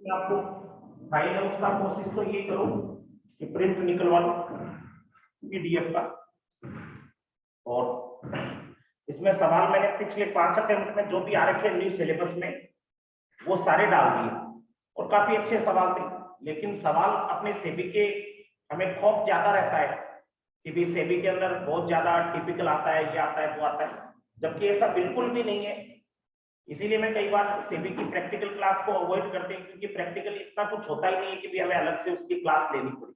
आपको फाइल है उसका कोशिश तो ये करो कि प्रिंट निकलवा लो पीडीएफ का। और इसमें सवाल मैंने पिछले 5 अटेम्प्ट में जो भी आ रखे न्यू सिलेबस में वो सारे डाल दिए और काफी अच्छे सवाल थे। लेकिन सवाल अपने सेबी के हमें खौफ ज्यादा रहता है कि भी सेबी के अंदर बहुत ज्यादा टिपिकल आता है, ये आता है, वो आता है, जबकि ऐसा बिल्कुल भी नहीं है। इसीलिए मैं कई बार सेबी की प्रैक्टिकल क्लास को अवॉइड करते हैं, क्योंकि प्रैक्टिकल इतना कुछ होता ही नहीं है कि भी हमें अलग से उसकी क्लास लेनी पड़े।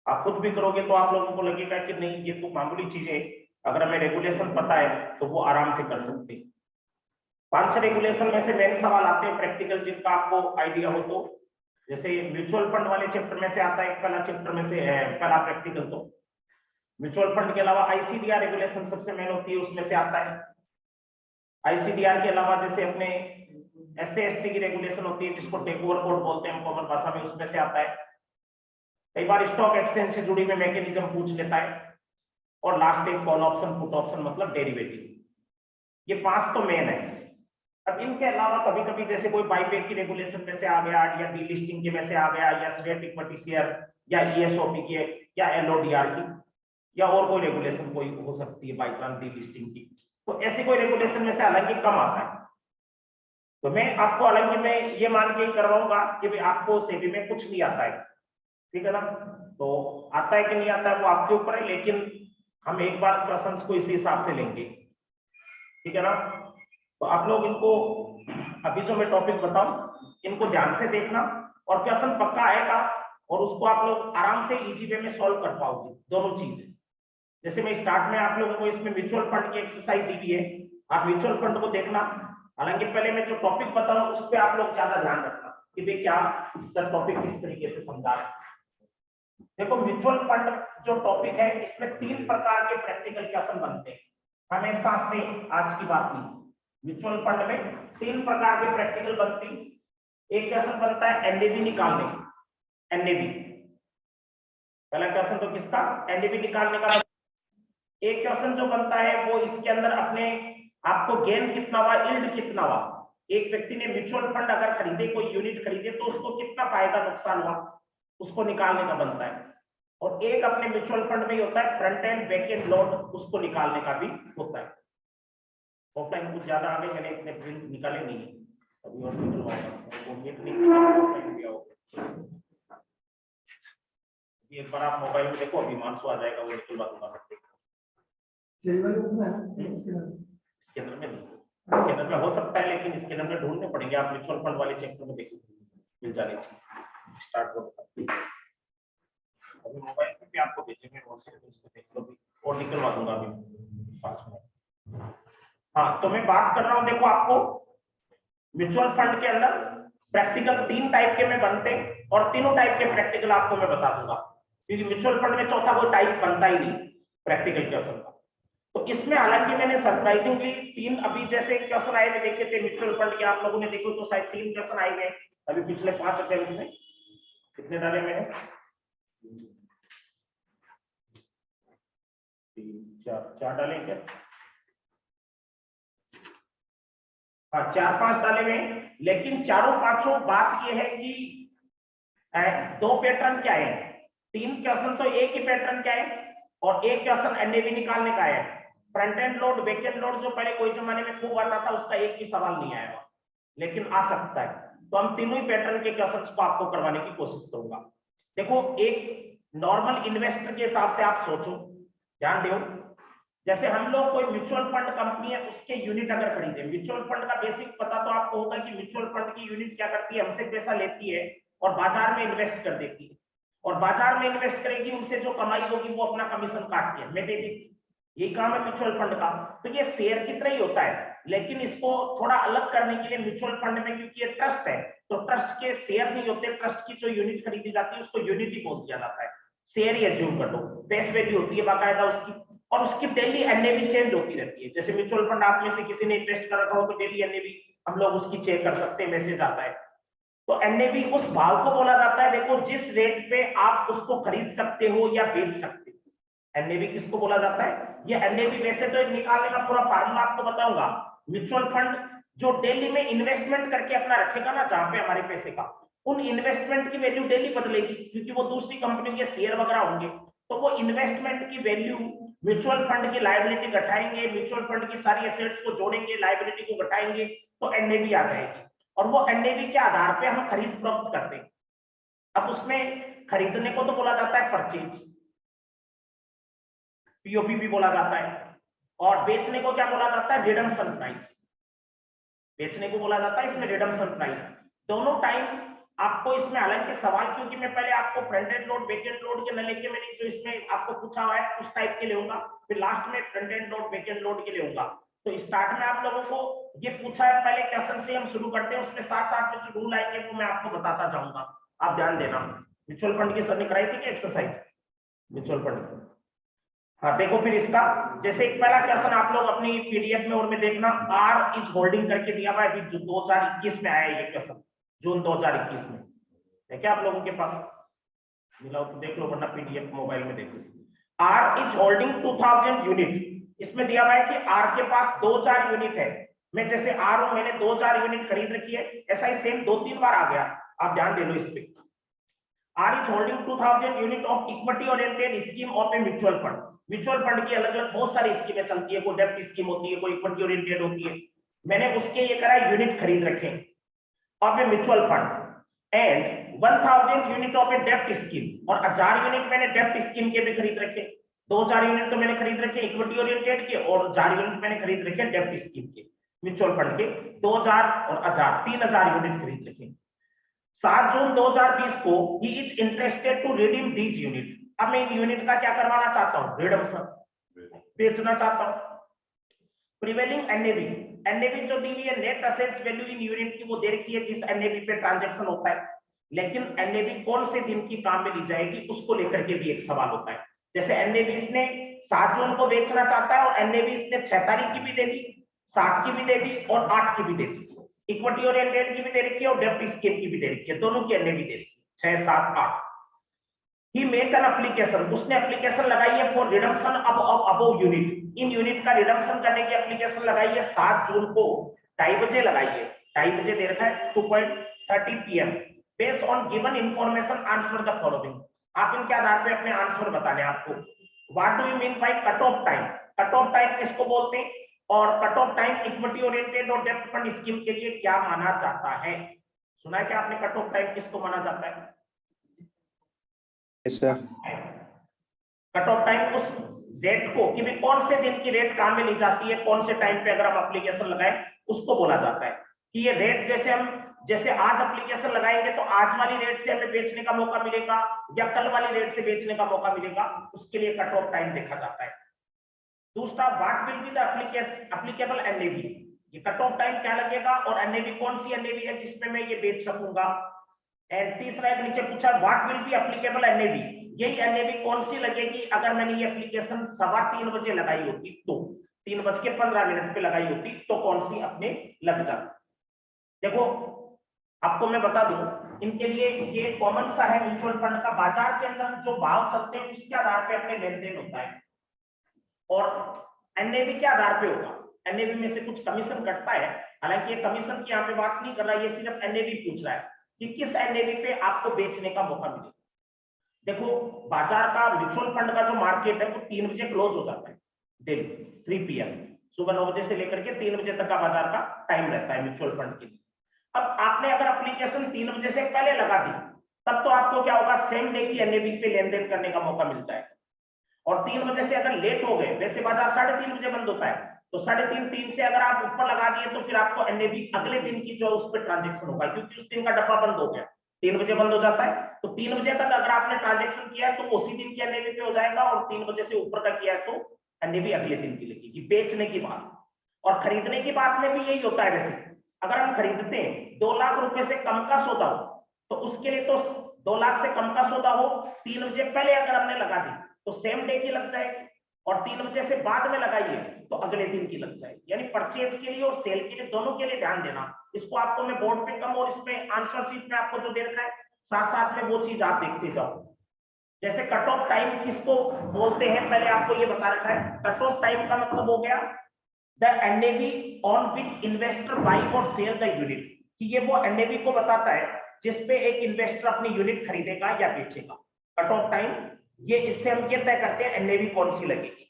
आप खुद भी करोगे तो आप लोगों को लगेगा कि नहीं ये तो मामूली चीजें, अगर हमें रेगुलेशन पता है तो वो आराम से कर सकते हैं। 5 रेगुलेशन में से मेन सवाल आते हैं प्रैक्टिकल जिनका आपको आइडिया हो तो, जैसे म्यूचुअल फंड वाले चैप्टर में से आता है, पहला चैप्टर में से पहला प्रैक्टिकल तो म्यूचुअल फंड के अलावा आईसीडीआर रेगुलेशन सबसे मेन होती है, उसमें से आता है। आईसीडीआर के अलावा जैसे अपने एससी एसटी की रेगुलेशन होती है जिसको टेक ओवर कोड बोलते हैं कॉमन भाषा में, उसमें से आता है। कई बार स्टॉक एक्सचेंज से जुड़ी हुई मैकेनिज्म पूछ लेता है। और लास्ट एक कॉल ऑप्शन पुट ऑप्शन मतलब डेरिवेटिव। ये 5 तो मेन है। अब इनके अलावा कभी कभी जैसे कोई बाईपेक की रेगुलेशन में से आ गया, या डीलिस्टिंग के में से आ गया, या श्रेय इक्विटी शेयर, या ईएसओपी की, या एलओडीआर की, या और कोई रेगुलेशन कोई हो सकती है बाई चांस डीलिस्टिंग की, तो ऐसी कोई रेगुलेशन में से हालांकि कम आता है। तो मैं आपको हालांकि मैं ये मान के ही करवाऊंगा कि भाई आपको सेबी में कुछ नहीं आता है, ठीक है ना। तो आता है कि नहीं आता है वो आपके ऊपर है, लेकिन हम एक बार क्वेश्चंस को इसी हिसाब से लेंगे, ठीक है ना। तो आप लोग इनको अभी जो मैं टॉपिक बताऊं इनको ध्यान से देखना, और क्वेश्चन पक्का आएगा और उसको आप लोग आराम से इजी वे में सॉल्व कर पाओगे दोनों चीजें। जैसे मैं स्टार्ट में आप लोगों को इसमें म्यूचुअल फंड की एक्सरसाइज दी हुई है, आप म्यूचुअल फंड को देखना। हालांकि पहले मैं जो टॉपिक बताऊं उस पर आप लोग ज्यादा ध्यान रखना कि भाई क्या सर टॉपिक किस तरीके से समझा रहे हैं। देखो म्यूचुअल फंड जो टॉपिक है इसमें 3 प्रकार के प्रैक्टिकल क्वेश्चन बनते हैं, हमेशा से, आज की बात नहीं। म्यूचुअल फंड में 3 प्रकार के प्रैक्टिकल बनती। एक क्वेश्चन बनता है एनडीबी निकालने, एनडीबी पहला क्वेश्चन तो किसका, एनडीबी निकालने का। एक क्वेश्चन जो बनता है वो इसके अंदर अपने आपको गेन कितना हुआ, यील्ड कितना हुआ। एक व्यक्ति ने म्यूचुअल फंड अगर खरीदे, कोई यूनिट खरीदे, तो उसको कितना फायदा नुकसान हुआ उसको निकालने का बनता है। और एक अपने म्यूचुअल फंड में ही होता है front end back and load, उसको निकालने का भी होता है। ऑफलाइन कुछ ज्यादा आगे मैंने इतने प्रिंट निकाले नहीं है, अभी और निकलवाऊंगा उम्मीद नहीं ऑफलाइन दिया होगा। एक बार आप मोबाइल में देखो, अभी मानसू आ जाएगा, वो निकलवा दूंगा सकते स्कैनर में नहीं, स्कैनर में हो सकता है लेकिन स्कैनर में ढूंढने पड़ेंगे। आप म्यूचुअल फंड वाले चैप्टर में देखो मिल जाने चाहिए स्टार्ट हो। अभी मोबाइल पे भी आपको भेजेंगे व्हाट्सएप पे, इसको देख लो भी और निकलवा दूंगा अभी 5 मिनट। हाँ, तो मैं बात कर रहा हूँ, देखो आपको म्यूचुअल फंड के अंदर प्रैक्टिकल 3 टाइप के में बनते हैं, और तीनों टाइप के प्रैक्टिकल आपको मैं बता दूंगा, क्योंकि म्यूचुअल फंड में चौथा कोई टाइप बनता ही नहीं प्रैक्टिकल क्वेश्चन का। तो इसमें हालांकि मैंने सरप्राइजिंगली 3 अभी जैसे क्वेश्चन आए थे देखे थे म्यूचुअल फंड के, आप लोगों ने देखो तो शायद 3 क्वेश्चन आए हुए अभी पिछले 5 अटेम्प्ट में। कितने डाले मैंने, 3 4 डाले क्या, हाँ 4-5 डाले में। लेकिन चारों पांचों बात यह है कि 2 पैटर्न क्या है, 3 क्वेश्चन तो एक ही पैटर्न क्या है, और एक क्वेश्चन एनडीबी निकालने का है। Front end load, back and load जो पहले कोई जमाने में खूब आता था उसका एक ही सवाल नहीं आएगा, लेकिन आ सकता है। तो हम तीनों ही पैटर्न के क्वेश्चंस को आपको करवाने की कोशिश करूंगा। देखो एक नॉर्मल इन्वेस्टर के हिसाब से आप सोचो, ध्यान दो। जैसे हम लोग कोई म्यूचुअल फंड कंपनी है उसके यूनिट अगर खरीदे, म्यूचुअल फंड का बेसिक पता तो आपको होगा कि म्यूचुअल फंड की यूनिट क्या करती है, हमसे पैसा लेती है और बाजार में इन्वेस्ट कर देती है, और बाजार में इन्वेस्ट करेगी, उनसे जो कमाई होगी वो अपना कमीशन काटती है, मैं दे देती। ये काम है म्यूचुअल फंड का। तो ये शेयर की तरह ही होता है, लेकिन इसको थोड़ा अलग करने के लिए म्यूचुअल फंड में, क्योंकि ये ट्रस्ट है, तो ट्रस्ट के शेयर नहीं होते, ट्रस्ट की जो यूनिट खरीदी जाती है उसको यूनिट ही बोल दिया जाता है। शेयर ही एज्यूम कर दो, फेस वैल्यू होती है बाकायदा उसकी, और उसकी डेली एनएवी चेंज होती रहती है। जैसे म्यूचुअल फंड आप में से किसी ने इन्वेस्ट कर रखा हो तो डेली एनएवी हम लोग उसकी चेक कर सकते हैं, मैसेज आता है। तो एनएवी उस भाव को बोला जाता है, देखो जिस रेट पे आप उसको खरीद सकते हो या बेच सकते हो, एनएवी किसको बोला जाता है। ये एनएवी वैसे तो निकालने का पूरा फार्मूला आपको बताऊंगा। म्यूचुअल फंड जो डेली में इन्वेस्टमेंट करके अपना रखेगा ना, जहां पे हमारे पैसे का, उन इन्वेस्टमेंट की वैल्यू डेली बदलेगी, क्योंकि वो दूसरी कंपनी के शेयर वगैरह होंगे, तो वो इन्वेस्टमेंट की वैल्यू म्यूचुअल फंड की लायबिलिटी घटाएंगे, म्यूचुअल फंड की सारी एसेट्स को जोड़ेंगे, लायबिलिटी को घटाएंगे, तो एनएवी आ जाएगी, और वो एनएवी के आधार पे हम खरीद फरोख्त करते हैं। अब उसमें खरीदने को तो बोला जाता है परचेज, पीओपी भी बोला जाता है, और बेचने को क्या बोला जाता है, रिडम्पशन प्राइस। बेचने को बोला जाता है इसमें रिडम्पशन प्राइस। दोनों टाइम आपको इसमें, हालांकि सवाल क्योंकि मैं पहले आपको front end load back and load के न लेके मैंने जो इसमें आपको पूछा हुआ है उस टाइप के लेऊंगा, फिर लास्ट में front end load back and load के लेऊंगा। तो स्टार्ट में आप लोगों को ये पूछा है, पहले क्वेश्चन से हम शुरू करते हैं, उसमें साथ साथ में जो रूल आएंगे वो मैं आपको बताता जाऊंगा, आप ध्यान देना। म्यूचुअल फंड की सर ने कराई थी कि एक्सरसाइज म्यूचुअल फंड। हाँ देखो फिर इसका, जैसे एक पहला क्वेश्चन आप लोग अपनी पीडीएफ में और में देखना, आर इज होल्डिंग करके दिया हुआ है, अभी जो 2021 में आया है ये क्वेश्चन, जून 2021 में है क्या आप लोगों के पास मिला हो तो देख लो, वरना पीडीएफ मोबाइल में देखो। आर इज होल्डिंग 2000 यूनिट, इसमें दिया हुआ है कि आर के पास 2000 यूनिट है। मैं जैसे आर हूं, मैंने 2000 यूनिट खरीद रखी है, ऐसा ही सेम 2-3 बार आ गया, आप ध्यान दे लो इस पे। R is holding 2000 unit of equity oriented scheme of a mutual fund. Mutual fund की अलग अलग बहुत सारी स्कीमें चलती है, कोई डेब्ट स्कीम होती है, कोई इक्विटी ओरिएंटेड होती है, मैंने उसके ये करा यूनिट खरीद रखे of a mutual fund, and 1000 unit of a डेब्ट स्कीम, और 1000 यूनिट मैंने डेब्ट स्कीम के भी खरीद रखे। 2000 यूनिट तो मैंने खरीद रखे इक्विटी ओरिएंटेड के, और 1000 यूनिट मैंने खरीद रखे डेब्ट स्कीम के, म्यूचुअल फंड के 2000 और 1000 3000 यूनिट खरीद रखे। 7 जून 2020 को ही is interested to redeem these unit. अब मैं इन यूनिट का क्या करवाना चाहता हूं, रिडम्पशन, बेचना चाहता हूं। प्रिवेलिंग एनएवी, एनएवी जो दी हुई है net assets value in unit की, वो दे रखी है जिस एनएवी पे ट्रांजैक्शन होता है, लेकिन एनएवी कौन से दिन की काम में ली जाएगी उसको लेकर के भी एक सवाल होता है। जैसे एनएवी ने 7 जून को बेचना चाहता है, और एनएवी ने 6 तारीख की भी दे दी, 7 की भी दे दी और 8 की भी दे दी, इक्विटी ओरिएंटेड की भी दे रखी है और डेब्ट स्कीम की भी दे रखी है, दोनों की एनएवी दे रखी है 6, 7, 8। ही मेक एन एप्लीकेशन, उसने एप्लीकेशन लगाई है for redemption of above unit, in unit का रिडम्पशन करने की एप्लीकेशन लगाई है 7 जून को 2:30 बजे लगाई है, 2:30 बजे दे रखा है 2:30 PM। Based on given information answer the following, आप इनके आधार पे अपने आंसर बताने आपको। What do you mean by cut off time, cut off time किसको बोलते हैं, और cut off time equity oriented और डेब्ट फंड स्कीम के लिए क्या माना जाता है, सुना है क्या आपने, कट ऑफ टाइम किसको माना जाता है? कट ऑफ टाइम उस डेट को कि भाई कौन से दिन की रेट काम में ली जाती है, कौन से टाइम पे अगर हम एप्लीकेशन लगाएं उसको बोला जाता है कि ये रेट, जैसे आज एप्लीकेशन लगाएंगे तो आज वाली रेट से हमें बेचने का मौका मिलेगा या कल वाली रेट से बेचने का मौका मिलेगा, उसके लिए कट ऑफ टाइम देखा जाता है। दूसरा, what will be the applicable NAV, ये कट ऑफ टाइम क्या लगेगा और एनएवी कौन सी एनएवी है जिसमें मैं ये बेच सकूंगा। एंड तीसरा एक नीचे पूछा, what will be applicable NAV, यही एनएवी कौन सी लगेगी अगर मैंने ये एप्लीकेशन 3:15 बजे लगाई होती, तो 3:15 पे लगाई होती तो कौन सी अपने लग जाती। देखो आपको मैं बता दूं, इनके लिए ये कॉमन सा है, म्यूचुअल फंड का बाजार के अंदर जो भाव चलते हैं उसके आधार पे अपने लेन देन होता है, और एनएवी के आधार पे होगा, एनएवी में से कुछ कमीशन कटता है, हालांकि ये कमीशन की यहाँ पे बात नहीं कर रहा है, ये सिर्फ एनएवी पूछ रहा है कि किस एनएवी पे आपको बेचने का मौका मिले। देखो बाजार का, म्यूचुअल फंड का जो मार्केट है वो 3 बजे क्लोज हो जाता है, दिन 3 PM, सुबह 9 बजे से लेकर के 3 बजे तक का बाजार का टाइम रहता है म्यूचुअल फंड के लिए। अब आपने अगर एप्लीकेशन 3 बजे से पहले लगा दी, तब तो आपको क्या होगा, सेम डे की एनएवी पे लेन देन करने का मौका मिलता है, और 3 बजे से अगर लेट हो गए, वैसे बाजार 3:30 बजे बंद होता है, तो 3:30 से अगर आप ऊपर लगा दिए तो फिर आपको एनएवी अगले दिन की जो उस पर ट्रांजेक्शन होगा, क्योंकि उस दिन का डब्बा बंद हो गया, 3 बजे बंद हो जाता है, तो 3 बजे तक अगर आपने ट्रांजेक्शन किया है तो उसी दिन की एनएवी पे हो जाएगा, और 3 बजे से ऊपर का किया है तो एनएवी अगले दिन की लगेगी। बेचने की बात और खरीदने की बात में भी यही होता है। वैसे अगर हम खरीदते हैं 2 लाख रुपए से कम का सौदा हो, तो उसके लिए तो 2 लाख से कम का सौदा हो 3 बजे पहले अगर हमने लगा दी तो सेम डे की लग जाएगी, और 3 बजे से बाद में लगाइए तो अगले दिन की लग जाएगी। यानी परचेज के लिए और सेल के लिए, दोनों के लिए ध्यान देना। इसको आपको मैं बोर्ड पे कम और इसमें आंसर शीट में आपको जो दे रखा है साथ साथ में वो चीज आप देखते जाओ। जैसे कट ऑफ टाइम किसको बोलते हैं, पहले आपको ये बता रखा है। कट ऑफ टाइम का मतलब हो गया the NAV on which investor by और सेल द यूनिट, कि ये वो एनएवी को बताता है जिसपे एक इन्वेस्टर अपनी यूनिट खरीदेगा या बेचेगा। कट ऑफ टाइम ये इससे हम ये तय करते हैं एनएवी कौन सी लगेगी।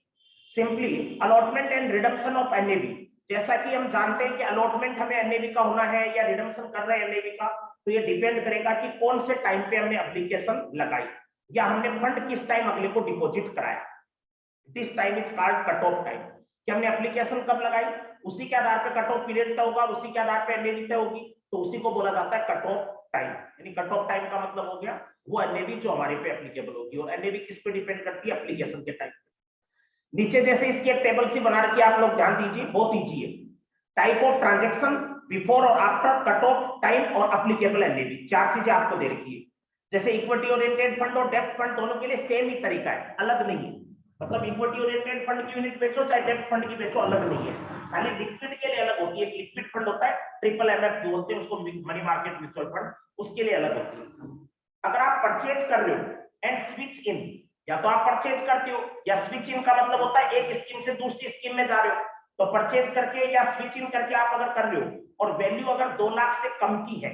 Simply allotment and redemption of NAV, जैसा कि हम जानते हैं कि अलॉटमेंट हमें एनएवी का होना है या रिडम्पशन कर रहे हैं एनएवी का, तो ये डिपेंड करेगा कि कौन से टाइम पे हमने एप्लीकेशन लगाई या हमने फंड किस टाइम अगले को डिपॉजिट कराया। This time is called cut off time, कि हमने एप्लीकेशन कब लगाई उसी के आधार पर कट ऑफ पीरियड तय होगा, उसी के आधार पर एनएवी तय होगी, तो उसी को बोला जाता है कट ऑफ टाइम। यानी कट ऑफ टाइम का मतलब हो गया वो एनएवी जो हमारे पे एप्लीकेबल होगी, और एनएवी किस पे डिपेंड करती है, एप्लीकेशन के टाइम। नीचे जैसे इसकी एक टेबल सी बना रखी है, आप लोग ध्यान दीजिए, बहुत इजी है। टाइप ऑफ ट्रांजैक्शन, बिफोर और आफ्टर कट ऑफ टाइम और एप्लीकेबल एनएवी, चार चीजें आपको दे रखी है। जैसे इक्विटी ओरिएंटेड फंड और डेब्ट फंड दोनों के लिए सेम ही तरीका है, अलग नहीं है। मतलब इक्विटी ओरिएंटेड फंड की यूनिट बेचो चाहे डेब्ट फंड की बेचो, अलग नहीं है। खाली लिक्विड के लिए अलग होती है, लिक्विड फंड होता है ट्रिपल एमएफ जो बोलते हैं उसको, मनी मार्केट म्यूचुअल फंड, उसके लिए अलग होती है। अगर आप परचेज कर रहे हो एंड स्विच इन, या तो आप परचेज करते हो या स्विच इन का मतलब होता है एक स्कीम से दूसरी स्कीम में जा रहे हो, तो परचेज करके या स्विच इन करके आप अगर कर रहे हो और वैल्यू अगर 2 लाख से कम की है,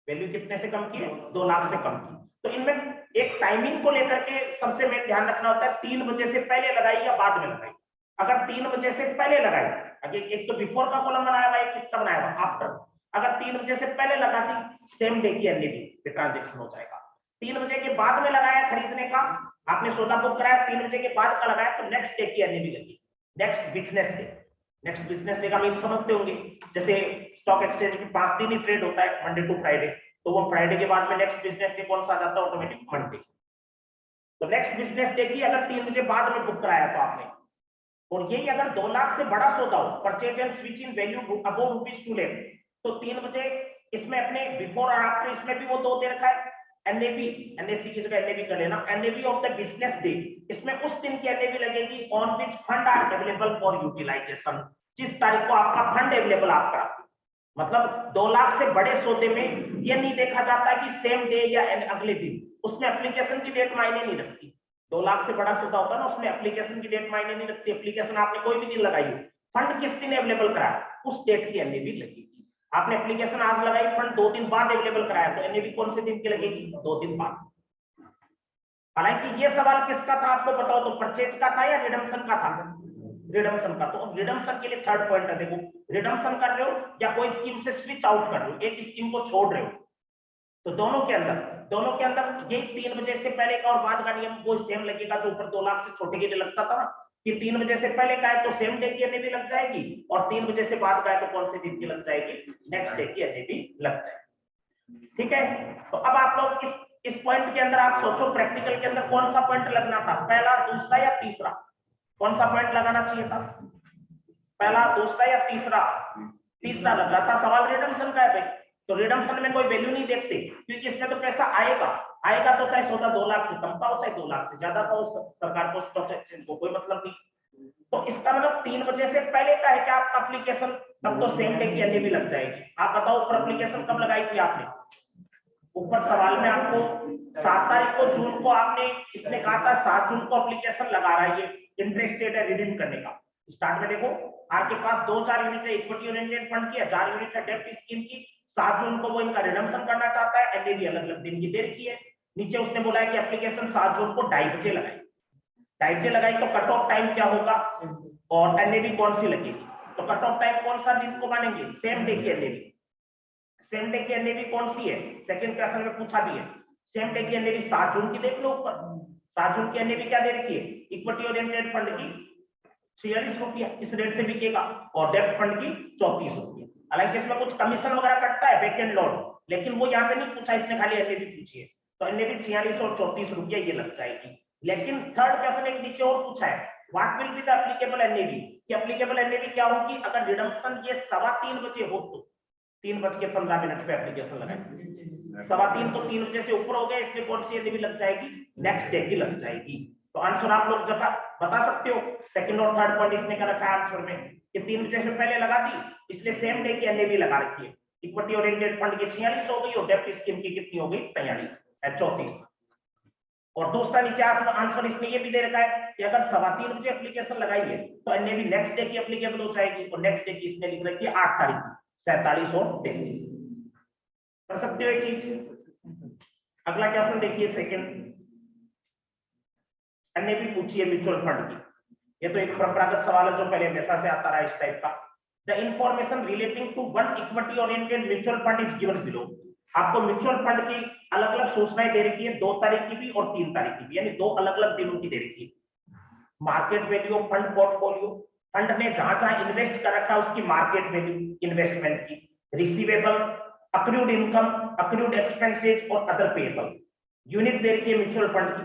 वैल्यू कितने से कम की है, 2 लाख से कम की, तो इनमें एक टाइमिंग को लेकर के सबसे मेन ध्यान रखना होता है, 3 बजे से पहले लगाई या बाद में लगाई। अगर 3 बजे से पहले लगाई, अगर एक तो बिफोर का कॉलम बनाया हुआ है, किसका बनाया हुआ आफ्टर, अगर 3 बजे से पहले लगा दी सेम डे की एनएवी पे ट्रांजैक्शन हो जाएगा। 3 बजे के बाद में लगाया खरीदने का, आपने सौदा बुक कराया 3 बजे के बाद का लगाया, तो नेक्स्ट डे की एनएवी लगी, next business day. Next business day का मीन समझते होंगे, जैसे स्टॉक एक्सचेंज में 5 दिन ही ट्रेड होता है, मंडे टू फ्राइडे, तो वो फ्राइडे के बाद में नेक्स्ट बिजनेस डे कौन सा आ जाता है, ऑटोमेटिक मंडे। तो नेक्स्ट बिजनेस डे की अगर 3 बजे बाद में बुक कराया तो आपने, और यही अगर 2 लाख से बड़ा सौदा हो, purchase and switch in value above rupees 2 lakh, तो 3 बजे इसमें अपने बिफोर और आफ्टर इसमें भी वो 2 दे रखा है। एनएवी, एनएसी की जगह एनएवी कर लेना, NAV of the business day, इसमें उस दिन की एनएवी लगेगी on which fund are available for utilisation, जिस तारीख को आपका फंड अवेलेबल आपका। मतलब 2 लाख से बड़े सौदे में ये नहीं देखा जाता कि सेम डे या अगले दिन, उसमें एप्लीकेशन की डेट मायने नहीं रखती। 2 लाख से बड़ा सौदा होता है ना, उसमें एप्लीकेशन की डेट मायने नहीं रखती। एप्लीकेशन आपने कोई भी दिन लगाई हो, फंड किस दिन अवेलेबल कराया उस डेट की एनएवी लगेगी। आपने एप्लीकेशन आज लगाई, फंड 2 दिन बाद अवेलेबल कराया, तो एनएवी कौन से दिन की लगेगी, 2 दिन बाद। हालांकि ये सवाल किसका था आपको बताओ तो, परचेज का था या रिडम्पशन का था, रिडम्पशन का। तो रिडम्पशन के लिए थर्ड पॉइंट है, देखो रिडम्पशन कर रहे हो या कोई स्कीम से स्विच आउट कर रहे हो, एक स्कीम को छोड़ रहे हो, तो दोनों के अंदर ये 3 बजे से पहले का और बाद का नियम वो सेम लगेगा, जो ऊपर 2 लाख से छोटे के लिए लगता था ना, कि 3 बजे से पहले का है तो सेम डे की एनएवी लग जाएगी, और 3 बजे से बाद का है तो कौन से दिन की लग जाएगी, नेक्स्ट डे की एनएवी लग जाएगी। ठीक है, तो अब आप लोग इस पॉइंट के अंदर आप सोचो, प्रैक्टिकल के अंदर कौन सा पॉइंट लगना था, पहला, दूसरा या तीसरा, कौन सा पॉइंट लगाना चाहिए था, पहला, दूसरा या तीसरा, तीसरा लग रहा था। सवाल रिडम्पशन का है भाई, तो रिडम्पशन में कोई वैल्यू नहीं देखते, क्योंकि इसमें तो पैसा आएगा तो चाहे सौदा 2 लाख से कम का हो चाहे 2 लाख से ज्यादा का हो, सरकार को स्टॉक एक्सचेंज को कोई मतलब नहीं। तो इसका मतलब 3 बजे से पहले का है क्या आपका एप्लीकेशन, तब तो सेम डे की एनएवी लग जाएगी। आप बताओ ऊपर एप्लीकेशन कब लगाई थी आपने, ऊपर सवाल में आपको 7 तारीख को जून को आपने, इसने कहा था 7 जून को एप्लीकेशन लगा रहा है, ये इंटरेस्टेड है रिडीम करने का। स्टार्ट में देखो आपके पास 2-4 यूनिट है इक्विटी ओरिएंटेड फंड की, 1000 यूनिट है डेब्ट स्कीम की, 7 जून को वो इनका रिडम्पशन करना चाहता है, एनएवी अलग अलग दिन की दे रखी है। नीचे उसने बोला है कि एप्लीकेशन 7 जून को 2:30 बजे लगाई, 2:30 बजे लगाई, तो कट ऑफ टाइम क्या होगा और एनएवी कौन सी लगेगी, तो कट ऑफ टाइम कौन सा दिन को मानेंगे, सेम डे की एनएवी। सेम डे की एनएवी कौन सी है, सेकंड क्वेश्चन में पूछा भी है, सेम डे की एनएवी 7 जून की देख लो ऊपर, 7 जून की एनएवी क्या दे रखी है, इक्विटी ओरिएंटेड फंड की 46 रुपया इस रेट से बिकेगा, और डेब्ट फंड की 34 रुपया। हालांकि इसमें कुछ कमीशन वगैरह कटता है बैक एंड लोड, लेकिन वो यहाँ पे नहीं पूछा, इसने खाली एनएवी पूछी है, तो एनएवी 46 और 34 रुपया ये लग जाएगी। लेकिन थर्ड क्वेश्चन एक नीचे और पूछा है, what will be the applicable NAV, कि एप्लीकेबल एनएवी क्या होगी अगर रिडम्पशन ये 3:15 बजे हो, तो 3:15 पे एप्लीकेशन लगाएंगे, 3:15 तो 3 बजे से ऊपर हो गए, इसलिए कौन सी एनएवी लग जाएगी, नेक्स्ट डे की लग जाएगी। तो आंसर आप लोग बता सकते हो, सेकंड और थर्ड पॉइंट इसने क्या रखा है आंसर में, कि 3 बजे से पहले लगा दी, इसलिए सेम डे की एनएवी लगा रखी है। इक्विटी ओरिएंटेड फंड की 46 हो गई और डेब्ट स्कीम की कितनी हो गई, 34। और दूसरा नीचे आंसर इसने ये भी दे रखा है कि अगर 3:15 बजे एप्लीकेशन लगाई है तो एनएवी नेक्स्ट डे की एप्लीकेबल हो जाएगी, और नेक्स्ट डे की इसने लिख रखी है 8 तारीख 47 और 33। कर सकते हो ये चीज, अगला क्वेश्चन देखिए सेकंड, एनएवी पूछी है म्यूचुअल फंड की। ये तो एक परंपरागत सवाल है जो पहले हमेशा से आता रहा है इस टाइप का। The information relating to one equity oriented mutual fund is given below. आपको म्यूचुअल फंड की अलग अलग सूचनाएं दे रखी है, 2 तारीख की भी और 3 तारीख की भी, यानी 2 अलग अलग दिनों की दे रखी है। Market value of fund portfolio, fund ने जहां जहां इन्वेस्ट कर रखा है उसकी मार्केट वैल्यू इन्वेस्टमेंट की, receivable, accrued income, accrued expenses और अदर पेएबल। यूनिट दे रखी है म्यूचुअल फंड की।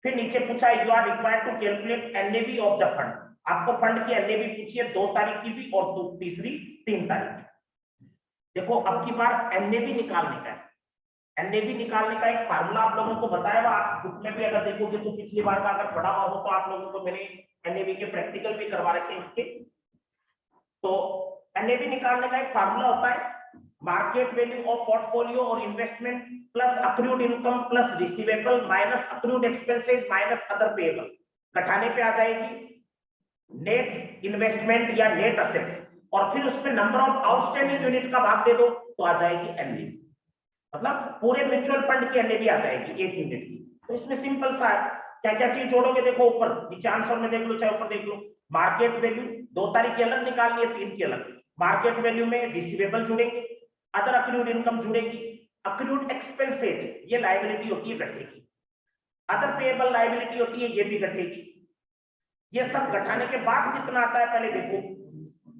फिर नीचे पूछा है you are required to calculate NAV of the fund. आपको फंड की एनएवी पूछी है 2 तारीख की भी और तीसरी 3 तारीख की। देखो अब की बार एनएवी निकालने का है। एनएवी निकालने का एक फार्मूला आप लोगों को बताया हुआ, आप बुक में भी अगर देखोगे तो पिछली बार का अगर पढ़ा हुआ हो तो आप लोगों को मैंने एनएवी के प्रैक्टिकल भी करवा रखे हैं इसके। तो एनएवी निकालने का एक फार्मूला होता है मार्केट वैल्यू ऑफ पोर्टफोलियो और investment plus accrued income plus receivable minus accrued expenses minus other payable. घटाने पे आ जाएगी नेट इन्वेस्टमेंट या नेट असेट्स, और फिर उसमें नंबर ऑफ आउटस्टैंडिंग यूनिट का भाग दे दो तो आ जाएगी एनएवी। मतलब पूरे म्यूचुअल फंड की एनएवी आ जाएगी 1 यूनिट की। तो इसमें सिंपल सा है, क्या क्या चीज जोड़ोगे देखो ऊपर नीचे आंसर में देख लो चाहे ऊपर देख लो। मार्केट वैल्यू 2 तारीख की अलग निकालनी है, 3 की अलग। मार्केट वैल्यू में रिसीवेबल जुड़ेंगे, अदर अक्रूड इनकम जुड़ेगी, अक्रूड एक्सपेंसेस ये लायबिलिटी होती है घटेगी, अदर पेएबल लायबिलिटी होती है ये भी घटेगी। ये सब घटाने के बाद कितना आता है पहले देखो,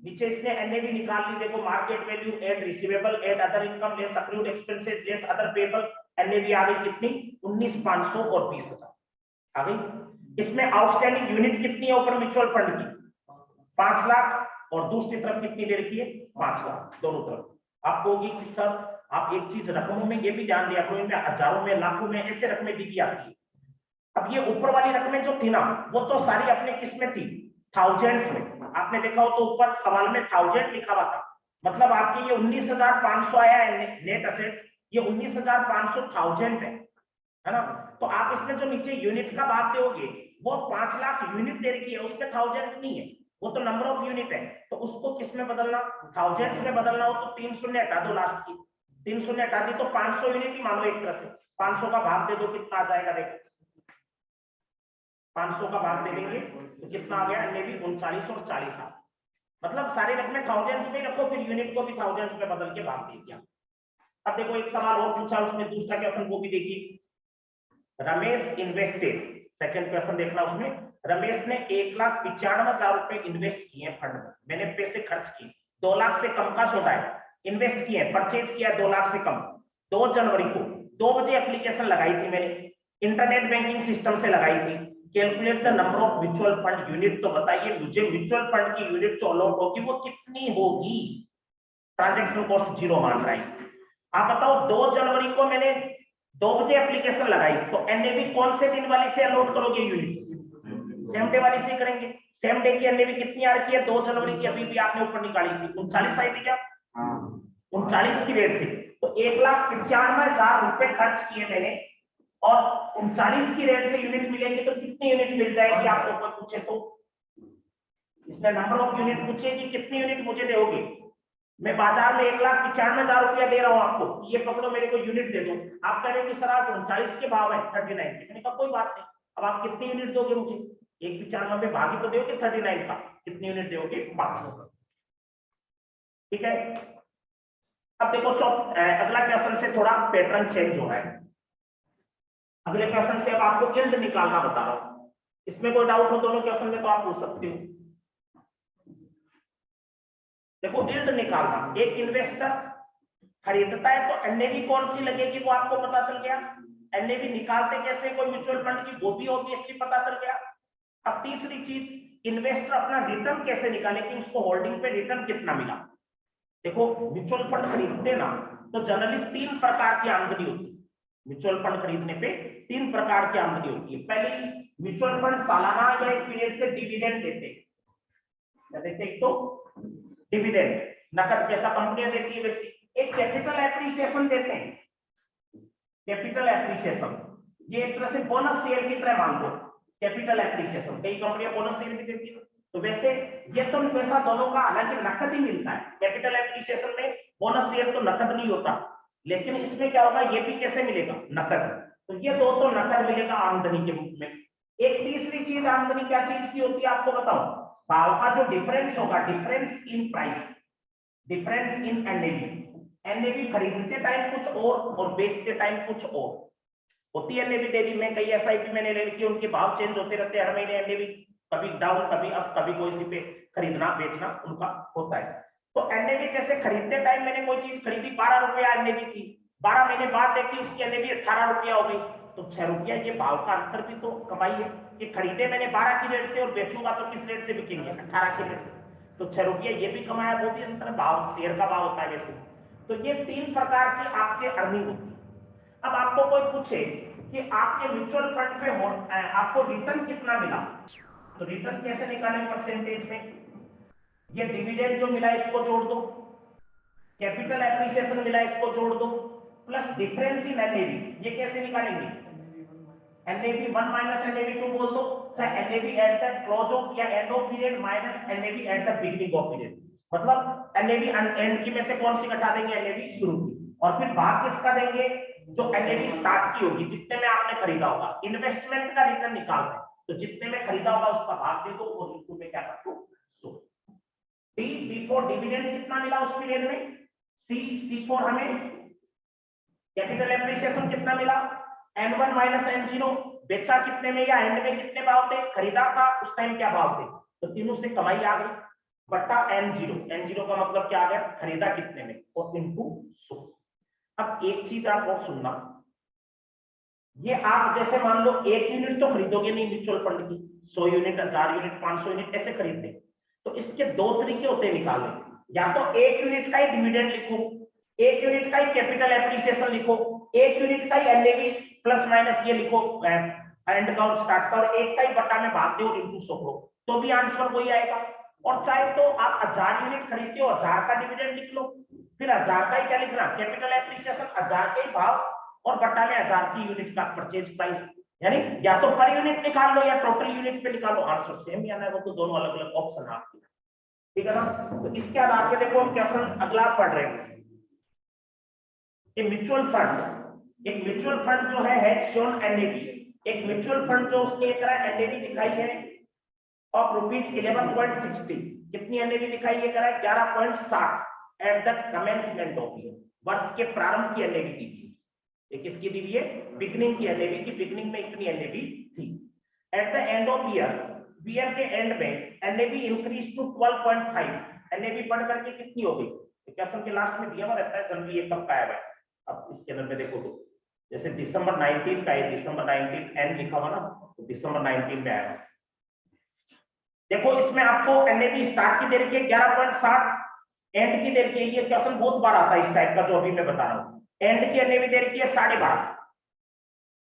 नीचे इसने एनएवी निकाल ली, देखो market value add receivable add other income less accrued expenses less other payable, NAV आ गई कितनी 19,500 और 20,000 आ गई। इसमें आउटस्टैंडिंग यूनिट कितनी है ऊपर म्यूचुअल फंड की 5 लाख और दूसरी तरफ कितनी दे रखी है 5 लाख, दोनों तरफ। आपको होगी कि सर आप एक चीज रकमों में ये भी जान दिया करो, इनमें हजारों में लाखों में ऐसे रकमें दी आती है। अब ये ऊपर वाली रकमें जो थी ना वो तो सारी अपने किस में थी थाउजेंड्स में। आपने देखा हो तो ऊपर सवाल में 1000 लिखा हुआ था, मतलब आपके ये 19,500 आया है नेट असेट्स, ये 19,500 थाउजेंड है ना। तो आप इसमें जो नीचे यूनिट का भाग दोगे वो 5 लाख यूनिट दे रखी है, उसमें 1000 नहीं है, वो तो नंबर ऑफ यूनिट है। तो उसको किस में बदलना थाउजेंड्स में बदलना हो तो 3 शून्य हटा दो, लास्ट की 3 शून्य हटा दी तो 500 यूनिट ही मानो एक तरह से। 500 का भाग दे दो कितना आ जाएगा देखो, 500 का भाग दे देंगे तो कितना आ गया एनएवी 39 और 40 आ। मतलब सारे रकमें थाउजेंड्स में रखो फिर यूनिट को भी थाउजेंड्स में बदल के भाग दे दिया। अब देखो एक सवाल और पूछा उसमें दूसरा क्वेश्चन वो भी देखिए, रमेश इन्वेस्टेड, सेकंड क्वेश्चन देखना उसमें, रमेश ने 1,95,000 रुपए इन्वेस्ट किए फंड में, मैंने पैसे खर्च किए 2 लाख से कम का सोचा है, इन्वेस्ट किए परचेज किया 2 लाख से कम। 2 जनवरी को 2 बजे एप्लीकेशन लगाई थी मैंने, इंटरनेट बैंकिंग सिस्टम से लगाई थी। Calculate the number of mutual fund unit, तो बताइए मुझे म्यूचुअल फंड की यूनिट जो अलॉट होगी वो कितनी होगी। ट्रांजैक्शन कॉस्ट 0 मान रहा है। आप बताओ 2 जनवरी को मैंने 2 बजे एप्लीकेशन लगाई तो एनएवी कौन से दिन वाली से अलॉट करोगे यूनिट, सेम डे वाली से करेंगे। सेम डे की एनएवी कितनी आ रखी है 2 जनवरी की, अभी भी आपने ऊपर निकाली थी 39 आई थी क्या, 39 की रेट थी। तो 1,95,000 रुपए खर्च किए मैंने और 39 की रेट से यूनिट मिलेंगे तो कितनी यूनिट मिल जाएगी आपको कोई पूछे तो। इसमें नंबर ऑफ यूनिट पूछे कि कितनी यूनिट मुझे दोगे, मैं बाजार में 1,95,000 रुपया दे रहा हूं आपको, ये पकड़ो मेरे को यूनिट दे दो। आप कह रहे हैं कि सर आप 39 के भाव है 39 के, मैंने कहा कोई बात नहीं, अब आप कितनी यूनिट दोगे मुझे, 1,95 भागी तो दोगे 39 का, कितनी यूनिट दोगे 500। ठीक है। अब देखो अगला क्वेश्चन से थोड़ा पैटर्न चेंज हो रहा है। अगले क्वेश्चन से अब आपको यील्ड निकालना बता रहा हूं, इसमें कोई डाउट हो दोनों क्वेश्चन में तो आप पूछ सकते हो। देखो यील्ड निकालना, एक इन्वेस्टर खरीदता है तो एनएवी कौन सी लगेगी वो आपको पता चल गया, एनएवी निकालते कैसे कोई म्यूचुअल फंड की वो भी ऑब्वियसली पता चल गया। अब तीसरी चीज इन्वेस्टर अपना रिटर्न कैसे निकाले कि उसको होल्डिंग पे रिटर्न कितना मिला। देखो म्यूचुअल फंड खरीदते ना तो जनरली 3 प्रकार की आमदनी होती है, म्यूचुअल फंड खरीदने पे 3 प्रकार की आमदनी होती है। पहली म्यूचुअल फंड सालाना या एक पीरियड से डिविडेंड देते हैं, एक तो डिविडेंड नकद जैसा कंपनियां देती है वैसी, एक कैपिटल एप्रिसिएशन देते हैं, कैपिटल एप्रिसिएशन ये एक तरह से बोनस शेयर की तरह मान लो, कैपिटल एप्रिसिएशन कई कंपनियां बोनस शेयर भी देती है। तो वैसे ये तो पैसा दोनों का हालांकि नकद ही मिलता है, कैपिटल एप्रिसिएशन में बोनस शेयर तो नकद नहीं होता, लेकिन इसमें क्या होगा, ये भी कैसे मिलेगा, नकद। तो ये दो तो नकद मिलेगा आमदनी के रूप में। एक तीसरी चीज आमदनी क्या चीज की होती है आपको बताओ, भाव का जो डिफरेंस होगा, difference in price, difference in NAV. NAV खरीदते टाइम कुछ और बेचते टाइम कुछ और होती है। एनएवी डेली में कई एसआईपी मैंने ले रखी है, उनके भाव चेंज होते रहते हैं हर महीने। एनएवी कभी डाउन, कभी अप, कभी कोई सी पे खरीदना बेचना उनका होता है। तो एनएवी जैसे खरीदते टाइम मैंने कोई चीज खरीदी 12 रुपया एनएवी की, 12 महीने बाद देखी उसकी एनएवी 18 रुपया हो गई, तो 6 रुपया। ये भाव का अंतर भी तो कमाई है कि खरीदे मैंने 12 की रेट से और बेचूंगा तो किस रेट से बिकेंगे, 18 की रेट से, तो 6 रुपया ये भी कमाया। बहुत ही अंतर भाव, शेयर का भाव होता है वैसे। तो ये 3 प्रकार की आपके अर्निंग होती है। अब आपको कोई पूछे कि आपके म्यूचुअल फंड पे आपको रिटर्न कितना मिला, तो रिटर्न कैसे निकालें परसेंटेज में, ये डिविडेंड जो मिला इसको जोड़ दो, कैपिटल एप्रिसिएशन मिला इसको जोड़ दो, प्लस डिफरेंस इन एनएवी, ये कैसे निकालेंगे, एनएवी 1 माइनस एनएवी 2 बोल दो, NAV at the close of या end of period minus NAV at the beginning of period. मतलब एनएवी एंड की में से कौन सी घटा देंगे, एनएवी शुरू की, और फिर भाग किसका देंगे, जो एनएवी स्टार्ट की होगी, जितने में आपने खरीदा होगा। इन्वेस्टमेंट का रिटर्न निकालना है, तो जितने में खरीदा होगा उसका भाग दे दो और इनटू में क्या कर दो 100। टी बिफोर डिविडेंड कितना मिला उस पीरियड में, सी फॉर हमें कैपिटल एप्रिसिएशन कितना मिला, N1 माइनस N0, बेचा कितने में या एंड में कितने भाव थे, खरीदा था उस टाइम क्या भाव थे, तो तीनों से कमाई आ गई, बटा N0। N0 का मतलब क्या आ गया, खरीदा कितने में, और इनटू 100। अब एक चीज आप और सुनना, ये आप जैसे मान लो 1 यूनिट तो खरीदोगे नहीं म्यूचुअल फंड की, 100 यूनिट, 1000 यूनिट, 500 यूनिट ऐसे खरीदते, तो इसके 2 तरीके होते हैं निकालने। या तो 1 यूनिट का ही डिविडेंड लिखो, 1 यूनिट का ही कैपिटल एप्रिसिएशन लिखो, 1 यूनिट का ही एनएवी प्लस माइनस ये लिखो एंड का और स्टार्ट का, और एक का ही बटा में भाग दो इनटू 100 करो, तो भी आंसर वही आएगा। और चाहे तो आप 1000 यूनिट खरीदते हो, 1000 का डिविडेंड लिख लो, फिर 1000 का ही क्या लिखना, कैपिटल एप्रिसिएशन 1000 के ही भाव और बटा में 1000 की यूनिट का परचेज प्राइस, यानी या तो पर यूनिट निकाल लो या टोटल यूनिट पे निकालो, आंसर सेम ही आना है, वो तो दोनों अलग अलग ऑप्शन है आपके, ठीक है ना। तो इसके आधार पे देखो हम क्वेश्चन अगला पढ़ रहे हैं। म्यूचुअल फंड, एक म्यूचुअल फंड जो है शोन एनएवी, एक म्यूचुअल फंड जो उसने एक तरह एनएवी दिखाई है ऑफ रुपीज 11.60, कितनी एनएवी दिखाई है, करा 11.60 at the commencement of year, वर्ष के प्रारंभ की एनएवी दी थी। ये किसकी दी हुई है, बिगनिंग की एनएवी की, बिगनिंग में इतनी एनएवी थी। At the end of year, year के एंड में एनएवी इंक्रीज टू 12.5, एनएवी बढ़ करके कितनी हो गई, क्वेश्चन के लास्ट में दिया हुआ रहता है जनवरी ये कब का आया है। अब इसके अंदर में देखो तो जैसे दिसंबर 19 का है, दिसंबर 19 एंड लिखा हुआ ना, तो दिसंबर 19 में आया। देखो इसमें आपको एनएवी स्टार्ट की दे रखी है 11.60, एंड की दे रखी है, ये क्वेश्चन बहुत बार आता है इस टाइप का जो अभी मैं बता रहा हूँ। एंड की एनएवी दे रखी है 12.5,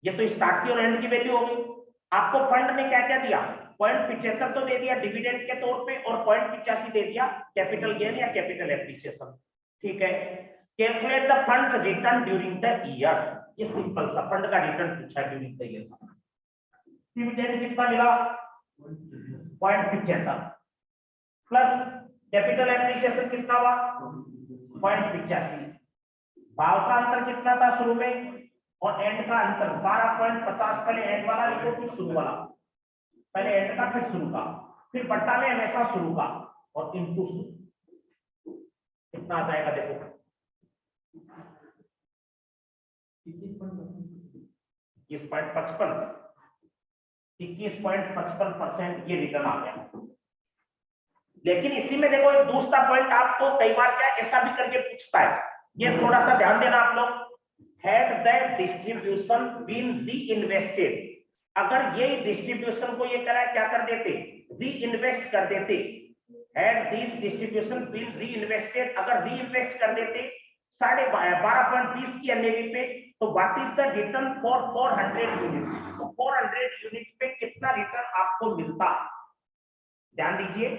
ये तो स्टार्ट की और एंड की वैल्यू हो गई। आपको फंड ने क्या क्या दिया, 0.75 तो दे दिया डिविडेंड के तौर पे, और 0.85 दे दिया कैपिटल गेन या कैपिटल एप्रिसिएशन, ठीक है। Calculate the funds return during the year, ये सिंपल सा फंड का रिटर्न पूछा ड्यूरिंग द ईयर। डिविडेंड कितना मिला 0.75 प्लस कैपिटल एप्रिसिएशन कितना हुआ 0.85, भाव का अंतर कितना था शुरू में और एंड का अंतर 12.50, पहले एंड वाला लिखो फिर शुरू वाला, पहले एंड का फिर शुरू का, फिर बट्टा में हमेशा शुरू का और इनटू कितना आ जाएगा देखो 21.55% ये रिटर्न आ गया। लेकिन इसी में देखो एक दूसरा पॉइंट आपको कई बार क्या ऐसा भी करके पूछता है, ये थोड़ा सा ध्यान देना आप लोग, हैड दैट डिस्ट्रीब्यूशन बीन री-इन्वेस्टेड, अगर ये डिस्ट्रीब्यूशन को ये करा क्या कर देते, री-इन्वेस्ट कर देते, हैड दिस डिस्ट्रीब्यूशन बीन री-इन्वेस्टेड, अगर री-इन्वेस्ट कर देते 12.20 की एनएवी पे, तो what is the return for 400 unit, तो 400 यूनिट पे कितना रिटर्न आपको मिलता, ध्यान दीजिए।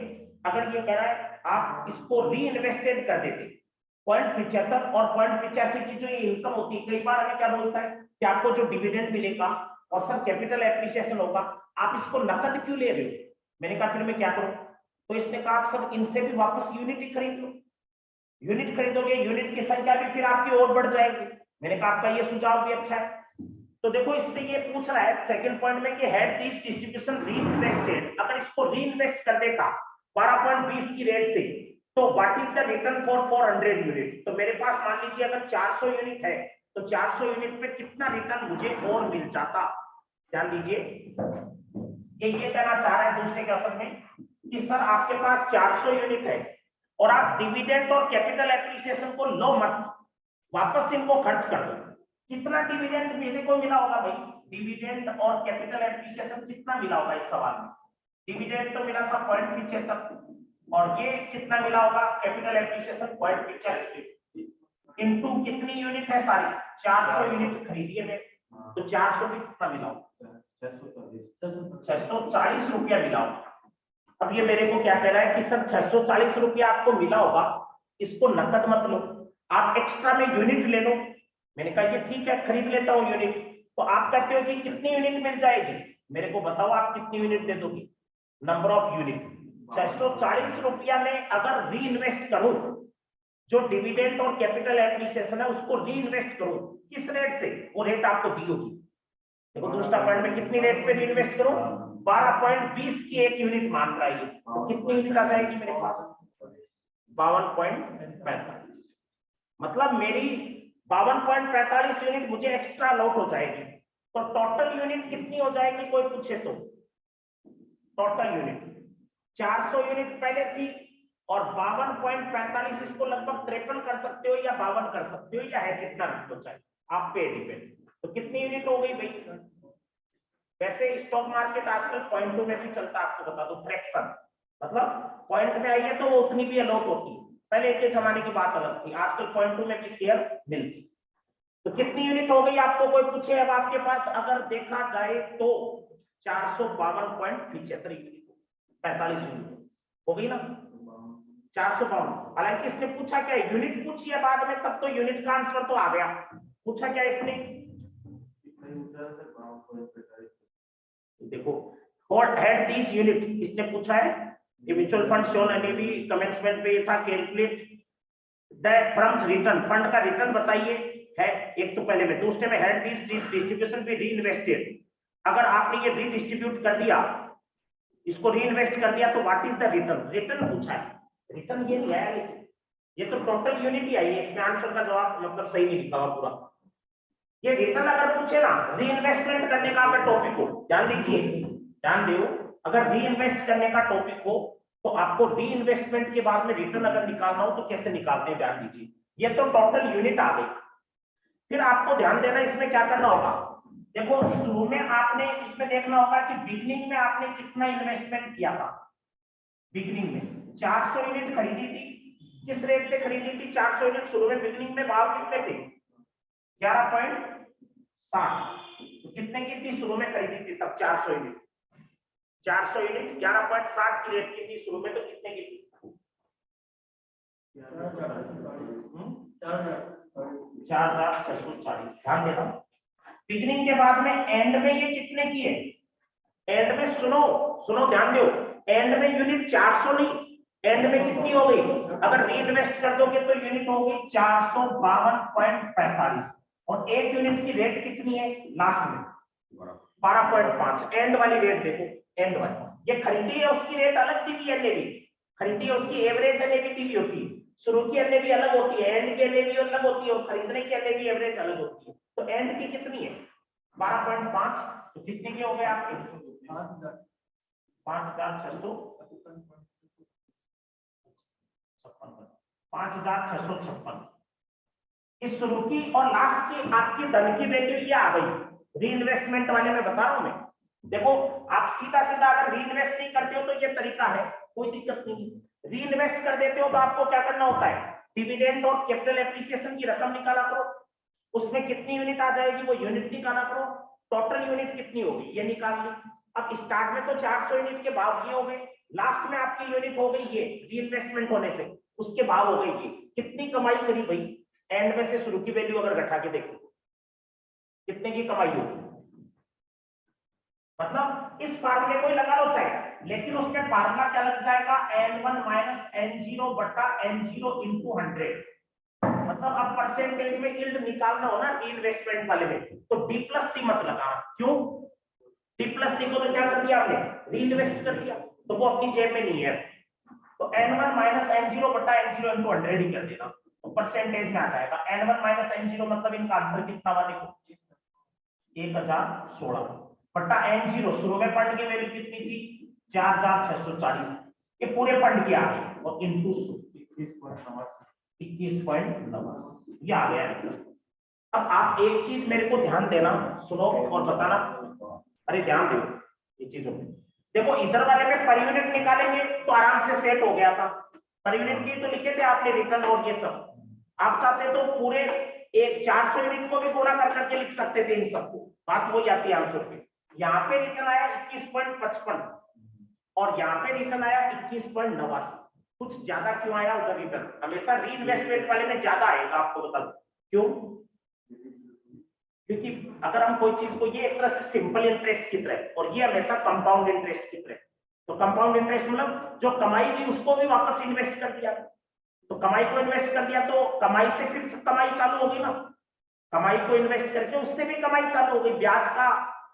अगर ये कह रहा है आप इसको री इन्वेस्टेड कर देते 0.75 और 0.85 की जो ये इनकम होती है, कई बार हमें क्या बोलता है कि आपको जो डिविडेंड मिलेगा और सर कैपिटल एप्रिसिएशन होगा, आप इसको नकद क्यों ले रहे हो, मैंने कहा फिर मैं क्या करूं, तो इसने कहा आप सब इनसे भी वापस यूनिट ही खरीद लो, यूनिट खरीदोगे, यूनिट की संख्या भी फिर आपकी और बढ़ जाएगी। मैंने कहा आपका ये सुझाव भी अच्छा है। तो देखो इससे ये पूछ रहा है सेकंड पॉइंट में कि हैड दिस डिस्ट्रीब्यूशन रीइन्वेस्टेड, अगर इसको रीइन्वेस्ट कर देता 12.20 की रेट से, तो what is the return for 400 unit. तो मेरे पास मान लीजिए अगर 400 यूनिट है तो 400 यूनिट पे कितना रिटर्न मुझे और मिल जाता। ध्यान दीजिए ये कहना चाह रहा है दूसरे क्वेश्चन में कि सर आपके पास 400 यूनिट है और आप डिविडेंड और कैपिटल एप्रिसिएशन को लो मत, वापस इनको खर्च कर दो। कितना डिविडेंड मेरे को मिला होगा भाई, डिविडेंड और कैपिटल एप्रिसिएशन कितना मिला होगा इस सवाल में। डिविडेंड तो मिला था 0.75 और ये कितना मिला होगा कैपिटल एप्रिसिएशन 0.85 इनटू कितनी यूनिट है सारी 400 यूनिट खरीदी है मैंने, तो 400 भी कितना मिला होगा 640 रुपया मिला होगा। अब ये मेरे को क्या कह रहा है कि सर 640 रुपया आपको मिला होगा, इसको नकद मत लो, आप एक्स्ट्रा में यूनिट ले लो। मैंने कहा ये ठीक है खरीद लेता हूँ यूनिट। तो आप कहते हो कि कितनी यूनिट मिल जाएगी, मेरे को बताओ आप कितनी यूनिट दे दोगे, नंबर ऑफ यूनिट। 640 रुपया में अगर री इन्वेस्ट करूं, जो डिविडेंड और कैपिटल एप्रिसिएशन है उसको री इन्वेस्ट करूं, किस रेट से, वो रेट आपको दी होगी। देखो दूसरा पॉइंट में कितनी रेट पे री इन्वेस्ट करूं, 12.20 की एक यूनिट मान रहा है, तो कितनी यूनिट आ जाएगी मेरे पास 52.45, मतलब मेरी 52.45 यूनिट मुझे एक्स्ट्रा लॉट हो जाएगी। तो टोटल यूनिट कितनी हो जाएगी कोई पूछे तो, टोटल यूनिट 400 यूनिट पहले थी और 52.45 इसको लगभग 53 कर सकते हो या 52 कर सकते हो, या है कितना भी हो चाहे आप पे डिपेंड। तो कितनी यूनिट हो गई भाई। वैसे स्टॉक मार्केट आजकल पॉइंट में भी चलता है, आपको बता दो फ्रैक्शन, मतलब पॉइंट में आई है तो वो उतनी भी अलॉट होती है। पहले के जमाने की बात अलग थी, आजकल पॉइंट में भी शेयर मिलती। तो कितनी यूनिट हो गई आपको कोई पूछे, अब आपके पास अगर देखा जाए तो 452.75 यूनिट हो गई ना 452। हालांकि इसने पूछा क्या यूनिट पूछी है बाद में, तब तो यूनिट का आंसर तो आ गया। पूछा क्या इसने, देखो व्हाट हैड दीज यूनिट इसने पूछा है। Mutual fund shown NAV commencement पे था calculate that from return, fund का रिटर्न बताइए है एक तो पहले में, दूसरे में हैड दीज डिस्ट्रीब्यूशन बी रीइन्वेस्टेड, अगर आपने ये रीडिस्ट्रीब्यूट कर दिया, इसको रीइन्वेस्ट कर दिया तो what is the return, return पूछा है। रिटर्न ये नहीं आया, ये तो टोटल यूनिट ही आई है, इसमें आंसर का जवाब मतलब सही नहीं लिखा हुआ पूरा। ये रिटर्न अगर पूछे ना रीइन्वेस्टमेंट करने का अगर टॉपिक हो, ध्यान दीजिए ध्यान दो, अगर रीइन्वेस्ट करने का टॉपिक हो तो आपको रीइन्वेस्टमेंट के बाद में रिटर्न अगर निकालना हो तो कैसे निकालते हैं, ध्यान दीजिए। ये तो टोटल यूनिट आ गई, फिर आपको ध्यान देना इसमें क्या करना होगा। देखो शुरू में आपने इसमें देखना होगा कि बिगनिंग में आपने कितना इन्वेस्टमेंट किया था। बिगनिंग में 400 यूनिट खरीदी थी, किस रेट से खरीदी थी 400 यूनिट, शुरू में बिगनिंग में भाव कितने थे 11.60, कितने की थी शुरू में खरीदी थी तब 400 यूनिट, 400 यूनिट 11.60 की रेट की थी शुरू में, तो कितने की थी 4,640। ध्यान देना बिगनिंग के बाद में एंड में ये कितने की है, एंड में सुनो सुनो ध्यान दो, एंड में यूनिट 400 नहीं, एंड में कितनी हो गई, अगर रीइन्वेस्ट कर दोगे तो यूनिट हो गई 452.45 और एक यूनिट की रेट कितनी है लास्ट में 12.5। एंड वाली रेट देखो, एंड वाली ये खरीदी है उसकी रेट अलग दी है, एनएवी खरीदी है उसकी एवरेज एनएवी दी होती है, शुरू की एनएवी अलग होती है, एंड की एनएवी अलग होती है और खरीदने की एनएवी एवरेज अलग होती है। तो एंड की कितनी है 12.5, तो कितने के हो गए आपके 5,656। इस शुरू की और लास्ट की आपकी धन की वैल्यू ये आ गई। रीइन्वेस्टमेंट वाले में बता रहा हूं मैं, देखो आप सीधा सीधा अगर रीइन्वेस्ट नहीं करते हो तो ये तरीका है, कोई दिक्कत नहीं। रीइन्वेस्ट कर देते हो तो आपको क्या करना होता है, डिविडेंड और कैपिटल एप्रिसिएशन की रकम निकाला करो, उसमें कितनी यूनिट आ जाएगी वो यूनिट निकाला करो, टोटल यूनिट कितनी होगी ये निकाल ली। अब स्टार्ट में तो 400 यूनिट के भाव ये हो गए, लास्ट में आपकी यूनिट हो गई ये रीइन्वेस्टमेंट होने से, उसके भाव हो गई ये, कितनी कमाई करी भाई, एंड में से शुरू की वैल्यू अगर घटा के देखो कितने की कमाई होगी, मतलब इस फार्मूले को ही लगा लो चाहे, लेकिन उसमें फार्मूला क्या लग जाएगा, n1 माइनस n0 बटा n0 इंटू 100। मतलब अब परसेंटेज में यील्ड निकालना हो ना इन्वेस्टमेंट वाले में, तो डी प्लस सी मत लगाना। क्यों? डी प्लस सी को तो क्या कर दिया आपने, री इन्वेस्ट कर दिया, तो वो अपनी जेब में नहीं है। तो n1 माइनस n0 बटा n0 इंटू 100 ही कर देना, तो परसेंटेज में आ जाएगा। n1 माइनस n0 मतलब इनका आंसर कितना हुआ देखो, 1016 बटा n0 शुरू में फंड की वैल्यू कितनी थी, 4640, ये पूरे फंड की आ गई, और इंटू 21.9 ये आ गया। अब आप एक चीज मेरे को ध्यान देना, सुनो और बताना, अरे ध्यान दो ये चीजों में। देखो इधर वाले में पर यूनिट निकालेंगे तो आराम से सेट हो गया था, पर यूनिट की तो लिखे थे आपने रिटर्न और ये सब। आप चाहते तो पूरे एक 400 यूनिट को भी पूरा कर करके लिख सकते थे इन सबको, बात हो जाती है आंसर पे। यहाँ पे रिटर्न आया 21.55 और यहाँ पे रिटर्न आया 21.89। कुछ ज्यादा क्यों आया उधर रिटर्न? हमेशा री इन्वेस्टमेंट वाले में ज्यादा आएगा, आपको बता दूं क्यों। क्योंकि अगर हम कोई चीज को, ये एक तरह से सिंपल इंटरेस्ट की तरह और ये हमेशा कंपाउंड इंटरेस्ट की तरह, तो कंपाउंड इंटरेस्ट मतलब जो कमाई थी उसको भी वापस इन्वेस्ट कर दिया, तो कमाई को इन्वेस्ट कर दिया तो कमाई से फिर कमाई चालू होगी ना, कमाई को इन्वेस्ट करके उससे भी कमाई चालू हो गई।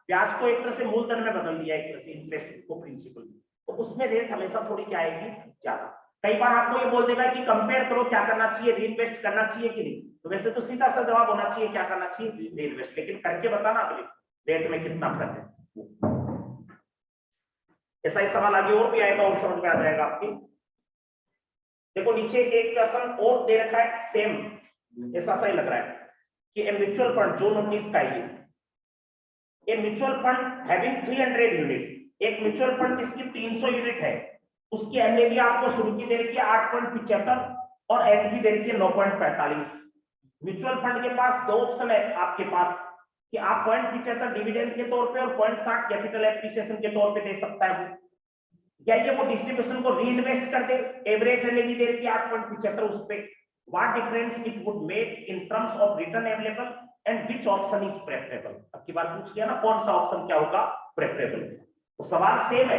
ब्याज को एक तरह से मूलधन में बदल दिया, एक तरह से इन्वेस्ट को प्रिंसिपल, तो उसमें रेट हमेशा थोड़ी क्या आएगी, ज्यादा। कई बार आपको ये बोल देगा कि कंपेयर करो क्या करना चाहिए, रीइन्वेस्ट करना चाहिए कि नहीं, तो वैसे तो सीधा सा जवाब होना चाहिए क्या करना चाहिए, रीइन्वेस्ट, लेकिन करके बताना अगले रेट में कितना फर्क है। ऐसा ही सवाल आगे और भी आएगा और समझ में आ जाएगा आपकी। देखो नीचे एक क्वेश्चन और दे रखा है सेम, ऐसा सा ही लग रहा है कि ए म्यूचुअल फंड जून 19 का ये, ए म्यूचुअल फंड हैविंग 300 यूनिट, एक म्यूचुअल फंड जिसकी 300 यूनिट है, उसकी एनएवी आपको शुरू की दे रखी है 8.75 और एंड की दे रखी है 9.45। म्यूचुअल फंड के पास दो ऑप्शन है आपके पास कि आप 0.75 डिविडेंड के तौर पे और 0.60 कैपिटल एप्रिसिएशन के तौर पे दे सकता है वो, या ये वो डिस्ट्रीब्यूशन को रीइन्वेस्ट कर दे, एवरेज एनएवी दे रखी है 8.75 उस पे, what difference it would make in terms of return available and which option is preferable. अब की बार पूछ लिया ना कौन सा ऑप्शन क्या होगा प्रेफरेबल, तो सवाल सेम है।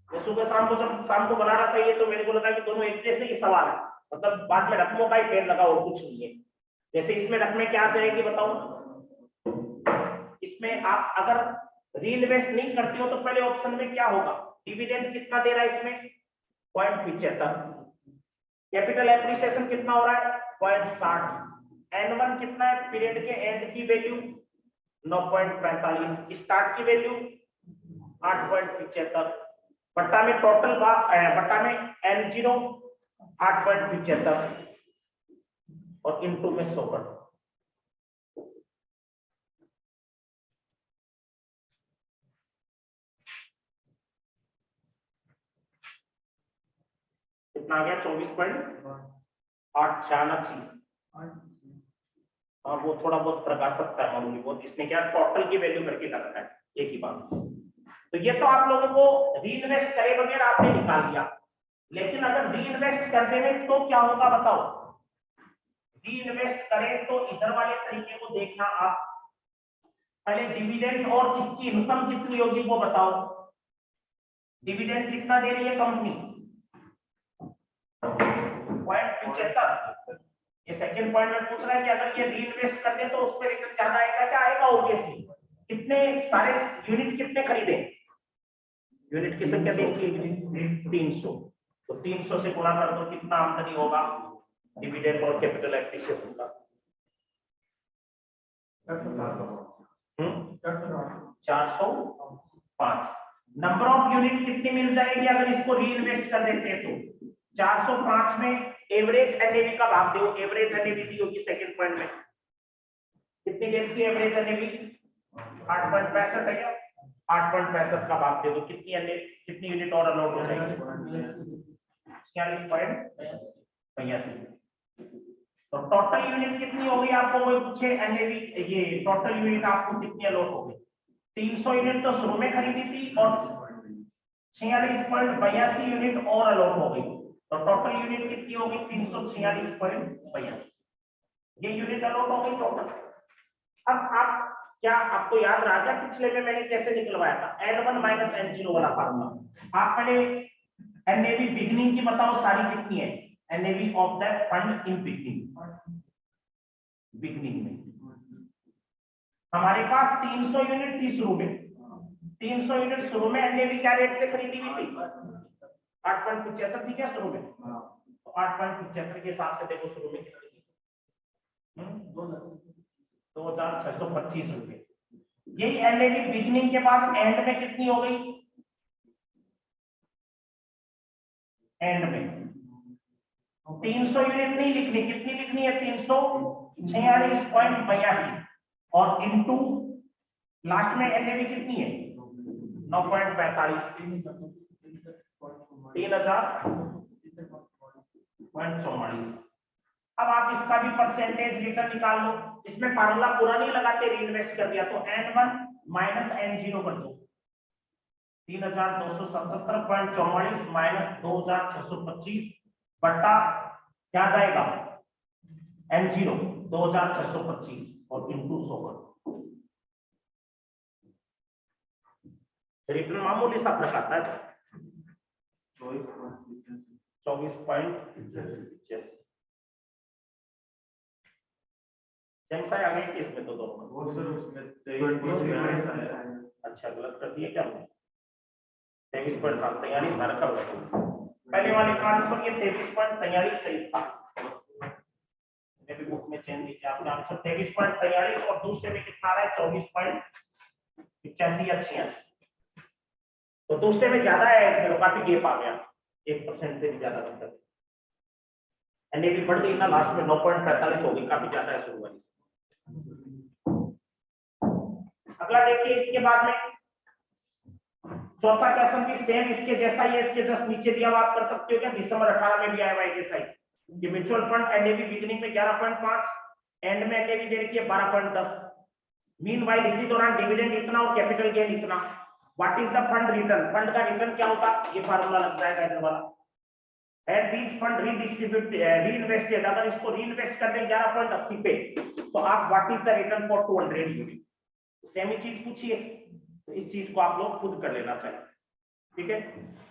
मैं सुबह शाम को जब शाम को बना रहा था ये, तो मेरे को लगा कि दोनों एक जैसे ही सवाल है, मतलब बाद में रकमों का ही फेर लगा और कुछ नहीं है। जैसे इसमें रकमें क्या आ जाएगी बताओ, इसमें आप अगर रीइन्वेस्ट नहीं करते हो तो पहले ऑप्शन में क्या होगा, डिविडेंड कितना दे रहा है इसमें 0.75, कैपिटल एप्रिसिएशन कितना हो रहा है 0.60, N1 कितना है पीरियड के एंड की वैल्यू 9.45, स्टार्ट की वैल्यू 8.75, बट्टा में टोटल बट्टा में N0 8.75 और इनटू में 100। कितना आ गया 24.886। हाँ वो थोड़ा बहुत प्रकार सकता है मामूली बहुत, इसने क्या टोटल की वैल्यू करके रखा है एक ही बात। तो ये तो आप लोगों को रीइन्वेस्ट करे बगैर आपने निकाल दिया, लेकिन अगर रीइन्वेस्ट कर देंगे तो क्या होगा बताओ। रीइन्वेस्ट करें तो इधर वाले तरीके को देखना आप, पहले डिविडेंड और इसकी इनकम कितनी होगी वो बताओ। डिविडेंड कितना दे रही है कंपनी 0.75, ये सेकंड पॉइंट में पूछ रहा है कि अगर ये रीइन्वेस्ट कर दे तो उस पर रिटर्न ज्यादा आएगा, क्या आएगा ऑब्वियसली। कितने सारे यूनिट कितने खरीदे, यूनिट की संख्या देखिए 300, तो 300 से गुणा कर दो कितना आमदनी होगा डिविडेंड और कैपिटल एप्रिसिएशन का 405। नंबर ऑफ यूनिट कितनी मिल जाएगी अगर इसको रीइन्वेस्ट कर देते हैं तो 405 में एवरेज एनएवी का भाग दो, एवरेज एनएवी दी होगी सेकंड पॉइंट में कितनी देर की एवरेज एनएवी 8.65 है, 8.65 का भाग दे दो कितनी यूनिट और अलॉट हो जाएगी 46.82। तो टोटल यूनिट कितनी होगी आपको वो पूछे एनएवी, ये टोटल यूनिट आपको कितनी अलॉट होगी। 300 यूनिट तो शुरू में खरीदी थी और 46.82 यूनिट और अलॉट हो गई, तो टोटल यूनिट कितनी होगी 346.82, ये यूनिट अलॉट हो गई टोटल। अब आप क्या आपको याद रहा क्या पिछले में मैंने कैसे निकलवाया था? N1 माइनस N0 वाला फार्मूला। आप पहले एनएवी बिगनिंग की बताओ सारी कितनी है? NAV of that fund in beginning में हमारे पास 300 यूनिट थी शुरू में। 300 यूनिट शुरू में एनएवी क्या रेट से खरीदी हुई थी? 8.75 थी क्या शुरू में? तो 8.75 के हिसाब से देखो शुरू में कितनी थी? 2625 रुपए। यही एनएवी बिगनिंग के बाद एंड में कितनी हो गई? एंड में 300 यूनिट नहीं लिखनी, कितनी लिखनी है? 346.82 और इनटू लास्ट में एनएवी कितनी है? 9.45 3000.44। अब आप इसका भी परसेंटेज रिटर्न निकाल लो। इसमें फार्मूला पूरा नहीं लगाते, रीइन्वेस्ट कर दिया तो N1 माइनस N0 कर दो। 3277.44 माइनस 2625 बट्टा क्या जाएगा? N0 2625 और इनटू 100 कर। रिटर्न मामूली सा फर्क आता है 24.85। सेंसा आ गई इसमें तो दोनों अच्छा गलत कर दिया क्या? 23.43 सारा कर दो। पहले वाले का आंसर ये 23.43 सही था। मेरी बुक में चेंज किया आपका आंसर 23.43 और दूसरे में कितना आ रहा है? 24.85 या 86। तो दूसरे में ज्यादा है, इसमें काफी गेप आ गया, 1% से भी ज्यादा मतलब एनएवी बढ़ गई ना, लास्ट में 9.45 हो गई, काफी ज्यादा है शुरू वाली। अगला देखिए इसके बाद में चौथा क्वेश्चन भी सेम इसके जैसा ही है, इसके जस्ट नीचे दिया हुआ आप कर सकते हो क्या? दिसंबर 18 में भी आया हुआ है जैसा ही। ये म्यूचुअल फंड एनएवी बिगिनिंग में 11.5, एंड में एनएवी दे रखी है 12.10। मीनवाइल इसी दौरान डिविडेंड इतना और कैपिटल गेन इतना। What is the fund return? Fund का रिटर्न क्या होता? ये फार्मूला लग जाएगा इधर वाला। एट दीज फंड रीइन्वेस्टेड, अगर इसको रीइन्वेस्ट कर दें 11.80 पे तो आप what is the return for 200 unit? Same ही चीज पूछिए, तो इस चीज को आप लोग खुद कर लेना चाहिए, ठीक है।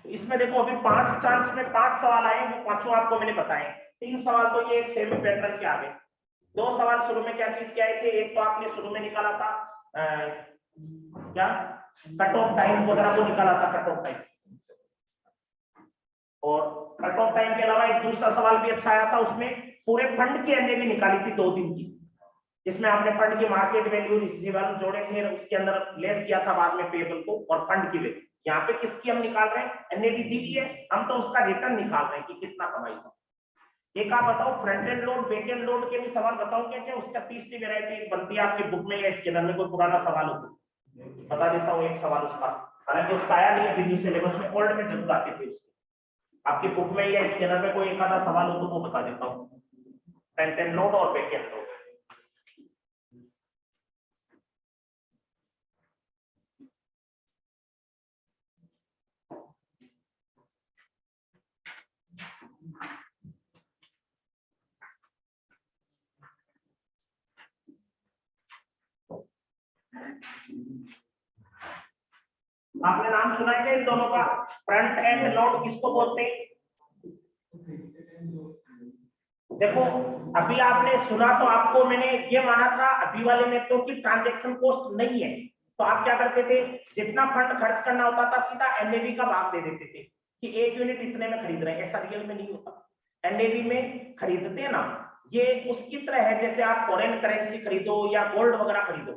तो इसमें देखो अभी 5 चांस में 5 सवाल आए, वो पांचों आपको मैंने बताए। 3 सवाल तो ये एक सेमी पैटर्न के आ गए। 2 सवाल शुरू में क्या चीज के आए थे? एक तो आपने शुरू में निकाला था क्या कट ऑफ टाइम वगैरह को निकाला था, कट ऑफ टाइम। और कट ऑफ टाइम के अलावा एक दूसरा सवाल भी अच्छा आया था, उसमें पूरे फंड की एनएवी निकाली थी 2 दिन की, जिसमें आपने फंड की मार्केट वैल्यू रिसीवेबल जोड़े थे, उसके अंदर लेस किया था बाद में पेबल को और फंड की वैल्यू। यहाँ पे किसकी हम निकाल रहे हैं? एनएवी दी है, हम तो उसका रिटर्न निकाल रहे हैं कि कितना कमाई था। एक आप बताओ front end load back and load के भी सवाल बताओ क्या क्या? उसका तीसरी वैरायटी बनती है आपकी बुक में या इसके अंदर में कोई पुराना सवाल हो तो बता देता हूँ। एक सवाल उसका, हालांकि उसका आया नहीं है बिजनेस सिलेबस में, ओल्ड में जरूर आते थे उसके। आपकी बुक में या इसके अंदर में कोई एक आधा सवाल हो तो वो बता देता हूँ। फ्रंट एंड लोड और बैक एंड लोड। आपने नाम सुना है इन दोनों का? फ्रंट एंड लोड किसको बोलते हैं? देखो अभी आपने सुना तो आपको मैंने ये माना था अभी वाले में तो कि ट्रांजैक्शन कॉस्ट नहीं है, तो आप क्या करते थे? जितना फंड खर्च करना होता था सीधा एनएवी का भाग दे देते थे कि 1 यूनिट इतने में खरीद रहे हैं। ऐसा रियल में नहीं होता। एनएवी में खरीदते हैं ना, ये उसकी तरह है जैसे आप फॉरेन करेंसी खरीदो या गोल्ड वगैरह खरीदो।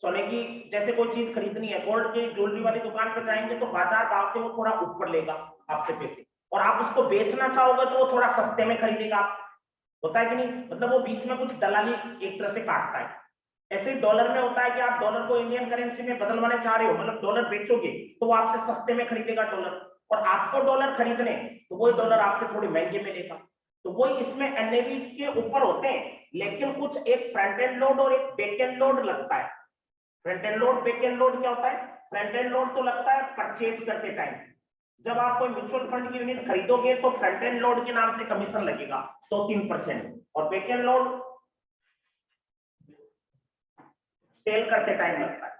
सोने की जैसे कोई चीज खरीदनी है, गोल्ड की ज्वेलरी वाली दुकान पर जाएंगे तो बाजार भाव से वो थोड़ा ऊपर लेगा आपसे पैसे, और आप उसको बेचना चाहोगे तो वो थोड़ा सस्ते में खरीदेगा आपसे। होता है कि नहीं? मतलब वो बीच में कुछ दलाली एक तरह से काटता है। ऐसे ही डॉलर में होता है कि आप डॉलर को इंडियन करेंसी में बदलवाना चाह रहे हो, मतलब डॉलर बेचोगे तो वो आपसे सस्ते में खरीदेगा डॉलर, और आपको डॉलर खरीदने तो वही डॉलर आपसे थोड़ी महंगे में लेगा। तो वही इसमें एनएवी के ऊपर होते हैं, लेकिन कुछ एक फ्रंट एंड लोड और एक बैक एंड लोड लगता है। Front end load back and load क्या होता है? फ्रंट एंड लोड तो लगता है परचेज करते टाइम, जब आप कोई म्यूचुअल फंड की यूनिट खरीदोगे तो फ्रंट एंड लोड के नाम से कमीशन लगेगा 2-3%, और बैक एंड लोड सेल करते टाइम लगता है।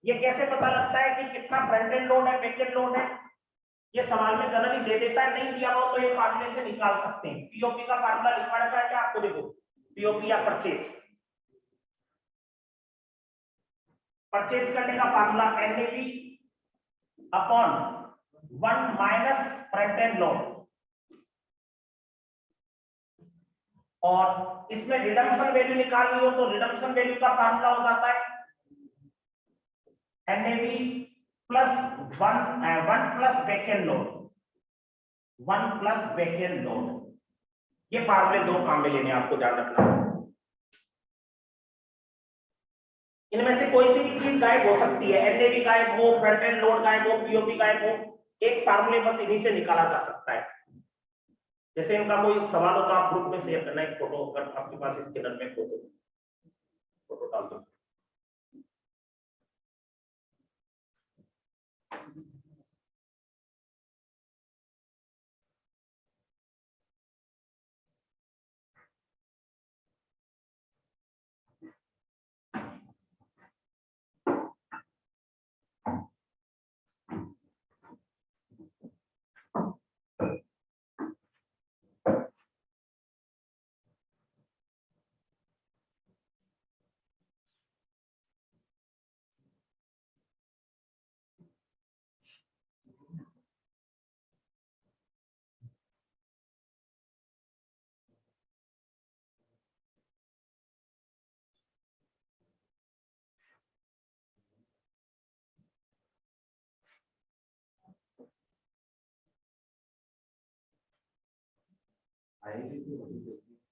ये कैसे पता लगता है कि कितना फ्रंट एंड लोड है, बैक एंड लोड है? ये सवाल में जनरली दे देता है, नहीं दिया हो तो ये फार्मूले से निकाल सकते हैं। पीओपी का फार्मूला लिखा रहता है क्या आपको? देखो, पीओपी या परचेज करने का formula NAV upon 1 minus front end load, और इसमें रिडम्पशन वैल्यू निकालनी हो तो रिडम्पशन वैल्यू का फार्मूला हो जाता है NAV plus 1 plus back and load, 1 plus back and load. ये फार्मूले दो काम में लेने आपको ध्यान रखना है। इनमें से कोई सी भी चीज गायब हो सकती है, एनएवी गायब हो, फ्रंट एंड लोड गायब हो, पीओपी गायब हो, एक फार्मूले बस इन्हीं से निकाला जा सकता है। जैसे इनका कोई सवाल हो तो आप ग्रुप में शेयर करना एक फोटो, अगर आपके पास स्कैनर में फोटो डाल दो।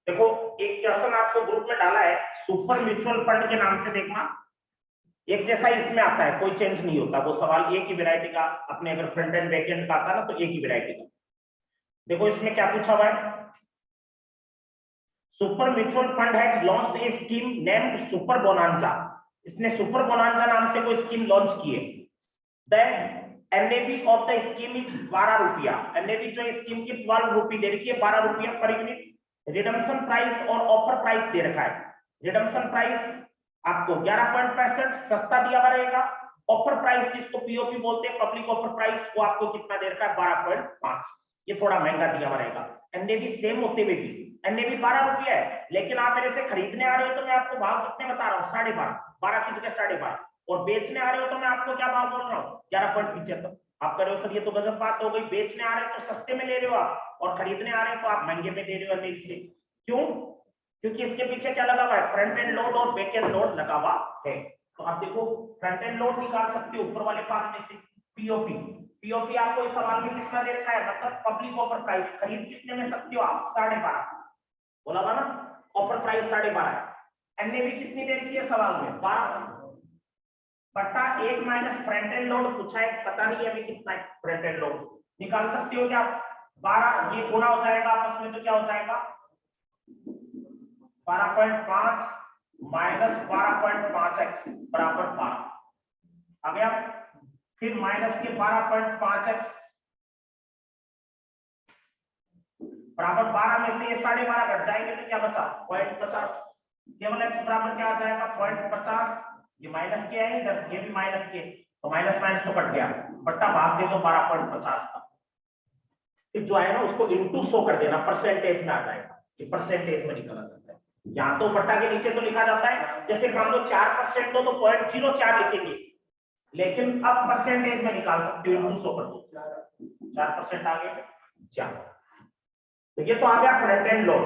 देखो, एक क्वेश्चन आपको ग्रुप में डाला है, सुपर म्यूचुअल फंड के नाम से देखना। एक जैसा इसमें आता है, कोई चेंज नहीं होता, वो सवाल एक ही वैरायटी का, अपने अगर फ्रंट एंड बैक एंड का आता ना तो एक ही वैरायटी का। देखो इसमें क्या पूछा हुआ है, super mutual fund has launched a scheme named super bonanza. इसने सुपर बोनांजा नाम से कोई स्कीम लॉन्च की है। Then NAV of the scheme is 12 रुपया। एनएवी जो स्कीम की 12 रुपये दे रखी है, 12 रुपया पर यूनिट। रिडम्पशन प्राइस और ऑफर प्राइस दे रखा है। रिडम्पशन प्राइस आपको 11.65 सस्ता दिया हुआ रहेगा। ऑफर प्राइस जिसको पीओपी बोलते हैं, पब्लिक ऑफर प्राइस, वो आपको कितना दे रखा है? 12.5। ये थोड़ा महंगा दिया हुआ रहेगा। एनएवी सेम होते हुए भी एनएवी 12 रुपया है, लेकिन आप मेरे से खरीदने आ रहे हो तो मैं आपको भाव कितने बता रहा हूँ? 12.5, 12 की जगह 12.5। और बेचने आ रहे हो तो मैं आपको क्या भाव बोल रहा हूँ? 11.75। आप कह रहे हो सर ये तो गजब बात हो गई, बेचने आ रहे हो तो सस्ते में ले रहे हो आप, और खरीदने आ रहे हो तो आप महंगे में दे रहे हो एनएवी से। क्यों? क्योंकि इसके पीछे क्या लगा हुआ है? फ्रंट एंड लोड और बैक एंड लोड लगा हुआ है। तो आप देखो, फ्रंट एंड लोड निकाल सकते हो ऊपर वाले पार्ट में से। पीओपी, पीओपी आपको इस सवाल में कितना दे रखा है? मतलब पब्लिक ऑफर प्राइस, खरीद कितने में सकते हो आप? 12.5 बोला था ना, ऑफर प्राइस 12.5। एनएवी कितनी दे रखी है सवाल में? 12 बटा 1 माइनस फ्रंट एंड लोड पूछा है, पता नहीं अभी कितना है फ्रंट एंड लोड। निकाल सकते हो क्या आप? 12, ये गुणा हो जाएगा आपस में तो क्या हो जाएगा? 12.5 माइनस 12.5x बराबर 12 आ गया। फिर माइनस के 12.5x बराबर 12 में से ये 12.5 घट जाएंगे तो क्या बचा? 0.50। केवल x बराबर क्या आ जाएगा? 0.50। ये माइनस के है इधर, ये भी माइनस के, तो माइनस माइनस तो कट गया, बट्टा भाग दे दो 12.50 का। फिर जो है ना उसको इनटू 100 कर देना, परसेंटेज में आ जाएगा। ये परसेंटेज में निकला जाता है। यहाँ तो बट्टा के नीचे तो लिखा जाता है, जैसे मान लो 4% तो 0.04 लिखेंगे, लेकिन अब परसेंटेज में निकाल सकते हो, इनटू 100 कर दो, 4% आ गया 4। तो ये तो आ गया फ्रंट एंड लोड।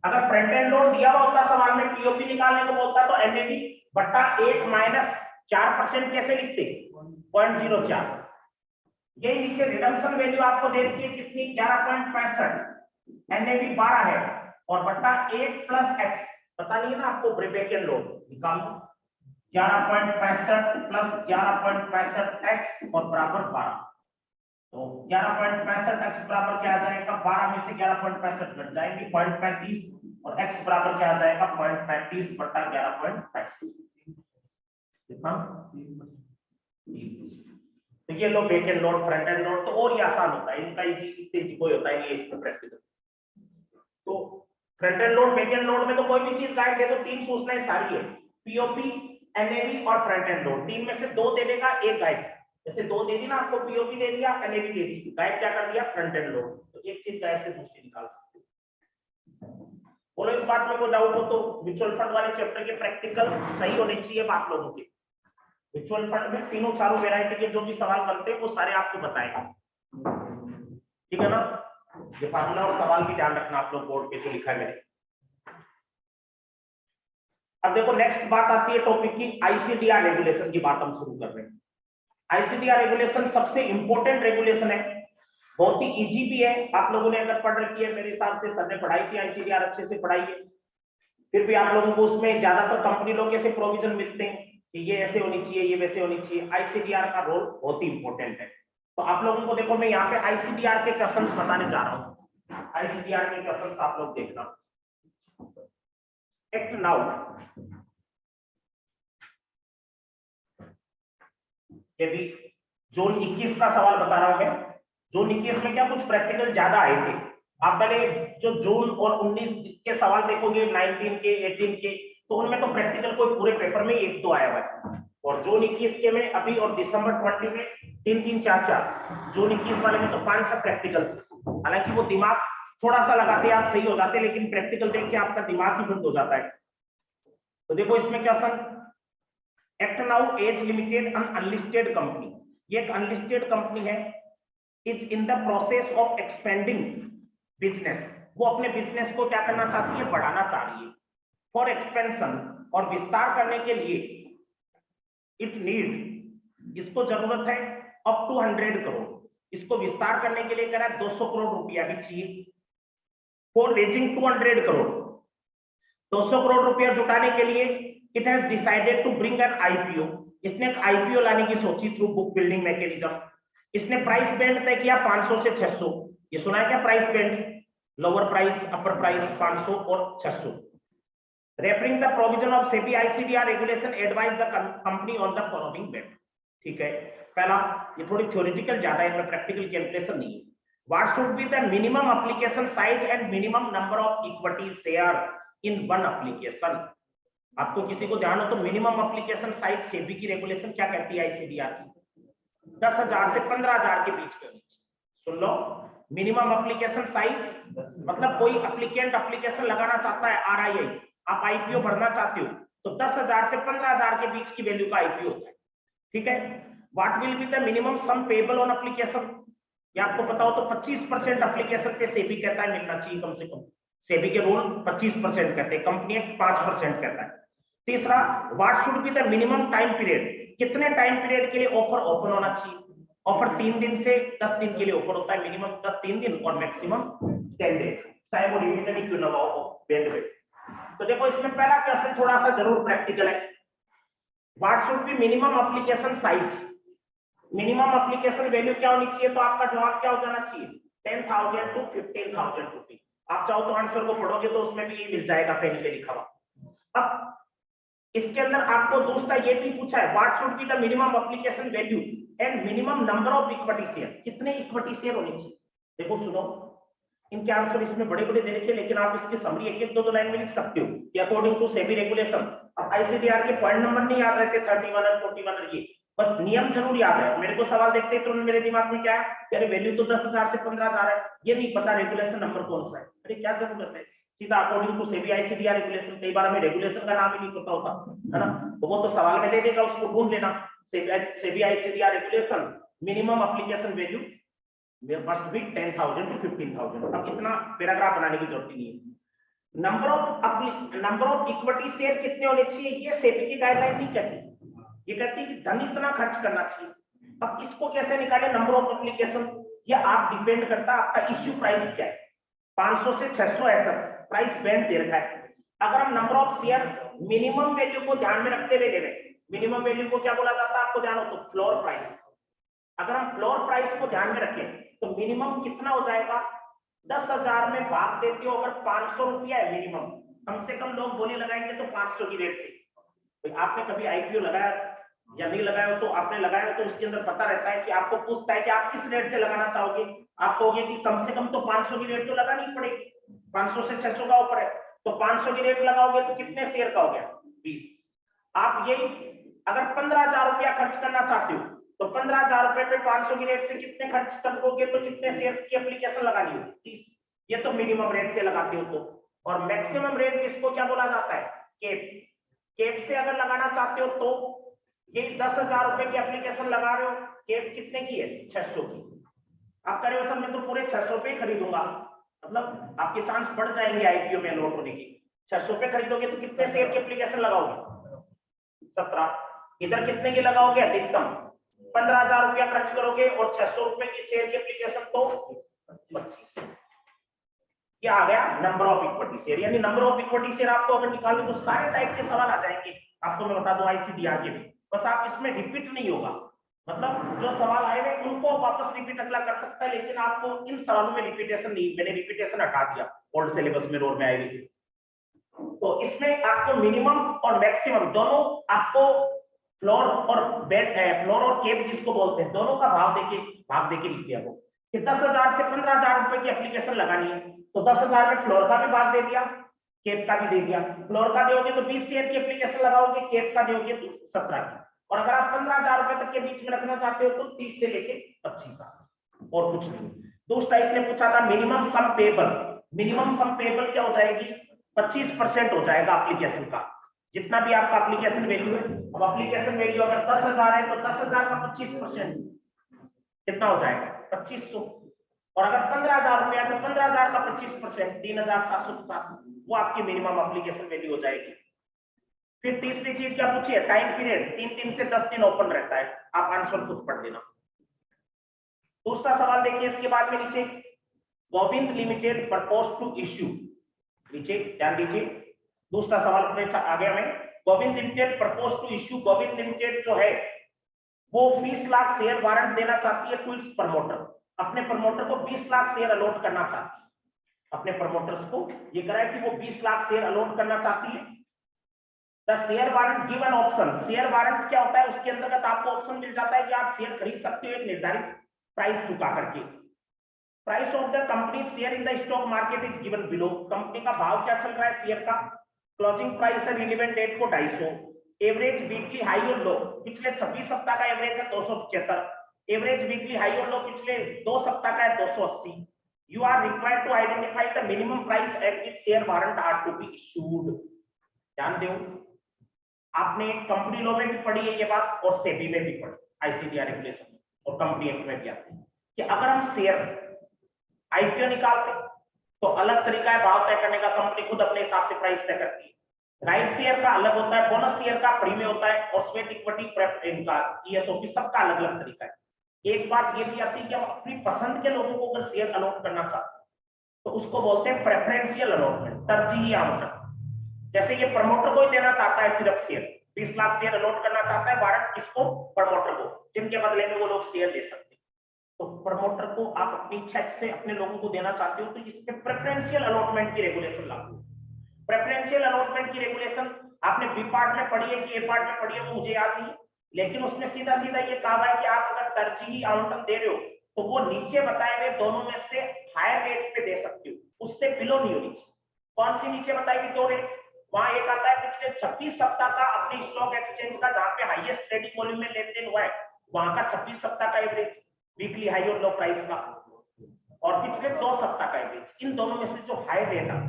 अगर फ्रंट एंड लोड दिया हुआ होता सवाल में, पीओपी निकालने को बोलता तो एनएवी बट्टा 1 माइनस 4% कैसे लिखते? 0.04। ये नीचे रिडम्पशन वैल्यू आपको दे रखी है कितनी? 11.65। एनएवी 12 है और बट्टा 1 प्लस एक्स, पता नहीं है ना आपको, ब्रेक एंड लोड निकाल लो। 11.65 प्लस 11.65 एक्स और बराबर 12। तो 11.65 x बराबर क्या आ जाएगा? 12 में से 11.65 घट जाएंगे 0.35, और x बराबर क्या आ जाएगा? 0.35 बट्टा 11.65 कितना? 3। तो ये low back and load, front end load तो और ही आसान होता है इनका, इससे कोई होता है ये प्रैक्टिकल। तो front end load back and load में तो कोई भी चीज गाइड दे तो 3 सूचनाएं सारी है। पीओपी, एनएवी और फ्रंट एंड लोड, तीन में से दो दे देगा, एक गाइड। जैसे दो दे दी ना आपको, पीओपी दे दिया, एनएवी दे दी, गाइड क्या कर दिया, फ्रंट एंड लोड। तो एक चीज गाइड से दूसरी निकाल सकते हो। बोलो इस बात में कोई डाउट हो तो। म्यूचुअल फंड वाले चैप्टर के प्रैक्टिकल सही होने चाहिए आप लोगों के। म्यूचुअल फंड में तीनों चारों वेरायटी के जो भी सवाल बनते हैं वो सारे आपको बताएगा, ठीक है ना। ये फार्मूला और सवाल भी ध्यान रखना आप लोग बोर्ड पे जो लिखा है मैंने। अब देखो नेक्स्ट बात आती है टॉपिक की, आईसीडीआर रेगुलेशन की बात हम शुरू कर रहे हैं। आईसीडीआर रेगुलेशन सबसे इंपॉर्टेंट रेगुलेशन है, बहुत ही इजी भी है। आप लोगों ने अगर पढ़ रखी है, मेरे हिसाब से सर ने पढ़ाई थी आईसीडीआर, अच्छे से पढ़ाई है, फिर भी आप लोगों को उसमें ज्यादातर कंपनी लोग ऐसे प्रोविजन मिलते हैं कि ये ऐसे होनी चाहिए, ये वैसे होनी चाहिए। आईसीडीआर का रोल बहुत ही इंपॉर्टेंट है। तो आप लोगों को देखो मैं यहाँ पे आईसीडीआर के क्वेश्चंस बताने जा रहा हूँ। आईसीडीआर के क्वेश्चंस आप लोग देखना। एक्ट नाउ, ये भी जोन 21 का सवाल बता रहा हूं मैं। जोन 21 में क्या कुछ प्रैक्टिकल ज्यादा आए थे। आप पहले जो जून और 19 के सवाल देखोगे, 19 के, 18 के, तो उनमें तो प्रैक्टिकल कोई पूरे पेपर में एक दो आया हुआ है। और जोन 21 के में अभी और दिसंबर 20 में 3-3, 4-4, जोन 21 वाले में तो 5-6 प्रैक्टिकल। हालांकि वो दिमाग थोड़ा सा लगाते आप सही हो जाते, लेकिन प्रैक्टिकल देख के आपका दिमाग ही बंद हो जाता है। तो देखो इसमें क्या sir, Act Now as limited unlisted company, ये एक अनलिस्टेड कंपनी है, is in the process of expanding business, वो अपने बिजनेस को क्या करना चाहती है, बढ़ाना चाह रही है। फॉर एक्सपेंशन, और विस्तार करने के लिए, इट नीड, इसको जरूरत है अप टू 100 करोड़, इसको विस्तार करने के लिए कह रहा है 200 करोड़ रुपया भी चाहिए। फॉर रेजिंग 200 करोड़, 200 करोड़ रुपया जुटाने के लिए it has decided to bring an IPO, इसने एक आईपीओ लाने की सोची थ्रू बुक बिल्डिंग मैकेनिज्म। इसने प्राइस बैंड तय किया 500 से 600, ये सुना है क्या price band, lower price, upper price 500 और 600। Referring the provision of SEBI ICDR regulation advise the company on the following band. ठीक है, पहला ये थोड़ी थ्योरेटिकल ज्यादा है, इसमें प्रैक्टिकल कैलकुलेशन नहीं है। What should be the minimum application size and minimum number of equity share in one application. आपको किसी को ध्यान हो तो मिनिमम एप्लीकेशन साइज सेबी की रेगुलेशन क्या कहती है आईसीडीआर की, 10,000 से 15,000 के बीच के। सुन लो, मिनिमम एप्लीकेशन साइज मतलब कोई एप्लीकेंट एप्लीकेशन लगाना चाहता है, आरआईआई, आप आईपीओ भरना चाहते हो, तो 10,000 से 15,000 के बीच की वैल्यू का आईपीओ होता है। ठीक है, what will be the minimum some payable on application, ये आपको पता हो तो 25% एप्लीकेशन पे सेबी कहता है मिलना चाहिए कम से कम। सेबी के रूल 25% कहते हैं, कंपनी एक्ट 5% कहता है। तीसरा, what should be the minimum time period, कितने टाइम पीरियड के लिए ऑफर ओपन होना चाहिए। ऑफर 3 दिन से 10 दिन के लिए ऑफर होता है, मिनिमम 3 दिन और मैक्सिमम 10 दिन, चाहे वो लिमिटेड ही क्यों ना हो बैंड में। तो देखो इसमें पहला क्वेश्चन थोड़ा सा जरूर प्रैक्टिकल है, what should be minimum application size, minimum application value क्या होनी चाहिए, तो आपका जवाब क्या हो जाना चाहिए, 10,000 टू 15,000 रुपीज। आप चाहो तो आंसर को पढ़ोगे तो उसमें भी ये मिल जाएगा पहले से लिखा हुआ। अब इसके अंदर आपको दूसरा ये भी पूछा है, what should be the minimum application value and minimum number of equity share, कितने इक्विटी शेयर होने चाहिए। देखो सुनो, इनके आंसर इसमें बड़े बड़े दे रखे, लेकिन आप इसकी समरी एक एक दो लाइन में लिख सकते हो कि अकॉर्डिंग टू सेबी रेगुलेशन। अब आईसीडीआर के पॉइंट नंबर नहीं याद रहते, 31 और 41 और ये बस नियम जरूर याद है। मेरे को सवाल देखते ही तुरंत मेरे दिमाग में क्या है, यार वैल्यू तो 10,000 से 15,000 है, ये नहीं पता रेगुलेशन नंबर कौन सा है। अरे क्या जरूरत है, सीधा according to SEBI ICDR regulation. कई बार हमें रेगुलेशन का नाम ही नहीं पता होता है ना, तो वो तो सवाल में दे देगा, उसको ढूंढ लेना। SEBI ICDR regulation minimum application value must be 10,000 to 15,000। अब इतना पैराग्राफ बनाने की जरूरत नहीं है। नंबर ऑफ इक्विटी शेयर कितने होने चाहिए, ये सेबी की गाइडलाइन नहीं कहती, ये कहती है कि धन इतना खर्च करना चाहिए। अब इसको कैसे निकाले नंबर ऑफ एप्लीकेशन, ये आप डिपेंड करता है आपका इश्यू प्राइस क्या है, 500 से 600 ऐसा प्राइस बैंड दे रखा है। अगर हम number of share minimum value को ध्यान में रखते हुए दे रहे, मिनिमम वैल्यू को क्या बोला जाता है आपको ध्यान हो तो फ्लोर प्राइस। अगर हम फ्लोर प्राइस को ध्यान में रखें तो मिनिमम कितना हो जाएगा, 10,000 में भाग देते हो अगर 500 रुपया है मिनिमम, कम से कम लोग बोली लगाएंगे तो 500 की रेट से। आपने कभी आईपीओ लगाया या नहीं लगाया हो, तो आपने लगाया हो तो उसके अंदर पता रहता है कि आपको पूछता है कि आप किस रेट से लगाना चाहोगे, आप कहोगे कि कम से कम तो 500 की रेट तो लगानी पड़ेगी, 500 से 600 का ऊपर है, तो 500 की रेट लगाओगे तो कितने शेयर का हो गया, 20। आप यही अगर 15,000 रुपया खर्च करना चाहते हो तो 15,000 रुपए पे 500 की रेट से कितने खर्च करोगे, तो कितने शेयर की एप्लीकेशन लगानी है 30। ये तो मिनिमम रेट से लगाते हो तो। और मैक्सिमम रेट जिसको क्या बोला जाता है, केप। केप से अगर लगाना चाहते हो तो ये 10,000 रुपए की एप्लीकेशन लगा रहे हो, केप कितने की है 600 की। आप कह रहे हो सर मैं तो पूरे 600 पे खरीदूंगा, मतलब आपके चांस बढ़ जाएंगे आईपीओ में लॉट होने की। 600 पे खरीदोगे तो कितने शेयर की एप्लीकेशन लगाओगे 17। इधर कितने की लगाओगे अधिकतम 15,000 रुपया खर्च करोगे और 600 रुपए की शेयर की एप्लीकेशन तो 25। क्या आ गया नंबर ऑफ इक्विटी शेयर। यानी नंबर ऑफ इक्विटी शेयर आपको अगर निकालो तो सारे टाइप के सवाल आ जाएंगे। आपको मैं बता दूं आईसीडी आगे भी, बस आप इसमें रिपीट नहीं होगा, मतलब जो सवाल आए हुए उनको वापस रिपीट अगला कर सकता है, लेकिन आपको इन सवालों में रिपीटेशन नहीं, मैंने रिपीटेशन हटा दिया ओल्ड सिलेबस में रोड में आए हुए। तो इसमें आपको मिनिमम और मैक्सिमम दोनों आपको फ्लोर और बेड है, फ्लोर और केप जिसको बोलते हैं, दोनों का भाव देके लिख दिया वो कि 10,000 से 15,000 रुपए की एप्लीकेशन लगानी है तो 10,000 में फ्लोर का भी भाग दे दिया, केप का भी दे दिया। फ्लोर का दोगे तो 20 शेयर की एप्लीकेशन लगाओगे, केप का दोगे तो 17 की। और अगर आप 15,000 रुपए तक के बीच में रखना चाहते हो तो 30 से लेके 25 और कुछ नहीं। दूसरा इसने पूछा था मिनिमम सम पेबल। मिनिमम सम पेबल क्या हो जाएगी 25% हो जाएगा एप्लीकेशन का, जितना भी आपका एप्लीकेशन वैल्यू है। अब एप्लीकेशन वैल्यू अगर 10,000 है तो 10,000 का 25% कितना हो जाएगा 2500। और अगर 15,000 रुपया तो 15,000 का 25% 3,750, वो आपकी मिनिमम एप्लीकेशन वैल्यू हो जाएगी। फिर तीसरी चीज क्या पूछी है, टाइम पीरियड 3 दिन से 10 दिन ओपन रहता है, आप आंसर खुद पढ़ देना। दूसरा सवाल देखिए इसके बाद में नीचे, Govind limited propose to issue, नीचे ध्यान दीजिए दूसरा सवाल आ गया मैं, Govind limited propose to issue. Govind limited जो है वो 20 लाख शेयर वारंट देना चाहती है टू इट्स प्रमोटर, अपने प्रमोटर को 20 लाख शेयर अलॉट करना चाहती है। अपने प्रमोटर्स को ये करा है कि वो 20 लाख शेयर अलॉट करना चाहती है। The share warrant give an option. Share warrant क्या होता है, उसके अंतर्गत आपको ऑप्शन मिल जाता है कि आप शेयर खरीद सकते हो एक निर्धारित प्राइस चुका करके। Price of the company share in the stock market is given below. Company का भाव क्या चल रहा है शेयर का, क्लोजिंग प्राइस है रिलीवेंट डेट को 250। एवरेज वीकली हाई और लो, पिछले 26 सप्ताह का एवरेज है 275। एवरेज वीकली हाई और लो पिछले 2 सप्ताह का है 280। You are required to identify the minimum price at which share warrant are to be issued. ध्यान दो, आपने कंपनी लॉ में भी पढ़ी है ये बात और सेबी में भी पढ़ी, आईसीडीआर रेगुलेशन और कंपनी एक्ट में भी आती है कि अगर हम शेयर आईपीओ निकालते तो अलग तरीका है भाव तय करने का, कंपनी खुद अपने हिसाब से प्राइस तय करती है। राइट शेयर का अलग होता है, बोनस शेयर का फ्री में होता है, और स्वेट इक्विटी प्रेफरेंस का ईएसओपी सबका अलग अलग तरीका है। एक बात ये भी आती है कि हम अपनी पसंद के लोगों को अगर शेयर अलॉट करना चाहते हैं तो उसको बोलते हैं प्रेफरेंशियल अलॉटमेंट, तरजीही आवंटन। जैसे ये प्रमोटर को ही देना चाहता है सिर्फ शेयर, 20 लाख शेयर अलॉट करना चाहता है वारंट किसको, प्रमोटर को, जिनके बदले में वो लोग शेयर दे सकते हैं। तो प्रमोटर को आप अपनी इच्छा से अपने लोगों को देना चाहते हो तो इसके प्रेफरेंशियल अलॉटमेंट की रेगुलेशन लागू। प्रेफरेंशियल अलॉटमेंट की रेगुलेशन आपने बी पार्ट में पढ़ी है कि ए पार्ट में पढ़ी है वो मुझे याद नहीं, लेकिन उसमें सीधा सीधा ये कहा है कि आप अगर तरजीही आवंटन दे रहे हो तो वो नीचे बताए गए दोनों में से हायर रेट पे दे सकते हो, उससे बिलो नहीं होनी चाहिए। कौन सी नीचे बताई गई दो रेट, वहां एक आता है पिछले 26 सप्ताह का अपने स्टॉक एक्सचेंज का जहां पे हाईएस्ट ट्रेडिंग वॉल्यूम में लेन देन हुआ है वहां का 26 सप्ताह का एवरेज वीकली हाई और लो प्राइस का, और पिछले 2 सप्ताह का एवरेज, इन दोनों में से जो हाई रेट है,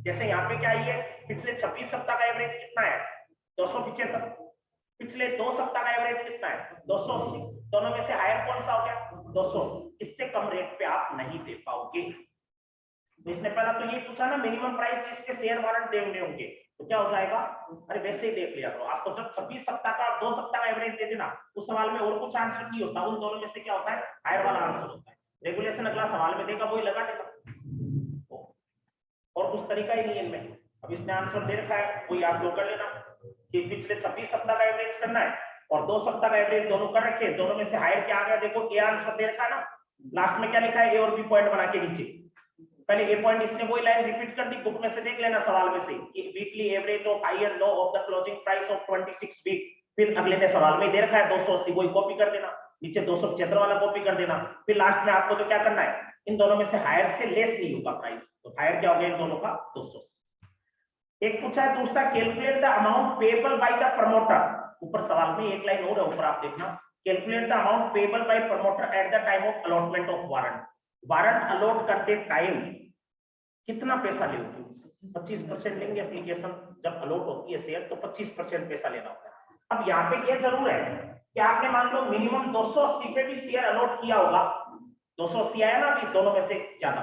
जैसे यहाँ पे क्या है पिछले 26 सप्ताह का एवरेज कितना है 275, पिछले 2 सप्ताह का एवरेज कितना है 280, दोनों में से हायर कौन सा हो गया 280, इससे कम रेट पे आप नहीं दे पाओगे। तो इसने पहला तो ये पूछा ना मिनिमम प्राइस जिसके शेयर वारंट देने होंगे तो क्या हो जाएगा, अरे वैसे ही देख लिया करो, आपको जब 26 सप्ताह का 2 सप्ताह का एवरेज दे देना उस सवाल में और कुछ आंसर नहीं होता, उन दोनों में से क्या होता है हायर वाला आंसर होता है। रेगुलेशन अगला सवाल में देगा वही लगा देगा, और कुछ तरीका ही नहीं है इनमें। अब इसने आंसर दे रखा है वही आप लोग कर लेना कि पिछले 26 सप्ताह का एवरेज करना है और 2 सप्ताह का एवरेज दोनों कर रखे, दोनों में से हायर क्या आ गया, देखो ए आंसर दे रखा है ना, लास्ट में क्या लिखा है ए और बी पॉइंट बना के नीचे, पहले ए पॉइंट इसने वही लाइन रिपीट कर दी, बुक में से देख लेना सवाल में से कि weekly average of high and low of the closing price of 26 week, फिर अगले ने सवाल में दे रखा है 280, वही कॉपी कर देना, नीचे 275 वाला कॉपी कर देना, फिर लास्ट में आपको तो क्या करना है इन दोनों में से हायर से लेस नहीं होगा प्राइस, तो हायर क्या हो गया इन दोनों का 200। एक पूछा है दूसरा, calculate the amount payable by the promoter. ऊपर सवाल में एक लाइन और है, ऊपर आप देखना, calculate the amount payable by promoter at the time of allotment of warrant. Warrant allot करते टाइम कितना पैसा लेंगे? 25% लेंगे। एप्लीकेशन जब अलॉट होती है शेयर तो 25% पैसा लेना होता है। अब यहाँ पे ये जरूर है कि आपने मान लो मिनिमम 280 पे भी शेयर अलॉट किया होगा, 280 आया ना अभी दोनों में से ज्यादा,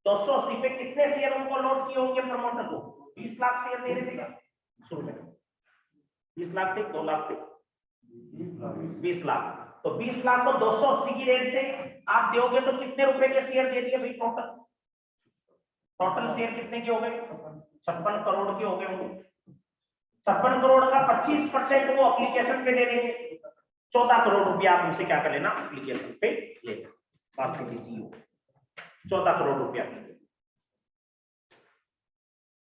280 पे कितने शेयर उनको अलॉट किए होंगे प्रमोटर को? 20 लाख शेयर दे रहे थे क्या शुरू में? 20 लाख थे, 2 लाख थे, 20 लाख। तो 20 लाख को 280 की रेट से आप दोगे तो कितने रुपए के शेयर दे दिए भाई? टोटल टोटल शेयर कितने के हो गए? 56 करोड़ के हो गए होंगे। 56 करोड़ का 25% वो एप्लीकेशन पे दे देंगे, 14 करोड़ रुपया आप उनसे क्या कर लेना? एप्लीकेशन पे लेना। बात सीधी सी हो, 14 करोड़ रुपया।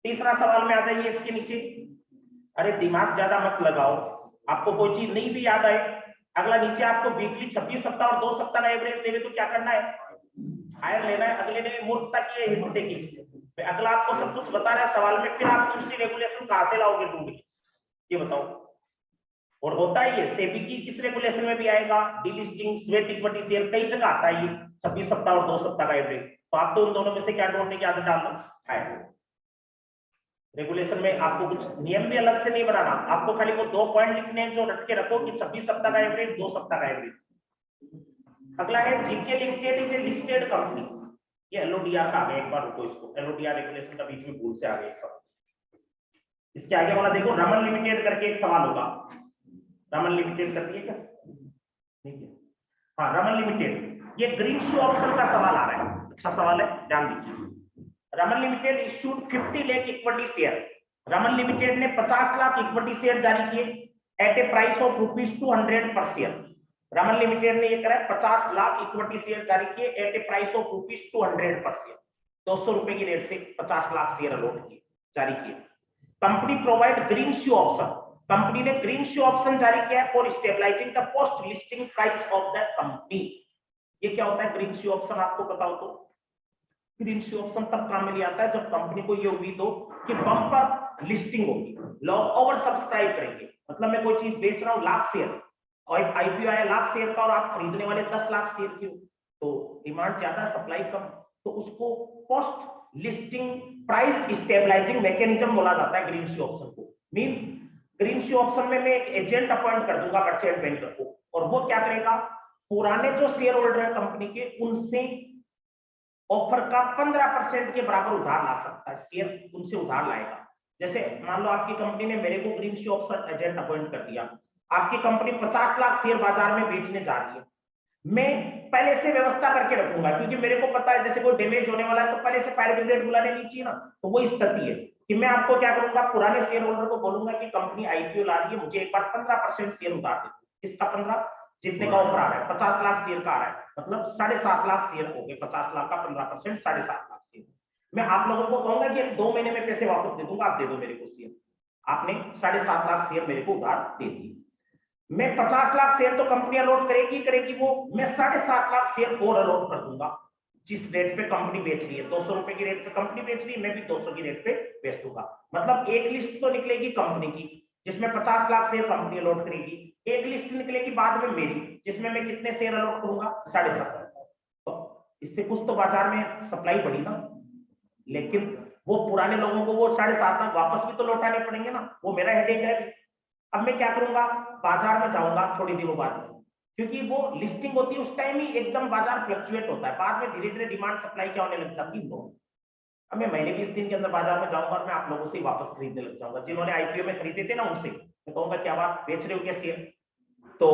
तीसरा सवाल में आ जाइए इसके नीचे। अरे दिमाग ज्यादा मत लगाओ, आपको कोई चीज नहीं भी याद आए, अगला नीचे आपको वीकली 26 सप्ताह और 2 सप्ताह का एवरेज देवे तो क्या करना है? हायर लेना है। अगले ने मूर्खता की है, हिम्मत की, अगला आपको सब कुछ बता रहा है सवाल में, फिर आप दूसरी रेगुलेशन कहां से लाओगे ढूंढ के? ये बताओ। और होता है ये सेबी की किस रेगुलेशन में भी आएगा? डीलिस्टिंग, स्वेट इक्विटी शेयर, कई जगह आता है ये 26 सप्ताह और 2 सप्ताह का एवरेज। तो आप तो उन दोनों में से क्या ढूंढने की आदत डाल दो? रेगुलेशन में आपको कुछ नियम भी अलग से नहीं बनाना, आपको खाली वो 2 पॉइंट लिखने हैं जो रट के रखो कि 26 सप्ताह का एवरेज, 2 सप्ताह का एवरेज। अगला है GK limited is a listed company. ये एलओडीआर का आ गया, एक बार रुको इसको, एलओडीआर रेगुलेशन का बीच में भूल से आ गया सब। इसके आगे वाला देखो, रमन लिमिटेड करके एक सवाल होगा। रमन लिमिटेड कर दिए क्या? ठीक है, हाँ रमन लिमिटेड। ये ग्रीन शू ऑप्शन का सवाल आ रहा है, अच्छा सवाल है, ध्यान दीजिए। Raman limited issued 50 lakh equity share. Raman limited ने 50 लाख इक्विटी शेयर जारी किए एट ए प्राइस ऑफ ₹200 पर शेयर। रमन लिमिटेड ने ये करा 50 लाख इक्विटी शेयर जारी किए एट ए प्राइस ऑफ ₹200 पर शेयर। 200 रुपए की रेट से 50 लाख शेयर अलॉट किए, जारी किए। Company provide green shoe option. Company ने ग्रीन शू ऑप्शन जारी किया है for stabilising the post listing price of the company. ये क्या होता है ग्रीन शू ऑप्शन? आपको पता हो तो ग्रीन शू ऑप्शन तब काम में लिया आता है जब कंपनी को ये उम्मीद हो कि बम्पर लिस्टिंग होगी, लोग ओवर सब्सक्राइब करेंगे। मतलब मैं कोई चीज बेच रहा हूँ लाख शेयर और आईपीओ आया लाख शेयर का और आप खरीदने वाले 10 लाख शेयर की हो, तो डिमांड ज्यादा है, सप्लाई कम, तो उसको post listing price stabilising mechanism बोला जाता है ग्रीन शू ऑप्शन को। मीन ग्रीन शू ऑप्शन में मैं एक एजेंट अपॉइंट कर दूंगा मर्चेंट बैंकर को, और वो क्या करेगा, पुराने जो शेयर होल्डर है कंपनी के, उनसे ऑफर का 15% के बराबर उधार ला सकता है, शेयर उनसे उधार लाएगा। जैसे मान लो आपकी कंपनी ने मेरे को green shoe option agent appoint कर दिया, आपकी कंपनी 50 लाख शेयर बाजार में बेचने जा रही है, मैं पहले से व्यवस्था करके रखूंगा, क्योंकि मेरे को पता है जैसे कोई डैमेज होने वाला है तो पहले से फायर ब्रिगेड बुलाने नहीं चाहिए ना। तो वो स्थिति है कि मैं आपको क्या करूंगा, पुराने शेयर होल्डर को बोलूंगा कि कंपनी आईपीओ ला रही है, मुझे एक बार 15% शेयर उधार दे। इसका 15 जितने का ऑफर आ रहा है, 50 लाख शेयर का आ रहा है, मतलब 7.5 लाख शेयर हो गए, 50 लाख का 15% 7.5 लाख शेयर। मैं आप लोगों को कहूंगा कि 2 महीने में पैसे वापस दे दूंगा, आप दे दो मेरे को शेयर। आपने 7.5 लाख शेयर मेरे को उधार दे दिए, मैं 50 लाख शेयर तो कंपनी अलॉट करेगी वो, मैं 7.5 लाख शेयर और अलॉट कर दूंगा। जिस रेट पे कंपनी बेच रही है, 200 रुपए की रेट पे कंपनी बेच रही है, मैं भी 200 की रेट पे बेच दूंगा। मतलब एक लिस्ट तो निकलेगी कंपनी की जिसमें 50 लाख शेयर कंपनी अलॉट करेगी, एक लिस्ट निकलेगी बाद में मेरी जिसमें मैं कितने शेयर अलॉट करूंगा, 7.5। तो इससे कुछ तो बाजार में सप्लाई बढ़ी ना, लेकिन वो पुराने लोगों को वो 7.5 लाख वापस भी तो लौटाने पड़ेंगे ना, वो मेरा हेडेक है। अब मैं क्या करूंगा, बाजार में जाऊंगा थोड़ी दिनों बाद, क्योंकि वो लिस्टिंग होती है उस टाइम ही एकदम बाजार फ्लक्चुएट होता है, बाद में धीरे धीरे डिमांड सप्लाई क्या होने लग जाती है। अब मैं महीने 20 दिन के अंदर बाजार में जाऊंगा और मैं आप लोगों से वापस खरीदने लग जाऊंगा, जिन्होंने आईपीओ में खरीदे थे ना उनसे मैं कहूंगा क्या बात बेच रहे हो क्या शेयर, तो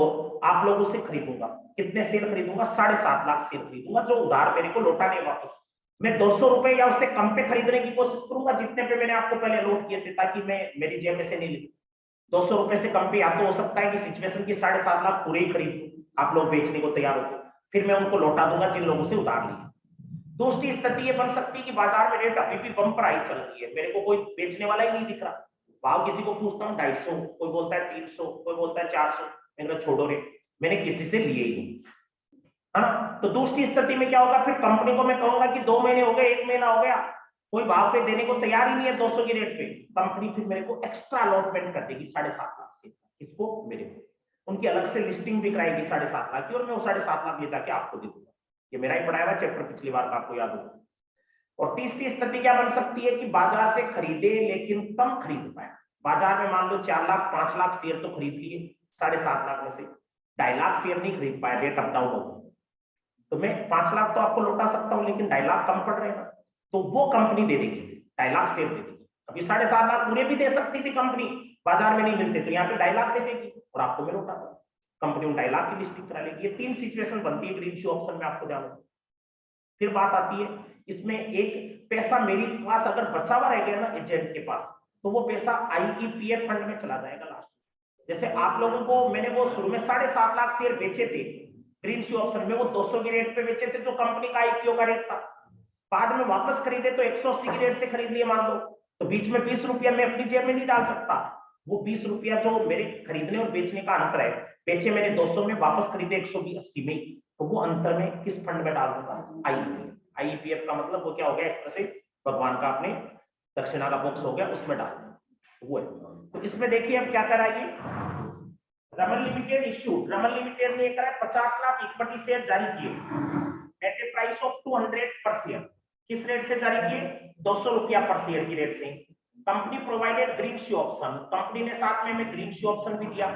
आप लोगों से खरीदूंगा। कितने शेयर खरीदूंगा, 7.5 लाख शेयर खरीदूंगा, जो उधार मेरे को लौटाने वापस। मैं 200 रुपए या उससे कम पे खरीदने की कोशिश करूंगा जितने पे मैंने आपको पहले अलॉट किए थे, ताकि मैं मेरी जेब में से नहीं लिखूं। 200 रुपए से कम पे या तो हो सकता है कि सिचुएशन की 7.5 लाख पूरे ही खरीद लूं, आप लोग बेचने को तैयार हो, फिर मैं उनको लौटा दूंगा जिन लोगों से उधार लिया। दूसरी स्थिति ये बन सकती है कि बाजार में रेट अभी भी बम्पर आई चल रही है, मेरे को कोई बेचने वाला ही नहीं दिख रहा, भाव किसी को पूछता हूँ 250, कोई बोलता है 300, कोई बोलता है 400, मैंने छोड़ो रे, मैंने किसी से लिए ही नहीं, है ना। तो दूसरी स्थिति में क्या होगा, फिर कंपनी को मैं कहूंगा कि 2 महीने हो गए, 1 महीना हो गया, कोई भाव पे देने को तैयार ही नहीं है 200 की रेट पे, कंपनी फिर मेरे को एक्स्ट्रा अलॉटमेंट कर देगी 7.5 लाख से, इसको मेरे को उनकी अलग से लिस्टिंग भी कराएगी 7.5 लाख की, और मैं वो 7.5 लाख ले जाके आपको दे दूंगा। ये मेरा ही पढ़ाया हुआ चैप्टर पिछली बार का, आपको याद होगा। और तीसरी स्थिति क्या बन सकती है कि बाजार से खरीदे लेकिन कम खरीद पाया। बाजार में मान लो 4 लाख 5 लाख शेयर तो खरीद लिए 7.5 लाख में से, 2.5 लाख शेयर नहीं खरीद पाया, रेट अप डाउन हो गया, तो मैं 5 लाख तो आपको लौटा सकता हूं, लेकिन 2.5 लाख कम पड़ रहे हैं, तो वो कंपनी दे देगी 2.5 लाख शेयर दे देगी। अभी 7.5 लाख पूरे भी दे सकती थी कंपनी, बाजार में नहीं मिलते, तो यहाँ पे 2.5 लाख दे देगी और आपको मैं लौटा दूंगा, कंपनी 2.5 लाख की लिस्टिंग करा लेगी। ये 3 सिचुएशन बनती है ग्रीन इश्यू ऑप्शन में, आपको ध्यान। फिर बात आती है इसमें, एक पैसा मेरे पास अगर बचा हुआ रह गया ना एजेंट के पास, तो वो पैसा आईईपीएफ फंड में चला जाएगा लास्ट। जैसे आप लोगों को मैंने वो शुरू में 7.5 लाख शेयर बेचे थे ग्रीन इश्यू ऑप्शन में, वो 200 की रेट पे बेचे थे जो कंपनी का आईपीओ का रेट था, बाद में वापस खरीदे तो 180 की रेट से खरीद लिए मान लो, तो बीच में 20 रुपया मैं अपनी जेब में नहीं डाल सकता। वो 20 रुपया जो मेरे खरीदने और बेचने का अंतर है, बेचे मैंने 200 में, वापस खरीदे 180 में, तो वो अंतर में किस फंड में डाल दूंगा? आईईपीएफ का मतलब वो क्या हो गया, एक तरह से भगवान का अपने दक्षिणा का बॉक्स हो गया, उसमें डाल वो है। तो इसमें देखिए अब क्या कराइए, Raman limited issue, Raman limited ने 50 लाख इक्विटी शेयर जारी किए एट ए प्राइस ऑफ 200 पर शेयर। किस रेट से जारी किए? 200 रुपया पर शेयर की रेट से। Company provided green issue option, company ने साथ में ग्रीन इश्यू ऑप्शन भी दिया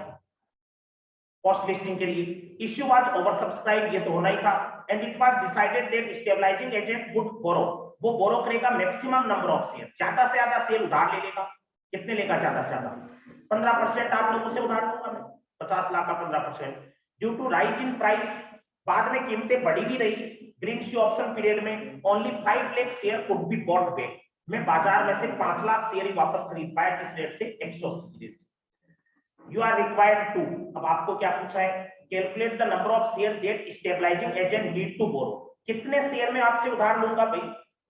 पोस्ट लिस्टिंग के लिए। इश्यू वाज ओवर सब्सक्राइब, ये तो होना ही था, and it was decided that stabilising agent would borrow, वो बोरो करेगा मैक्सिमम नंबर ऑफ शेयर, ज्यादा से ज्यादा शेयर उधार ले लेगा। कितने लेगा ज्यादा से ज्यादा? 15% आप लोगों से उधार लूंगा मैं, 50 लाख का 15%। Due to rise in price, बाद में कीमतें बढ़ी भी रही ग्रीन इश्यू ऑप्शन पीरियड में, only 5 lakh share could be bought back, मैं बाजार में से 5 लाख शेयर ही वापस खरीद पाया, किस रेट से? 180 रेट से। You are required to, अब आपको क्या पूछा है, calculate the number of share that stabilising agent need to borrow, कितने शेयर में आपसे उधार लूंगा भाई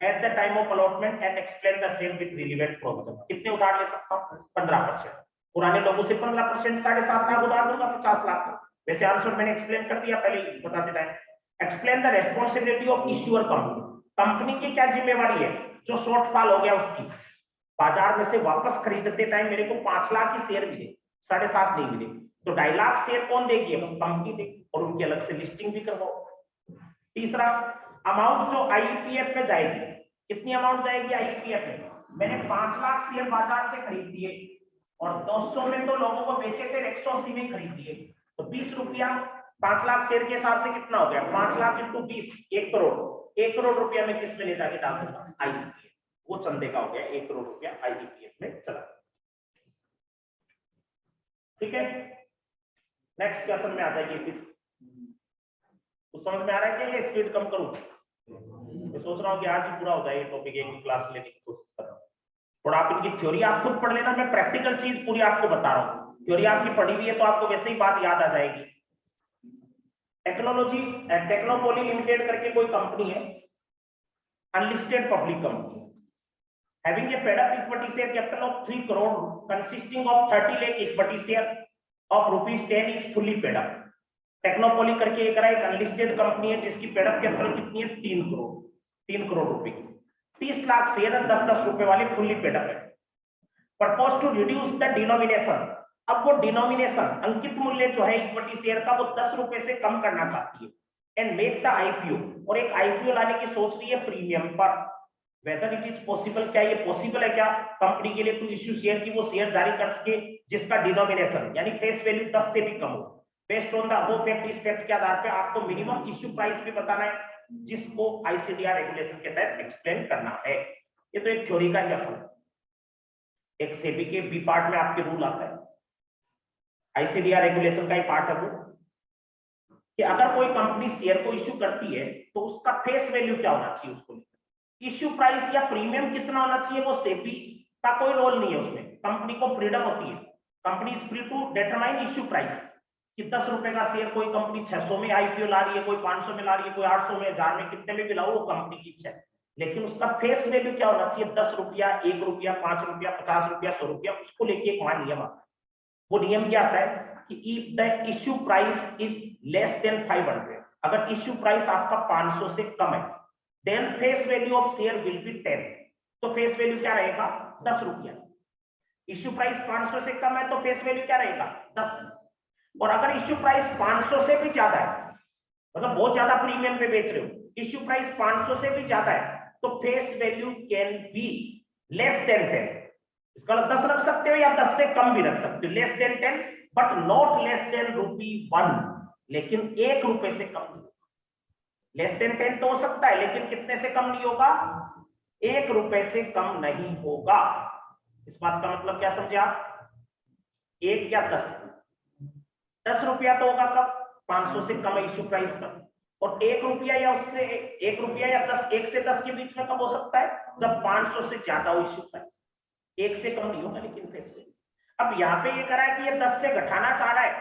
at the time of allotment and explain the same with relevant provision. कितने उधार ले सकता हूं? 15%। पुराने लोगों से 15%, 7.5 लाख उधार दूंगा, 50 लाख का। वैसे आंसर मैंने एक्सप्लेन कर दिया पहले ही बताते time. Explain the responsibility of issuer company, company की क्या जिम्मेवारी है जो शॉर्टफॉल हो गया उसकी, बाजार में से वापस खरीदते टाइम मेरे को 5 लाख ही शेयर मिले, 7.5 नहीं मिले, तो 2.5 लाख शेयर कौन देगी? कंपनी देगी, और उनकी अलग से लिस्टिंग भी करवाओ। तीसरा, अमाउंट जो आईईपीएफ में जाएगी, कितनी अमाउंट जाएगी आईईपीएफ में? मैंने 5 लाख शेयर बाजार से खरीद दिए और 200 में तो लोगों को बेचे थे, 180 में खरीद दिए, तो 20 रुपया 5 लाख शेयर के हिसाब से कितना हो गया? 5 लाख इंटू 20, 1 करोड़। 1 करोड़ रुपया में किस में ले जाके डाल दूंगा? आईईपीएफ, वो चंदे का हो गया, 1 करोड़ रुपया आईईपीएफ में चला। ठीक है, नेक्स्ट क्वेश्चन में आ जाइए। फिर कुछ समझ में आ रहा है कि ये स्पीड कम करूं? मैं सोच रहा हूं कि आज ही पूरा हो जाए ये टॉपिक, एक ही क्लास लेने की कोशिश कर रहा हूं। थोड़ा आप इनकी थ्योरी आप खुद पढ़ लेना, मैं प्रैक्टिकल चीज पूरी आपको बता रहा हूं। थ्योरी आपकी पढ़ी हुई है तो आपको वैसे ही बात याद आ जाएगी। टेक्नोपॉली लिमिटेड करके कोई कंपनी है, unlisted public company, having a paid up equity share capital of 3 crore consisting of 30 lakh equity share of rupees 10 is fully paid up। टेक्नोपॉली करके एक अनलिस्टेड कंपनी है जिसकी पेड अप कैपिटल कितनी है? 3 करोड़ रुपए की, 30 लाख शेयर 10-10 रुपए वाले फुल्ली पेड अप है। Propose to reduce the denomination, अब वो डिनोमिनेशन अंकित मूल्य जो है इक्विटी शेयर का वो 10 रुपए से कम करना चाहती है, एंड मेक द आईपीओ, और एक आईपीओ लाने की सोच रही है प्रीमियम पर। वेदर इट इज पॉसिबल, क्या ये पॉसिबल है क्या कंपनी के लिए टू इश्यू शेयर की वो शेयर जारी कर सके जिसका डिनोमिनेशन यानी फेस वैल्यू 10 से भी कम हो? Based on the above fact, इस फैक्ट के आधार पे आपको मिनिमम इश्यू प्राइस भी बताना है जिसको आईसीडीआर रेगुलेशन के तहत एक्सप्लेन करना है। ये तो एक थ्योरी का ही असर, एक सेबी के बी पार्ट में आपके रूल आता है, आईसीडीआर रेगुलेशन का ही पार्ट है वो, कि अगर कोई कंपनी शेयर को इश्यू करती है तो उसका फेस वैल्यू क्या होना चाहिए, उसको इश्यू प्राइस या प्रीमियम कितना होना चाहिए, वो सेबी का कोई रोल नहीं है उसमें, कंपनी को फ्रीडम होती है, company is free to determine issue price कि 10 रुपए का शेयर कोई कंपनी 600 में आईपीओ ला रही है, कोई 500 में ला रही है, कोई 800 में, 1000 में, कितने में भी लाओ, वो कंपनी की इच्छा है, लेकिन उसका फेस वैल्यू क्या होना चाहिए? 10 रुपया, 1 रुपया, 5 रुपया, 50 रुपया, 100 रुपया, उसको लेके एक वहां नियम आता है। वो नियम क्या आता है कि if the issue price is less than 500, अगर इश्यू प्राइस आपका 500 से कम है, then face value of share will be 10, तो फेस वैल्यू क्या रहेगा 10 रुपया। इश्यू प्राइस 500 से कम है तो फेस वैल्यू क्या रहेगा 10। और अगर इश्यू प्राइस 500 से भी ज्यादा है, मतलब बहुत ज्यादा प्रीमियम पे बेच रहे हो, इश्यू प्राइस 500 से भी ज्यादा है, तो face value can be less than 10। इसका मतलब 10 रख सकते हो या 10 से कम भी रख सकते हो, less than 10 but not less than ₹1, लेकिन 1 रुपए से कम नहीं। लेस देन 10 तो हो सकता है, लेकिन कितने से कम नहीं होगा, 1 रुपए से कम नहीं होगा। इस बात का मतलब क्या समझे आप, 1 या 10 रुपया तो होगा कब, 500 से कम इश्यू प्राइस पर, और 1 रुपया या उससे 1 रुपया या 10, 1 से 10 के बीच में कब हो सकता है, जब 500 से ज्यादा हो इश्यू प्राइस, 1 से कम नहीं होगा। लेकिन फिर अब यहाँ पे ये करा है कि ये 10 से घटाना चाह रहा है,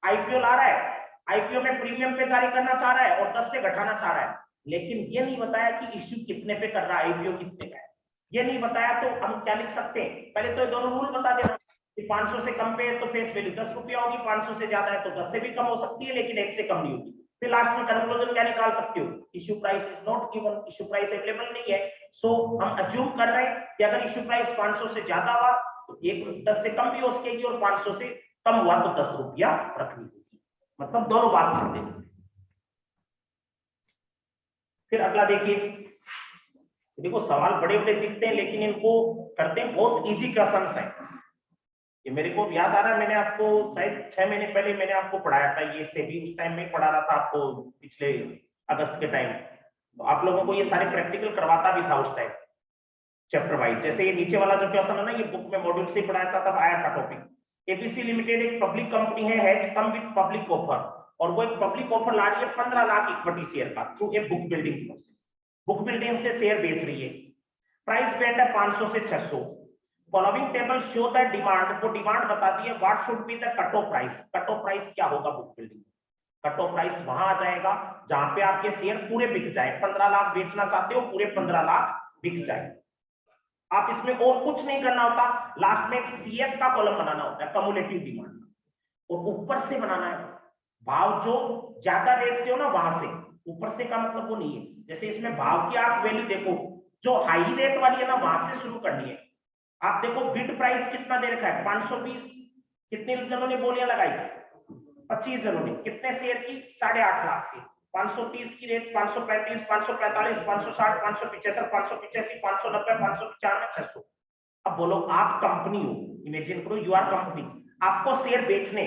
आईपीओ ला रहा है, आईपीओ में प्रीमियम पे जारी करना चाह रहा है और 10 से घटाना चाह रहा है, लेकिन ये नहीं बताया कि इश्यू कितने पे कर रहा है, आईपीओ कितने का है, ये नहीं बताया। तो हम क्या लिख सकते हैं, पहले तो ये दोनों रूल बता देना कि 500 से कम पे है तो फेस वैल्यू 10 रुपया होगी, 500 से ज्यादा है तो 10 से भी कम हो सकती है, लेकिन 1 से कम नहीं होगी। फिर लास्ट में कंक्लूजन क्या निकाल सकते हो, issue price is not given, issue price available नहीं है। सो हम अज्यूम कर रहे हैं कि अगर इश्यू प्राइस 500 से ज्यादा हुआ तो 10 से कम भी हो सकेगी, और 500 से कम हुआ तो 10 रुपया रखनी होगी, मतलब दोनों बात कर देंगे। फिर अगला देखिए, देखो सवाल बड़े बड़े दिखते हैं लेकिन इनको करते हैं बहुत इजी क्वेश्चंस हैं। ये मेरे को याद आ रहा है, मैंने आपको शायद 6 महीने पहले मैंने आपको पढ़ाया था, ये सेबी उस टाइम में पढ़ा रहा था आपको, पिछले अगस्त के टाइम, तो आप लोगों को ये सारे प्रैक्टिकल करवाता भी था उस टाइम चैप्टर वाइज। जैसे ये नीचे वाला जो क्वेश्चन है ना, ये बुक में मॉड्यूल से पढ़ाया था, तब आया था टॉपिक। एबीसी लिमिटेड एक पब्लिक कंपनी है, has come with public offer, और वो एक पब्लिक ऑफर ला रही है 15 लाख इक्विटी शेयर का through a book building process. Book building से शेयर बेच रही है, प्राइस बैंड है 500 से 600। Following table show the demand, वो डिमांड बता दी है, what should be the cut off price. Cut off price क्या होगा book building, cut off price वहां आ जाएगा जहां पे आपके शेयर पूरे बिक जाए। 15 लाख बेचना चाहते हो, पूरे 15 लाख बिक जाए। आप इसमें और कुछ नहीं करना होता, लास्ट में एक सीएफ का कॉलम बनाना होता है, कम्युलेटिव डिमांड, और ऊपर से बनाना है भाव जो ज्यादा रेट से हो ना वहां से, ऊपर से का मतलब वो नहीं है। जैसे इसमें भाव की आप वैल्यू देखो, जो हाई रेट वाली है ना वहां से शुरू करनी है। आप देखो बिड प्राइस कितना दे रखा है 520, कितने जनों ने बोलियां लगाई, 25 जनों ने, कितने शेयर की 8.5 लाख से। 530 की रेट, 535, 545, 560, 575, 585, 590, 595, 600। अब बोलो आप कंपनी हो, इमेजिन करो यू आर कंपनी, आपको शेयर बेचने,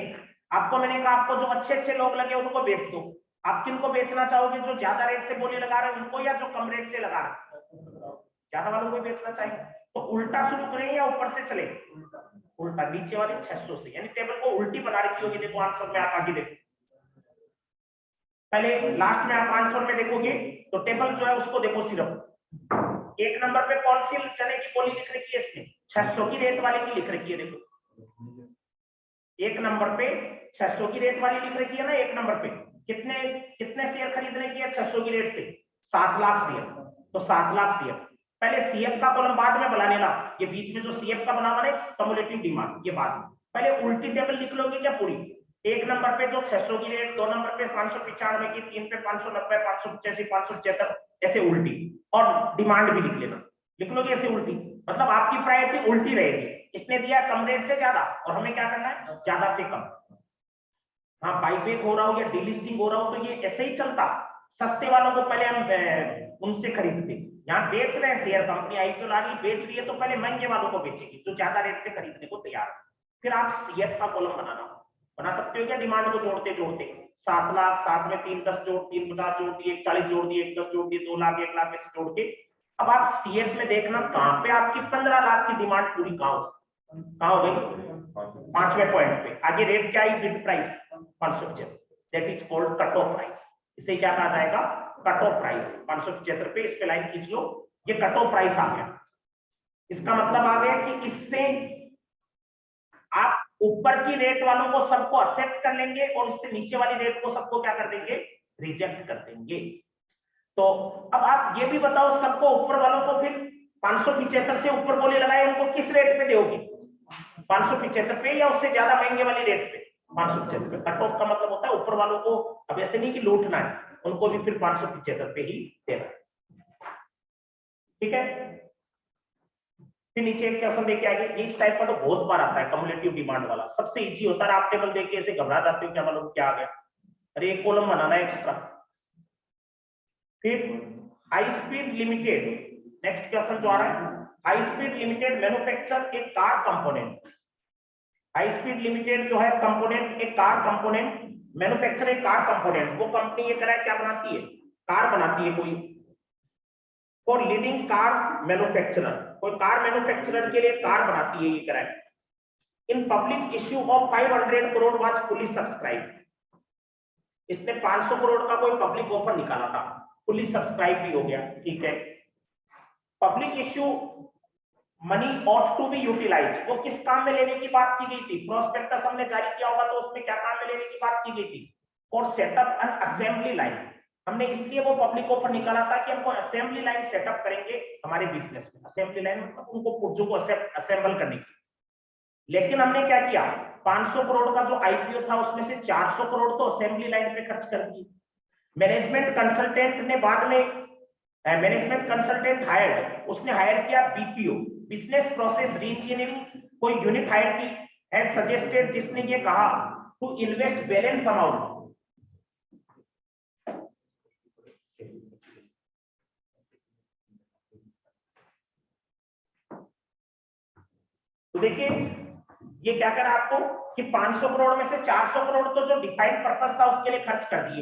आपको मैंने कहा आपको जो अच्छे अच्छे लोग लगे उनको बेच दो। आप किनको बेचना चाहोगे, जो ज्यादा रेट से बोली लगा रहे हैं उनको, या जो कम रेट से लगा रहे हैं, ज्यादा वालों को बेचना चाहिए। तो उल्टा शुरू करें या ऊपर से चले, उल्टा, नीचे वाले 600 से, यानी टेबल को उल्टी बना रखी होगी। देखो आंसर में आप आगे देखो, पहले लास्ट में आप आंसर में देखोगे तो टेबल जो है उसको देखो, सिर्फ 1 नंबर पे कौन सी चने की बोली लिख रखी है, इसमें 600 की रेट वाली की लिख रखी है। देखो 1 नंबर पे 600 की रेट वाली लिख रखी है ना, 1 नंबर पे कितने कितने शेयर खरीदने की है 600 की रेट से, 7 लाख शेयर। तो 7 लाख शेयर, पहले सीएफ का कॉलम बाद में बनाने ला, ये बीच में जो सीएफ का बना हुआ है कम्युलेटिव डिमांड, ये बाद में। पहले उल्टी टेबल लिख लोगे क्या पूरी, 1 नंबर पे जो 600 की रेट, 2 नंबर पे 595 की, 3 पे 590, 585, 575, ऐसे उल्टी, और डिमांड भी लिख लेना, लिख लोगे ऐसे उल्टी, मतलब आपकी प्रायोरिटी उल्टी रहेगी। इसने दिया कम रेट से ज्यादा, और हमें क्या करना है ज्यादा से कम। हाँ बाईबैक हो रहा हो या डीलिस्टिंग हो रहा हो तो ये ऐसे ही चलता, सस्ते वालों को पहले हम उनसे खरीदते। यहाँ बेच रहे हैं शेयर, कंपनी आईपीओ ला रही बेच रही है, तो पहले महंगे वालों को बेचेगी जो ज्यादा रेट से खरीदने को तैयार। फिर आप सीएफ का कॉलम बना सकते हो क्या, डिमांड को जोड़ते जोड़ते 7 लाख, 7 में 3 10 जोड़, 3 50 जोड़ दिए, 40 जोड़ दिए, 10 जोड़ दिए, 2 लाख, 1 लाख ऐसे जोड़ के। अब आप सीएफ में देखना कहाँ पे आपकी 15 लाख की डिमांड पूरी कहाँ हो गई, 5वें पॉइंट पे। आगे रेट क्या है, bid price 575, that is called cut off price. इसे क्या कहा जाएगा, कट ऑफ प्राइस 575 पे। इस पे लाइन खींच लो, ये कट ऑफ प्राइस आ गया। इसका मतलब आ गया कि इससे आप ऊपर की रेट वालों को सबको एक्सेप्ट कर लेंगे, और इससे नीचे वाली रेट को सबको क्या कर देंगे, रिजेक्ट कर देंगे। तो अब आप ये भी बताओ, सबको ऊपर वालों को फिर 575 से ऊपर बोली लगाए, उनको किस रेट पे दोगे, 575 पे या उससे ज्यादा महंगे वाली रेट पे, 575 पे। कट ऑफ का मतलब होता है ऊपर वालों को अब ऐसे नहीं कि लूटना है, उनको भी फिर 575 पे ही देना है, ठीक है। फिर नीचे एक क्वेश्चन देके आएंगे, इस टाइप का तो बहुत बार आता है कम्युलेटिव डिमांड वाला, सबसे इजी होता है। आप टेबल देख के ऐसे घबरा जाते हो क्या मालूम क्या आ गया, अरे एक कॉलम बनाना है एक्स्ट्रा। फिर high speed limited, next question जो आ रहा है, high speed limited manufacture a car component. High speed limited जो है कंपोनेंट, एक car component, manufacture a car component. वो कंपनी ये कह रहा है क्या बनाती है, कार बनाती है कोई, फॉर लीडिंग कार मैन्युफैक्चरर, कोई कार मैन्युफैक्चरर के लिए कार बनाती है ये कह रहा है। In public issue of 500 crore was fully subscribe. इसने 500 करोड़ का कोई पब्लिक ऑफर निकाला था, फुली सब्सक्राइब भी हो गया, ठीक है। Public issue money ought to be utilise, वो किस काम में लेने की बात की गई थी, प्रोस्पेक्टस हमने जारी किया होगा तो उसमें क्या काम में लेने की बात की गई थी, और सेटअप एन असेंबली लाइन। हमने इसलिए वो पब्लिक ऑफर निकाला था कि हमको असेंबली लाइन सेटअप करेंगे हमारे बिजनेस में। असेंबली लाइन मतलब उनको पुर्जों को असेंबल करने की। लेकिन हमने क्या किया, 500 करोड़ का जो आईपीओ था उसमें से 400 करोड़ तो असेंबली लाइन पे खर्च कर दी। मैनेजमेंट कंसल्टेंट ने बाद में, मैनेजमेंट कंसल्टेंट हायर्ड, उसने हायर किया बीपीओ, बिजनेस प्रोसेस रीइंजीनियरिंग, कोई यूनिट हायर की, हैज सजेस्टेड, जिसने ये कहा टू इन्वेस्ट बैलेंस अमाउंट। तो देखिए ये क्या करा आपको कि 500 करोड़ में से 400 करोड़ तो जो डिफाइंड पर्पस था उसके लिए खर्च कर दिए।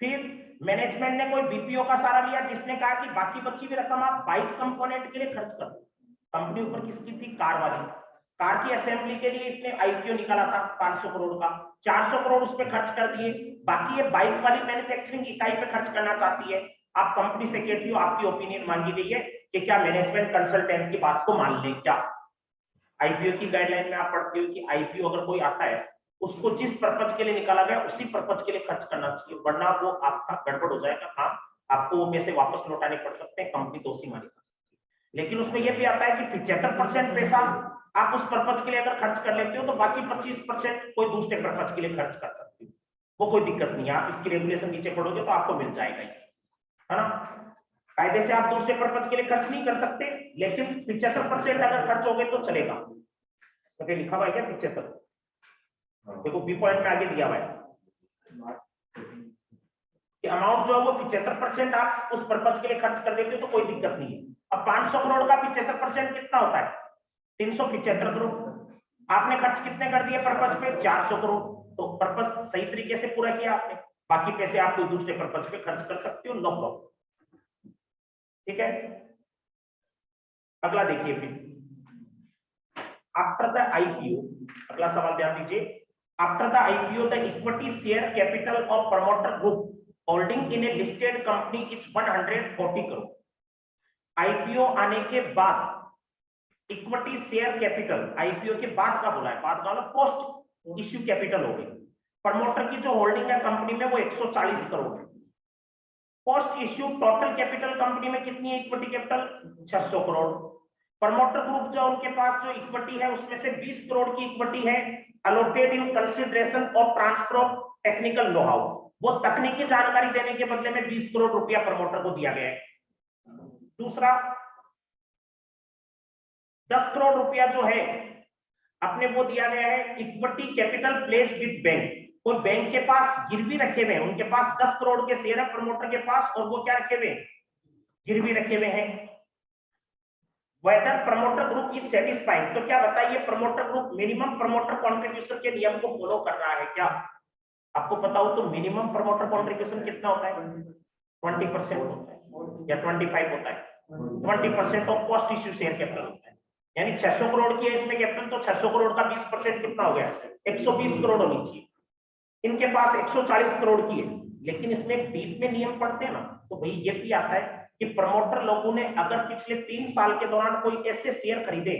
फिर मैनेजमेंट ने कोई बीपीओ का सहारा लिया, जिसने कहा कि बाकी बची हुई रकम आप बाइक कंपोनेंट के लिए खर्च कर दो। कंपनी ऊपर किसकी थी, कार वाली, कार की असेंबली के लिए इसने आईपीओ निकाला था 500 करोड़ का, 400 करोड़ उस पर खर्च कर दिए। बाकी ये बाइक वाली मैन्युफैक्चरिंग इकाई पे खर्च करना चाहती है। आप कंपनी सेक्रेटरी हो, आपकी ओपिनियन मांगी गई है कि क्या मैनेजमेंट कंसल्टेंट की बात को मान लें क्या। आईपीओ की गाइडलाइन में आप पढ़ते हो कि आईपीओ अगर कोई आता है उसको जिस पर्पज के लिए निकाला गया उसी पर्पज के लिए खर्च करना चाहिए, वरना वो आपका गड़बड़ हो जाएगा काम, आपको वो पैसे वापस लौटाने पड़ सकते हैं, कंपनी दोषी मानी जा सकती है। लेकिन उसमें यह भी आता है कि 75% पैसा आप उस पर्पज के लिए अगर खर्च कर लेते हो तो बाकी 25% कोई दूसरे पर्पज के लिए खर्च कर सकते हो, वो कोई दिक्कत नहीं है। आप इसकी रेगुलेशन नीचे पढ़ोगे तो आपको मिल जाएगा, है ना। कायदे से आप दूसरे पर्पज के लिए खर्च नहीं कर सकते, लेकिन 75% अगर खर्च हो गए तो चलेगा। तो लिखा हुआ है क्या 75, देखो बी पॉइंट में आगे दिया हुआ है कि अमाउंट जो है वो 75% आप उस पर्पज के लिए खर्च कर देते हो तो कोई दिक्कत नहीं है। अब 500 करोड़ का 75% कितना होता है, 375 करोड़। आपने खर्च कितने कर दिए पर्पज पे, 400 करोड़, तो पर्पज सही तरीके से पूरा किया आपने, बाकी पैसे आप कोई दूसरे पर्पज पे खर्च कर सकते हो, नो प्रॉब्लम, ठीक है। अगला देखिए फिर, आफ्टर द आईपीओ, अगला सवाल ध्यान दीजिए, after the IPO the equity share capital of promoter group holding in A listed company is 140 crore. IPO आने के बाद इक्विटी शेयर कैपिटल, आईपीओ के बाद का बोला है, बाद का पोस्ट इश्यू कैपिटल हो गई, प्रमोटर की जो होल्डिंग है कंपनी में वो 140 करोड़ है। Post issue total capital company में कितनी है equity capital, 600 crore. Promoter group जो उनके पास जो इक्विटी है उसमें से 20 करोड़ की इक्विटी है allotted in consideration of transfer of technical know how, वो तकनीकी जानकारी देने के बदले में 20 करोड़ रुपया प्रमोटर को दिया गया है। दूसरा 10 करोड़ रुपया जो है अपने वो दिया गया है equity capital place with bank, कोई बैंक के पास गिरवी रखे हुए हैं, उनके पास 10 करोड़ के शेयर है प्रमोटर के पास और वो क्या रखे हुए, गिरवी रखे हुए हैं। Whether promoter group is satisfied, तो क्या बताइए promoter group minimum promoter contribution के नियम को फॉलो कर रहा है क्या। आपको पता हो तो मिनिमम प्रमोटर कॉन्ट्रीब्यूशन कितना होता है, 20% होता है या 25 होता है, 20% of post issue share capital होता है। यानी 600 करोड़ की है इसमें कैपिटल, तो 600 करोड़ का 20% कितना हो गया, 120 करोड़ होनी चाहिए। इनके पास 140 करोड़ की है, लेकिन इसमें डीप में नियम पढ़ते हैं ना तो भाई ये भी आता है कि प्रमोटर लोगों ने अगर पिछले 3 साल के दौरान कोई ऐसे शेयर खरीदे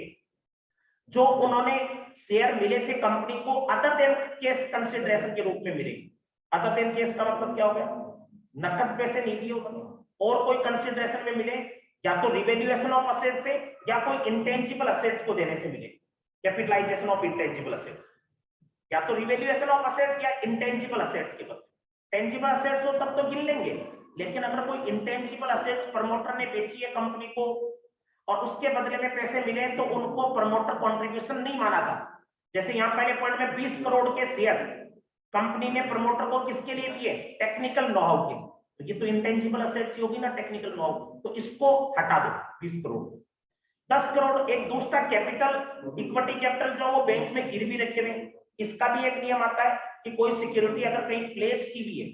जो उन्होंने शेयर मिले थे कंपनी को अदर देन केस कंसिडरेशन के रूप में मिले। अदर देन केस का मतलब क्या हो गया, नकद पैसे नहीं दिए उन्होंने और कोई कंसिडरेशन में मिले, या तो रिवैल्यूएशन ऑफ असेट से या कोई इंटेंजिबल असेट्स को देने से मिले, कैपिटलाइजेशन ऑफ इंटेंजिबल असेट्स, या तो रिवैल्यूएशन ऑफ असेट्स या इंटेंजिबल असेट्स के बदले। टेंजिबल असेट्स हो तब तो गिन लेंगे, लेकिन अगर कोई इंटेंजिबल असेट्स प्रमोटर ने बेची है कंपनी को और उसके बदले में पैसे मिले तो उनको प्रमोटर कॉन्ट्रीब्यूशन नहीं माना था। जैसे यहाँ पहले पॉइंट में 20 करोड़ के शेयर कंपनी ने प्रमोटर को किसके लिए दिए, टेक्निकल नो हाउ के, तो ये तो इंटेंजिबल असेट्स होगी ना टेक्निकल नो हाउ, तो इसको हटा दो 20 करोड़। 10 करोड़ एक दूसरा कैपिटल, इक्विटी कैपिटल जो वो बैंक में गिरवी रखे हुए, इसका भी एक नियम आता है कि कोई सिक्योरिटी अगर कहीं प्लेज की भी है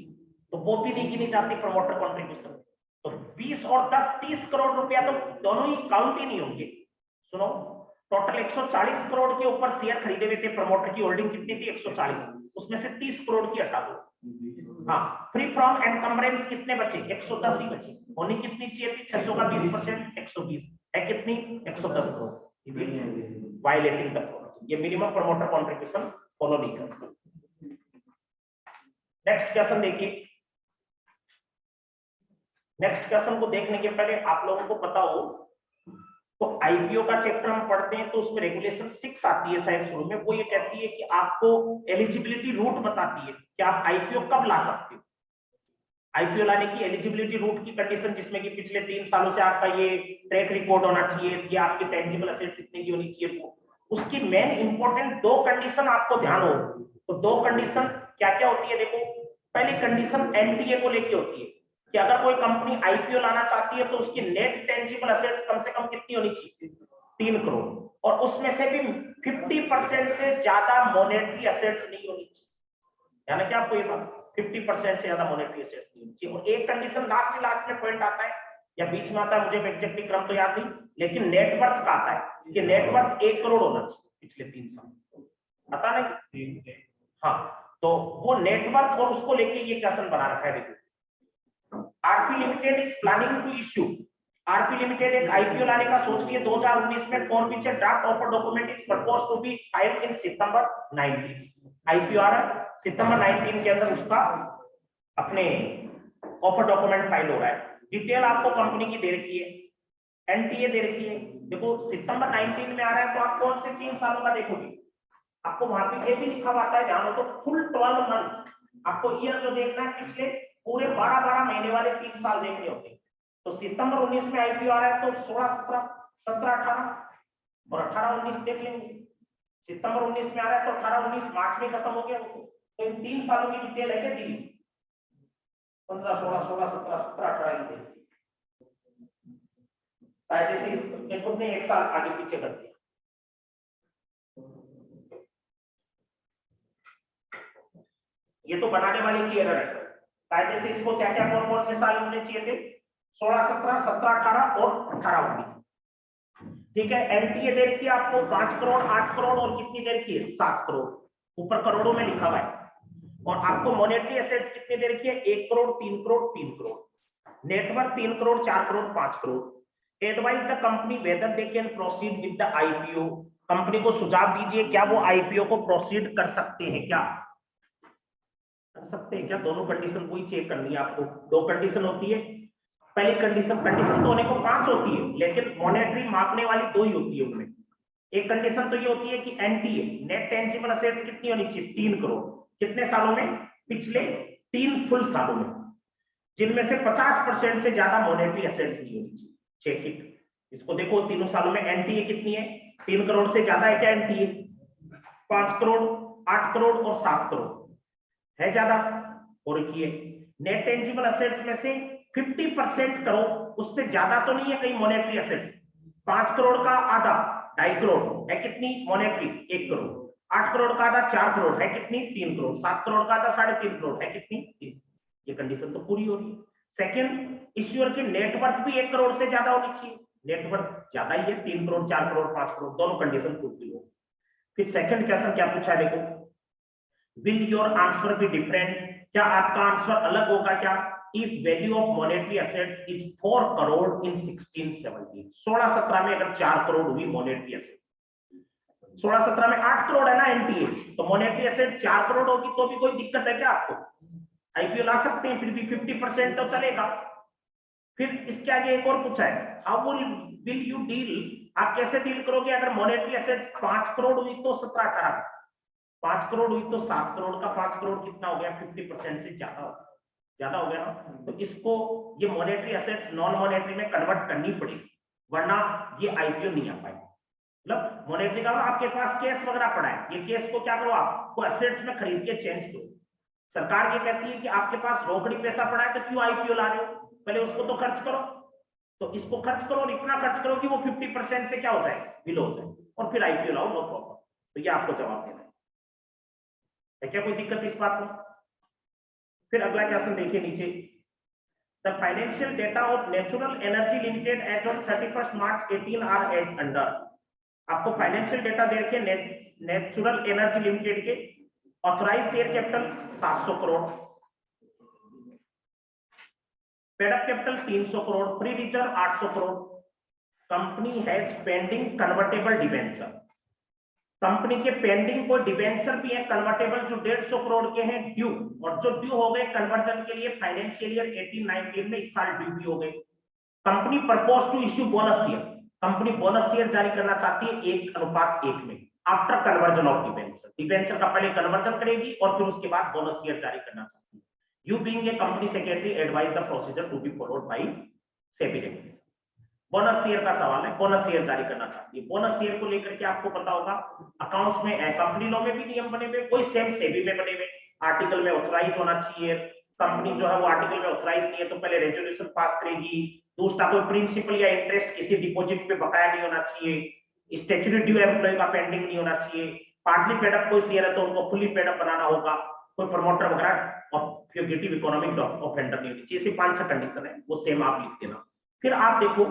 तो वो भी नहीं गिनी जाती प्रमोटर कॉन्ट्रीब्यूशन। तो 20 और 10 30 करोड़ रुपया तो दोनों ही काउंट ही नहीं होंगे। सुनो, टोटल 140 करोड़ के ऊपर शेयर खरीदे हुए थे, प्रमोटर की होल्डिंग कितनी थी 140, उसमें से 30 करोड़ की हटा दो। हाँ, फ्री फ्रॉम एनकम्बरेंस कितने बचे, 110 ही बचे, होनी कितनी चाहिए थी 600 का 20%, 120 है कितनी 110 करोड़, वायलेटिंग द प्रोटोकॉल। ये मिनिमम प्रमोटर कॉन्ट्रीब्यूशन फॉलो नहीं करता। नेक्स्ट क्वेश्चन देखिए। नेक्स्ट क्वेश्चन को देखने के पहले आप लोगों को पता हो तो आईपीओ का चैप्टर हम पढ़ते हैं तो उसमें रेगुलेशन 6 आती है शायद शुरू में, वो ये कहती है कि आपको एलिजिबिलिटी रूट बताती है कि आप आईपीओ कब ला सकते हो। आईपीओ लाने की एलिजिबिलिटी रूट की कंडीशन, जिसमें कि पिछले 3 सालों से आपका ये ट्रैक रिकॉर्ड होना चाहिए, ये आपकी टेंजिबल असेट्स इतनी की होनी चाहिए, वो उसकी मेन इंपॉर्टेंट 2 कंडीशन आपको ध्यान हो। तो 2 कंडीशन क्या क्या होती है देखो। पहली कंडीशन एनटीए को लेके होती है कि अगर कोई कंपनी आईपीओ लाना चाहती है तो उसकी नेट टेंजिबल असेट्स कम से कम कितनी होनी चाहिए 3 करोड़, और उसमें से भी 50% से ज्यादा मॉनेटरी असेट्स नहीं होनी चाहिए। यानी कि आपको ये बात 50% से ज्यादा मॉनेटरी असेट्स नहीं होनी चाहिए। और एक कंडीशन लास्ट में पॉइंट आता है या बीच में आता है, मुझे एग्जैक्टली क्रम तो याद नहीं, लेकिन नेटवर्थ का आता है कि नेटवर्थ 1 करोड़ होना चाहिए पिछले 3 साल, पता नहीं। हाँ, तो वो नेटवर्थ और उसको लेके ये क्वेश्चन बना रखा है। देखो, RP limited is planning to issue, RP limited एक आईपीओ लाने का सोच रही है 2019 में, for which draft offer document is proposed to be filed in September 19। IPO आ रहा है सितंबर 19 के अंदर, उसका अपने ऑफर डॉक्यूमेंट फाइल हो रहा है। डिटेल आपको कंपनी की दे रखी है, एनटीए दे रखी है। देखो सितंबर 19 में आ रहा है तो आप कौन से 3 सालों का देखोगे, आपको वहां पे ये भी लिखा हुआ आता है, ध्यान हो तो फुल 12 मंथ आपको ईयर जो देखना है, पिछले पूरे 12 महीने वाले 3 साल देखने होते हैं। तो सितंबर 19 में आईपीओ आ रहा है तो 16 17 17 18 और 18 19 देख लेंगे। सितंबर 19 में आ रहा है तो 18 19 मार्च में खत्म हो गया। तो इन 3 सालों की डिटेल है क्या दी, 15 16 16 17 17 18 जैसे खुद ने 1 साल आगे पीछे कर दिया। ये तो बनाने वाले की एरर है, कायदे से इसको क्या क्या कौन से साल होने चाहिए थे, 16 17 17 18 और 18 19। ठीक है, एनटीए दे रखी है आपको 5 करोड़ 8 करोड़ और कितनी दे रखी है 7 करोड़, ऊपर करोड़ों में लिखा हुआ है। और आपको मॉनेटरी एसेट्स कितनी दे रखी है 1 crore 3 crore 3 crore, net worth 3 crore 4 crore 5 crore. Advise the company whether they can proceed with the IPO, company को सुझाव दीजिए क्या वो आईपीओ को प्रोसीड कर सकते हैं, क्या कर सकते हैं क्या। दोनों कंडीशन वही चेक करनी है आपको। 2 कंडीशन होती है, पहली कंडीशन तो होने को 5 होती है, लेकिन मॉनेटरी मापने वाली 2 ही होती है उनमें। एक कंडीशन तो ये होती है कि एनटीए नेट टेंजिबल असेट्स कितनी होनी चाहिए 3 करोड़, कितने सालों में, पिछले 3 फुल सालों में, जिनमें से 50% से ज्यादा मॉनेटरी असेट्स नहीं होनी चाहिए। चेक इट, इसको देखो तीनों सालों में एनटीए कितनी है, 3 करोड़ से ज्यादा है क्या एनटीए, 5 करोड़ 8 करोड़ और 7 करोड़ है ज्यादा। और ये नेट टेंजिबल असेट्स में से 50% करो, उससे ज्यादा तो नहीं है कहीं मॉनेटरी असेट्स। 5 करोड़ का आधा 2.5 करोड़ है कितनी मॉनेटरी 1 करोड़, 8 करोड़ का आधा 4 करोड़ है कितनी 3 करोड़, 7 करोड़ का आधा 3.5 करोड़ है कितनी 3। ये कंडीशन तो पूरी हो रही है। सेकंड, इश्यूअर की नेटवर्थ भी 1 करोड़ से ज्यादा होनी चाहिए, नेटवर्थ ज्यादा ही है 3 करोड़ 4 करोड़ 5 करोड़, दोनों कंडीशन पूरी हो। फिर सेकंड क्वेश्चन क्या पूछा है देखो, will your answer be different, क्या आपका आंसर अलग होगा क्या, if value of monetary assets is 4 crore in 16-17, 16-17 में अगर 4 करोड़ हुई मॉनेटरी एसेट्स, 16-17 में 8 करोड़ है ना एनटीए, तो मॉनेटरी एसेट 4 करोड़ होगी तो भी कोई दिक्कत है क्या आपको, आईपीओ ला सकते हैं, फिर भी 50% तो चलेगा। फिर इसके आगे एक और पूछा है, हाउ विल यू डील, आप कैसे डील करोगे अगर मॉनेटरी एसेट 5 करोड़ हुई तो 17-18, 5 करोड़ हुई तो 7 करोड़ का 5 करोड़ कितना हो गया 50% से ज्यादा हो गया ना। तो इसको ये मॉनेटरी एसेट्स नॉन मॉनेटरी में कन्वर्ट करनी पड़ेगी। वरना ये आईपीओ नहीं आ पाए। मतलब मॉनेटरी का आपके पास कैश वगैरह पड़ा है, ये कैश को क्या करो, आपको एसेट्स में खरीद के चेंज करो। सरकार ये कहती है कि आपके पास रोकड़ी पैसा पड़ा है तो क्यों आईपीओ ला रहे हो, पहले उसको तो खर्च करो। तो इसको खर्च करो और इतना खर्च करो कि वो 50% से क्या हो जाए, बिल हो जाए, और फिर आईपीओ लाओ, नो प्रॉब्लम। तो ये आपको जवाब देना है क्या, कोई दिक्कत इस बात में? फिर अगला क्वेश्चन देखिए नीचे, the financial data of natural energy limited as on 31 March 18 are as under. आपको फाइनेंशियल डेटा दे रखे नेचुरल एनर्जी लिमिटेड के, authorise share capital 700 crore, paid up capital 300 crore, free reserve 800 crore, company has pending convertible debenture. Company के pending को debenture भी है convertible जो 150 करोड़ के हैं ड्यू, और जो ड्यू हो गए कन्वर्जन के लिए फाइनेंशियल ईयर 18-19 में, इस साल ड्यू भी हो गए। Company propose to issue bonus share, company bonus share जारी करना चाहती है 1:1 में, after conversion of debenture. Debenture का पहले कन्वर्जन करेगी और फिर उसके बाद बोनस शेयर जारी करना चाहती है। You being a company secretary advise the procedure to be followed by SEBI regulators. Bonus share का सवाल है, बोनस शेयर जारी करना चाहती है। बोनस शेयर को लेकर के आपको पता होगा अकाउंट्स में, कंपनी लॉ में भी नियम बने हुए, कोई सेम सेबी में बने हुए, आर्टिकल में ऑथराइज होना चाहिए। कंपनी जो है वो आर्टिकल में ऑथराइज नहीं है तो पहले रेजोल्यूशन पास करेगी। दूसरा, कोई प्रिंसिपल या इंटरेस्ट किसी डिपॉजिट पे बकाया नहीं होना चाहिए। स्टैट्यूटरी ड्यू एम्प्लॉय का पेंडिंग नहीं होना चाहिए। पार्टली पेड अप कोई शेयर है तो उनको फुली पेड अप बनाना होगा। कोई प्रमोटर वगैरह और फ्यूगिटिव इकोनॉमिक ऑफेंडर नहीं होनी चाहिए। 5-6 कंडीशन है, वो सेम आप लिख देना। फिर आप देखो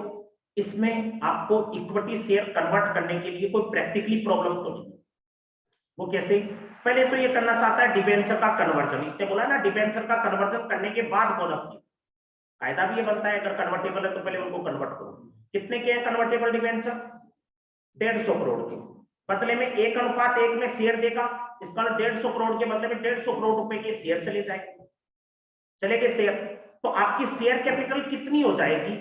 इसमें आपको इक्विटी शेयर कन्वर्ट करने के लिए कोई प्रैक्टिकली प्रॉब्लम तो नहीं। वो कैसे? पहले तो ये करना चाहता है डिबेंचर का कन्वर्जन, इसने बोला ना डिबेंचर का कन्वर्जन करने के बाद बोनस शेयर। कायदा भी ये बनता है अगर कन्वर्टेबल है तो पहले उनको कन्वर्ट करो। कितने के हैं कन्वर्टेबल डिबेंचर? 150 करोड़ के। बदले में 1:1 में शेयर देगा, इसका 150 करोड़ के बदले में 150 करोड़ रुपए के शेयर चले जाएंगे, चले गए शेयर। तो आपकी शेयर कैपिटल कितनी हो जाएगी?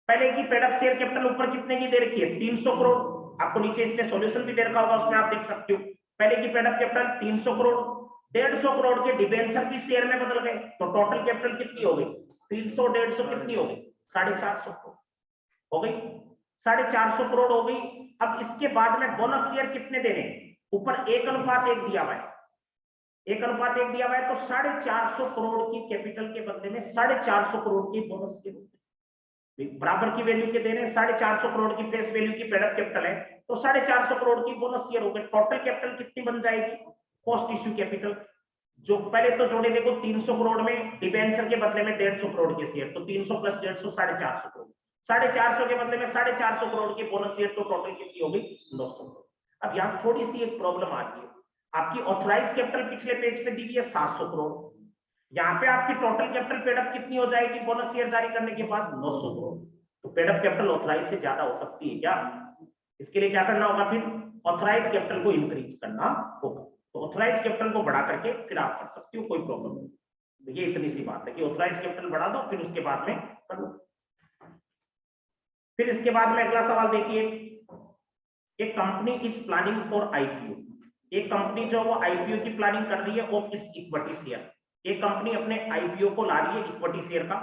पहले की पेड अप शेयर कैपिटल ऊपर कितने की दे रखी है? 300 करोड़। आपको नीचे इसमें सॉल्यूशन भी दे रखा होगा, उसमें आप देख सकते हो। पहले की paid up capital 300 crore, 150 crore के डिबेंचर की शेयर में बदल गए, तो टोटल कैपिटल कितनी हो गई? 300 150 कितनी हो गई? 450 करोड़ हो गई। 450 करोड़ हो गई। अब इसके बाद में बोनस शेयर कितने देने? ऊपर 1:1 दिया हुआ है, 1:1 दिया हुआ है, तो 450 करोड़ की कैपिटल के बदले में 450 करोड़ की बोनस शेयर बराबर की वैल्यू के दे रहे हैं। 450 करोड़ की फेस वैल्यू की पेड अप कैपिटल है तो 450 करोड़ की बोनस शेयर हो गए। टोटल कैपिटल कितनी बन जाएगी? पोस्ट इश्यू कैपिटल जो पहले तो जोड़े देखो 300 करोड़ में डिबेंचर के बदले में 150 करोड़ के शेयर, तो 300 + 150 450 करोड़। 450 के बदले में 450 करोड़ की बोनस शेयर, तो टोटल कितनी हो गई? 900 करोड़। अब यहाँ थोड़ी सी एक प्रॉब्लम आती है, आपकी ऑथराइज कैपिटल पिछले पेज पे दी हुई है 700 करोड़, यहाँ पे आपकी टोटल कैपिटल पेड अप कितनी हो जाएगी बोनस शेयर जारी करने के बाद? 900 करोड़। तो पेड अप कैपिटल ऑथराइज से ज्यादा हो सकती है क्या? इसके लिए क्या करना होगा? फिर ऑथराइज कैपिटल को इंक्रीज करना होगा। तो ऑथराइज कैपिटल को बढ़ा करके फिर आप कर सकते हो, कोई प्रॉब्लम नहीं। तो ये इतनी सी बात है कि ऑथराइज कैपिटल बढ़ा दो, फिर उसके बाद में कर लो। फिर इसके बाद में अगला सवाल देखिए, एक company is planning for IPO. एक कंपनी जो वो आईपीओ की प्लानिंग कर रही है ऑफ इट्स इक्विटी शेयर। एक कंपनी अपने आईपीओ को ला रही है इक्विटी शेयर का।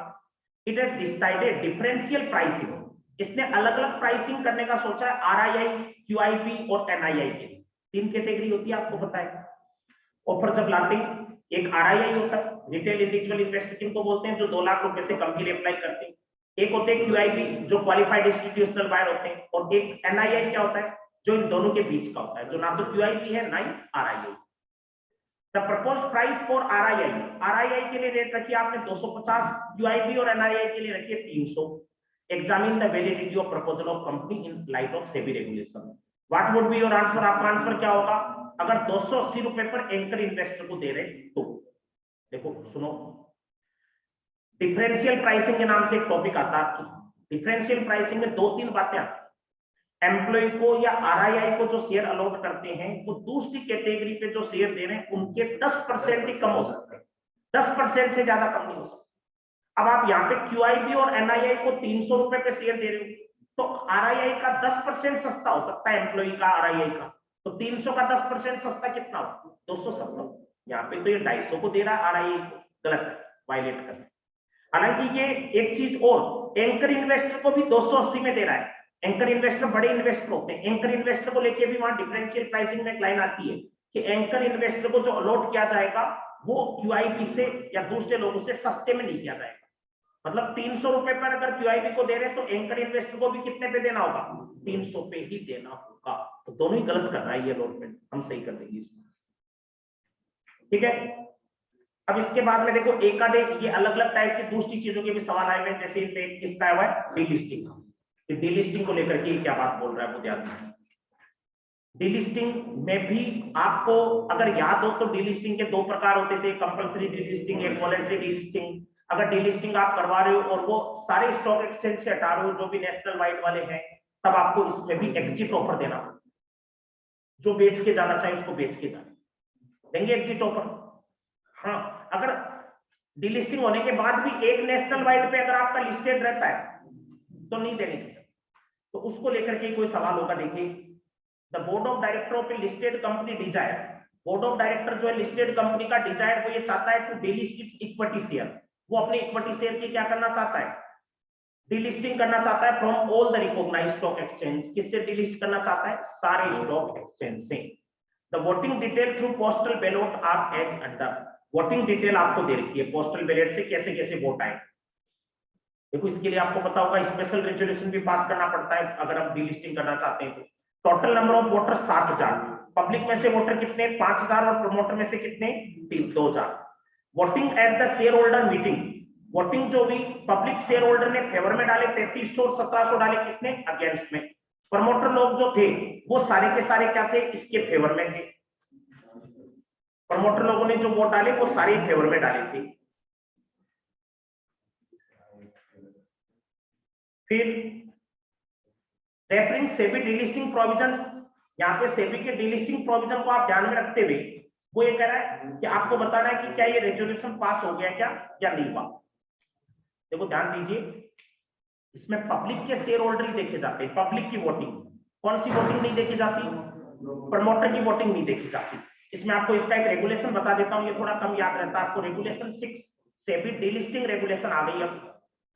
It has decided differential pricing, इसने अलग अलग प्राइसिंग करने का सोचा है आरआईआई, क्यूआईपी और एनआईआई के। 3 कैटेगरी होती है, आपको पता है। ऑफर जब लाते हैं, एक आरआईआई होता है, रिटेल इंडिविजुअल इन्वेस्टर जिनको बोलते हैं, जो 2 लाख रुपए से कम के लिए अप्लाई करते हैं। एक होते हैं क्यूआईपी जो क्वालिफाइड इंस्टीट्यूशनल बायर होते हैं, और एक एनआईआई क्या होता है जो इन दोनों के बीच का होता है, जो ना तो क्यूआईपी है ना ही RII. The proposed price for RII, RII के लिए रेट रखी आपने 250, क्यूआईपी और एनआईआई के लिए रखी है 300। Examine the validity of proposal of company in light of SEBI regulation. What would be your answer? आपका आंसर क्या होगा अगर 280 रुपए पर एंकर इन्वेस्टर को दे रहे तो? देखो सुनो, डिफरेंशियल प्राइसिंग के नाम से एक टॉपिक आता है। डिफरेंशियल प्राइसिंग में 2-3 बातें आती हैं। एम्प्लॉय को या आरआईआई को जो शेयर अलॉट करते हैं, वो दूसरी कैटेगरी पे जो शेयर दे रहे हैं उनके 10% ही कम हो सकते हैं, 10% से ज्यादा कम नहीं हो सकता। अब आप यहाँ पे क्यूआईबी और एनआईआई को 300 रुपए पे शेयर दे रहे हो, तो आरआईआई का 10% सस्ता हो सकता है एम्प्लॉय का आरआईआई का। तो 300 का 10% सस्ता कितना हो? 270। यहाँ पे तो ये 250 को दे रहा है आरआईआई को, गलत है, वायलेट कर। हालांकि ये एक चीज और, एंकर इन्वेस्टर को भी 280 में दे रहा है। एंकर इन्वेस्टर बड़े इन्वेस्टर होते हैं, एंकर इन्वेस्टर को लेके भी वहां डिफरेंशियल प्राइसिंग में एक लाइन आती है कि एंकर इन्वेस्टर को जो अलॉट किया जाएगा वो QIP से या दूसरे लोगों से सस्ते में नहीं किया जाएगा। मतलब 300 रुपए पर अगर QIP को दे रहे हैं तो एंकर इन्वेस्टर को भी कितने पे देना होगा, 300 पे ही देना होगा। तो दोनों ही गलत कर रहा है ये अलॉटमेंट, हम सही कर देंगे इसमें, ठीक है। अब इसके बाद में देखो एक आधे ये अलग अलग टाइप की दूसरी चीजों के भी सवाल आए हुए हैं, जैसे किसका हुआ है डीलिस्टिंग। डीलिस्टिंग को लेकर के क्या बात बोल रहा है वो ध्यान दीजिए। डीलिस्टिंग में भी आपको अगर याद हो तो डीलिस्टिंग के दो प्रकार होते थे, कंपलसरी डीलिस्टिंग, एक वॉलंटरी डीलिस्टिंग। अगर डीलिस्टिंग आप करवा रहे हो और वो सारे स्टॉक एक्सचेंज से हटा रहे हो जो भी नेशनल वाइड वाले हैं, तब आपको इसमें भी एग्जिट ऑफर देना होगा। जो बेच के जाना चाहे उसको बेच के जाना देंगे एग्जिट ऑफर। हाँ, अगर डीलिस्टिंग होने के बाद भी एक नेशनल वाइड पे अगर आपका लिस्टेड रहता है तो नहीं देने, तो उसको लेकर के कोई सवाल होगा। देखिए, the board of director of a listed company desire, board of director जो है लिस्टेड कंपनी का डिजायर वो ये चाहता है to delist its equity share, वो अपने इक्विटी शेयर की क्या करना चाहता है, डीलिस्टिंग करना चाहता है from all the recognised stock exchange. किससे डीलिस्ट करना चाहता है, सारे स्टॉक एक्सचेंज से। The voting detail through postal ballot are as under, voting detail आपको दे रखी है पोस्टल बैलेट से कैसे कैसे वोट आए। देखो इसके लिए आपको पता होगा स्पेशल रेजोल्यूशन भी पास करना पड़ता है अगर हम डीलिस्टिंग करना चाहते हैं तो। Total number of voter 7000, public में से वोटर कितने 5000 और प्रमोटर में से कितने 2000। Voting at the share holder meeting, voting जो भी पब्लिक शेयर होल्डर ने फेवर में डाले 3300 और 1700 डाले किसने अगेंस्ट में। प्रमोटर लोग जो थे वो सारे के सारे क्या थे, इसके फेवर में थे। प्रमोटर लोगों ने जो वोट डाले वो सारे फेवर में डाले थे। फिर रेफरिंग सेबी डीलिस्टिंग प्रोविजन, यहाँ पे सेबी के डीलिस्टिंग प्रोविजन को आप ध्यान में रखते हुए वो ये कह रहा है कि आपको बताना है कि क्या ये रेजोल्यूशन पास हो गया क्या या नहीं हुआ। देखो ध्यान दीजिए, इसमें पब्लिक के शेयर होल्डर ही देखे जाते हैं। पब्लिक की वोटिंग, कौन सी वोटिंग नहीं देखी जाती, प्रमोटर की वोटिंग नहीं देखी जाती। इसमें आपको इसका एक रेगुलेशन बता देता हूं, ये थोड़ा कम याद रहता है आपको। रेगुलेशन 6 सेबी डीलिस्टिंग रेगुलेशन आ गई अब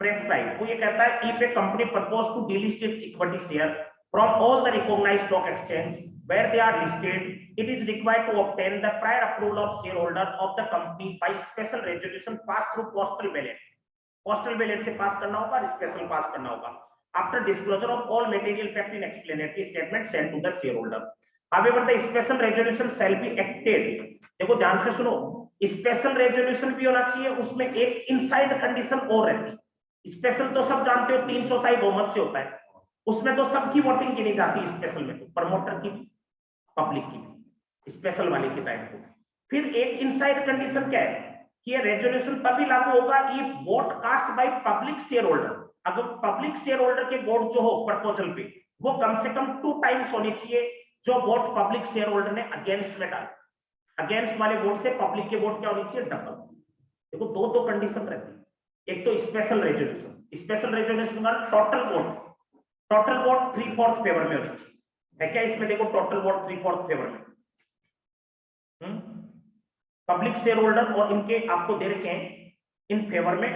प्रेस्क्राइब। वो ये कहता है if a company propose to delist its equity share from all the recognised stock exchange where they are listed, it is required to obtain the prior approval of shareholder of the company by special resolution passed through postal ballot. Postal ballot से पास करना होगा, special पास करना होगा। After disclosure of all material fact in explanatory statement sent to the shareholder. However, the special resolution shall be acted. देखो ध्यान से सुनो, special resolution भी होना चाहिए, उसमें एक इनसाइड कंडीशन और रहती है। स्पेशल तो सब जानते हो 3/4 बहुमत से होता है, उसमें तो सबकी वोटिंग की नहीं जाती। स्पेशल में तो प्रमोटर की, पब्लिक की, स्पेशल वाले की टाइप को। फिर एक इनसाइड कंडीशन क्या है कि ये रेजोल्यूशन तभी लागू होगा if vote cast by public share holder. अगर पब्लिक शेयर होल्डर के वोट जो हो प्रपोजल पे वो कम से कम 2 टाइम्स होनी चाहिए जो वोट पब्लिक शेयर होल्डर ने अगेंस्ट में डाले। अगेंस्ट वाले वोट से पब्लिक के वोट क्या होनी चाहिए, डबल। देखो दो कंडीशन रहती है, एक तो स्पेशल रेजोल्यूशन, स्पेशल रेजोल्यूशन का टोटल वोट 3/4 फेवर में होनी चाहिए है क्या इसमें। देखो टोटल वोट 3/4 फेवर में, पब्लिक शेयर होल्डर और इनके आपको दे रखे हैं इन फेवर में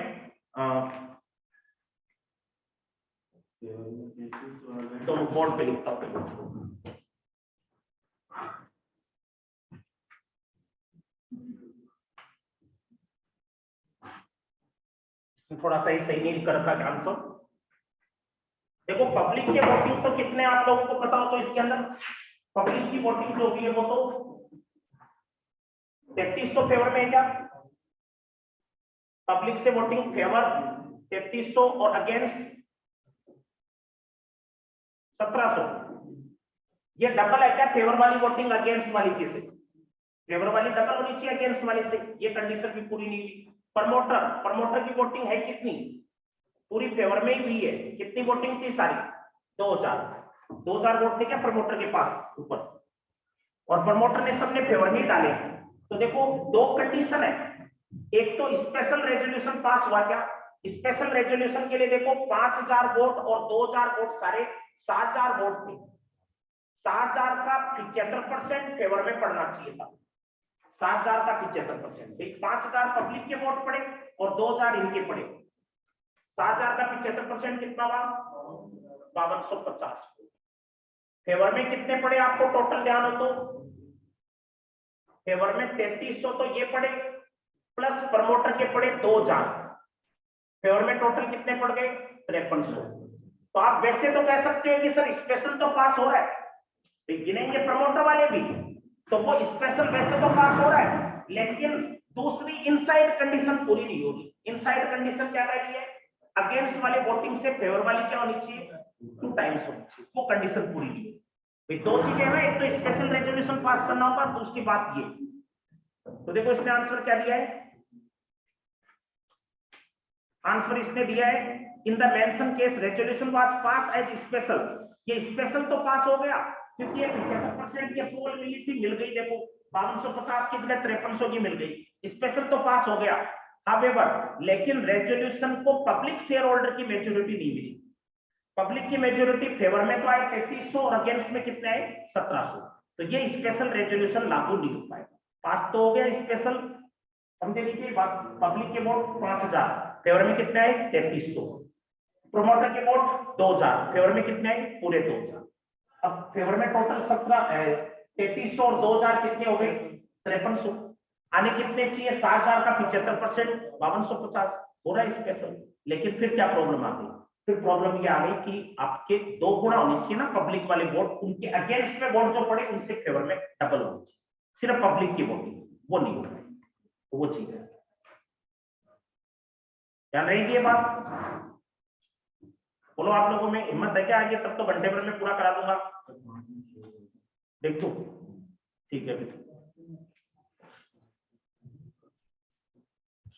तो बोर्ड पे लिखता हूं। थोड़ा सही नहीं कर रखा आंसर। देखो पब्लिक के वोटिंग तो कितने आप लोगों को पता हो तो इसके अंदर पब्लिक की वोटिंग जो भी है वो तो 3300 फेवर में है क्या, पब्लिक से वोटिंग फेवर 3300 और अगेंस्ट 1700। ये डबल है क्या, फेवर वाली वोटिंग अगेंस्ट वाली की से, फेवर वाली डबल होनी चाहिए अगेंस्ट वाली से, ये कंडीशन भी पूरी नहीं हुई। प्रमोटर की वोटिंग है कितनी, पूरी फेवर में ही हुई है। कितनी वोटिंग थी सारी, 2000 वोट थे क्या प्रमोटर के पास ऊपर, और प्रमोटर ने सबने फेवर में ही डाले। तो देखो 2 कंडीशन है, एक तो स्पेशल रेजोल्यूशन पास हुआ क्या, स्पेशल रेजोल्यूशन के लिए देखो 5000 वोट और 2000 वोट सारे 7000 वोट थे। 7000 का 75% फेवर में पड़ना चाहिए था, 7000 का 75%। 5000 पब्लिक के वोट पड़े और 2000 इनके पड़े। 6000 का 75% कितना हुआ 5250। फेवर में कितने पड़े आपको टोटल ध्यान हो तो फेवर में 3300 तो ये पड़े प्लस प्रमोटर के पड़े 2000, फेवर में टोटल कितने पड़ गए 5300। तो आप वैसे तो कह सकते हो कि सर स्पेशल तो पास हो रहा है, गिनेंगे प्रमोटर वाले भी तो वो स्पेशल वैसे तो पास हो रहा है, लेकिन दूसरी इनसाइड कंडीशन पूरी नहीं होगी। इनसाइड कंडीशन क्या रह रही है, अगेंस्ट वाले वोटिंग से फेवर वाली क्या होनी चाहिए 2 टाइम्स होनी चाहिए, वो कंडीशन पूरी नहीं है। दो चीजें हैं, एक तो स्पेशल रेजोल्यूशन पास करना होगा, दूसरी बात ये। तो देखो इसने आंसर क्या दिया है, आंसर इसने दिया है in the mention case resolution was pass as special. ये स्पेशल तो पास हो गया क्योंकि ये 75% की अप्रूवल मिली थी, मिल गई, देखो 5250 की जगह 5300 की मिल गई, स्पेशल तो पास हो गया। हाउएवर लेकिन रेजोल्यूशन को पब्लिक शेयर होल्डर की मेजोरिटी नहीं मिली। पब्लिक की मेजोरिटी फेवर में तो आए 3300 और अगेंस्ट में कितने आए 1700, तो ये स्पेशल रेजोल्यूशन लागू नहीं हो पाएगा। पास तो हो गया स्पेशल, समझे लीजिए बात, पब्लिक के वोट 5000, फेवर में कितने आए 3300, प्रोमोटर के वोट 2000, फेवर में कितने आए पूरे 2000। अब फेवर में टोटल 3300 और 2000 कितने हो गए 5300, आने कितने चाहिए 6000 का 75% 5250 हो रहा है स्पेशल। लेकिन फिर क्या प्रॉब्लम आ गई, फिर प्रॉब्लम ये आ गई कि आपके 2 गुना होनी चाहिए ना पब्लिक वाले वोट, उनके अगेंस्ट में वोट जो पड़े उनसे फेवर में डबल होनी चाहिए, सिर्फ पब्लिक की वोटिंग वो नहीं हो रही, तो वो चीज है, ध्यान रहेगी ये बात। बोलो आप लोगों में हिम्मत है क्या आगे, तब तो घंटे भर में पूरा करा दूंगा, देख तो ठीक है।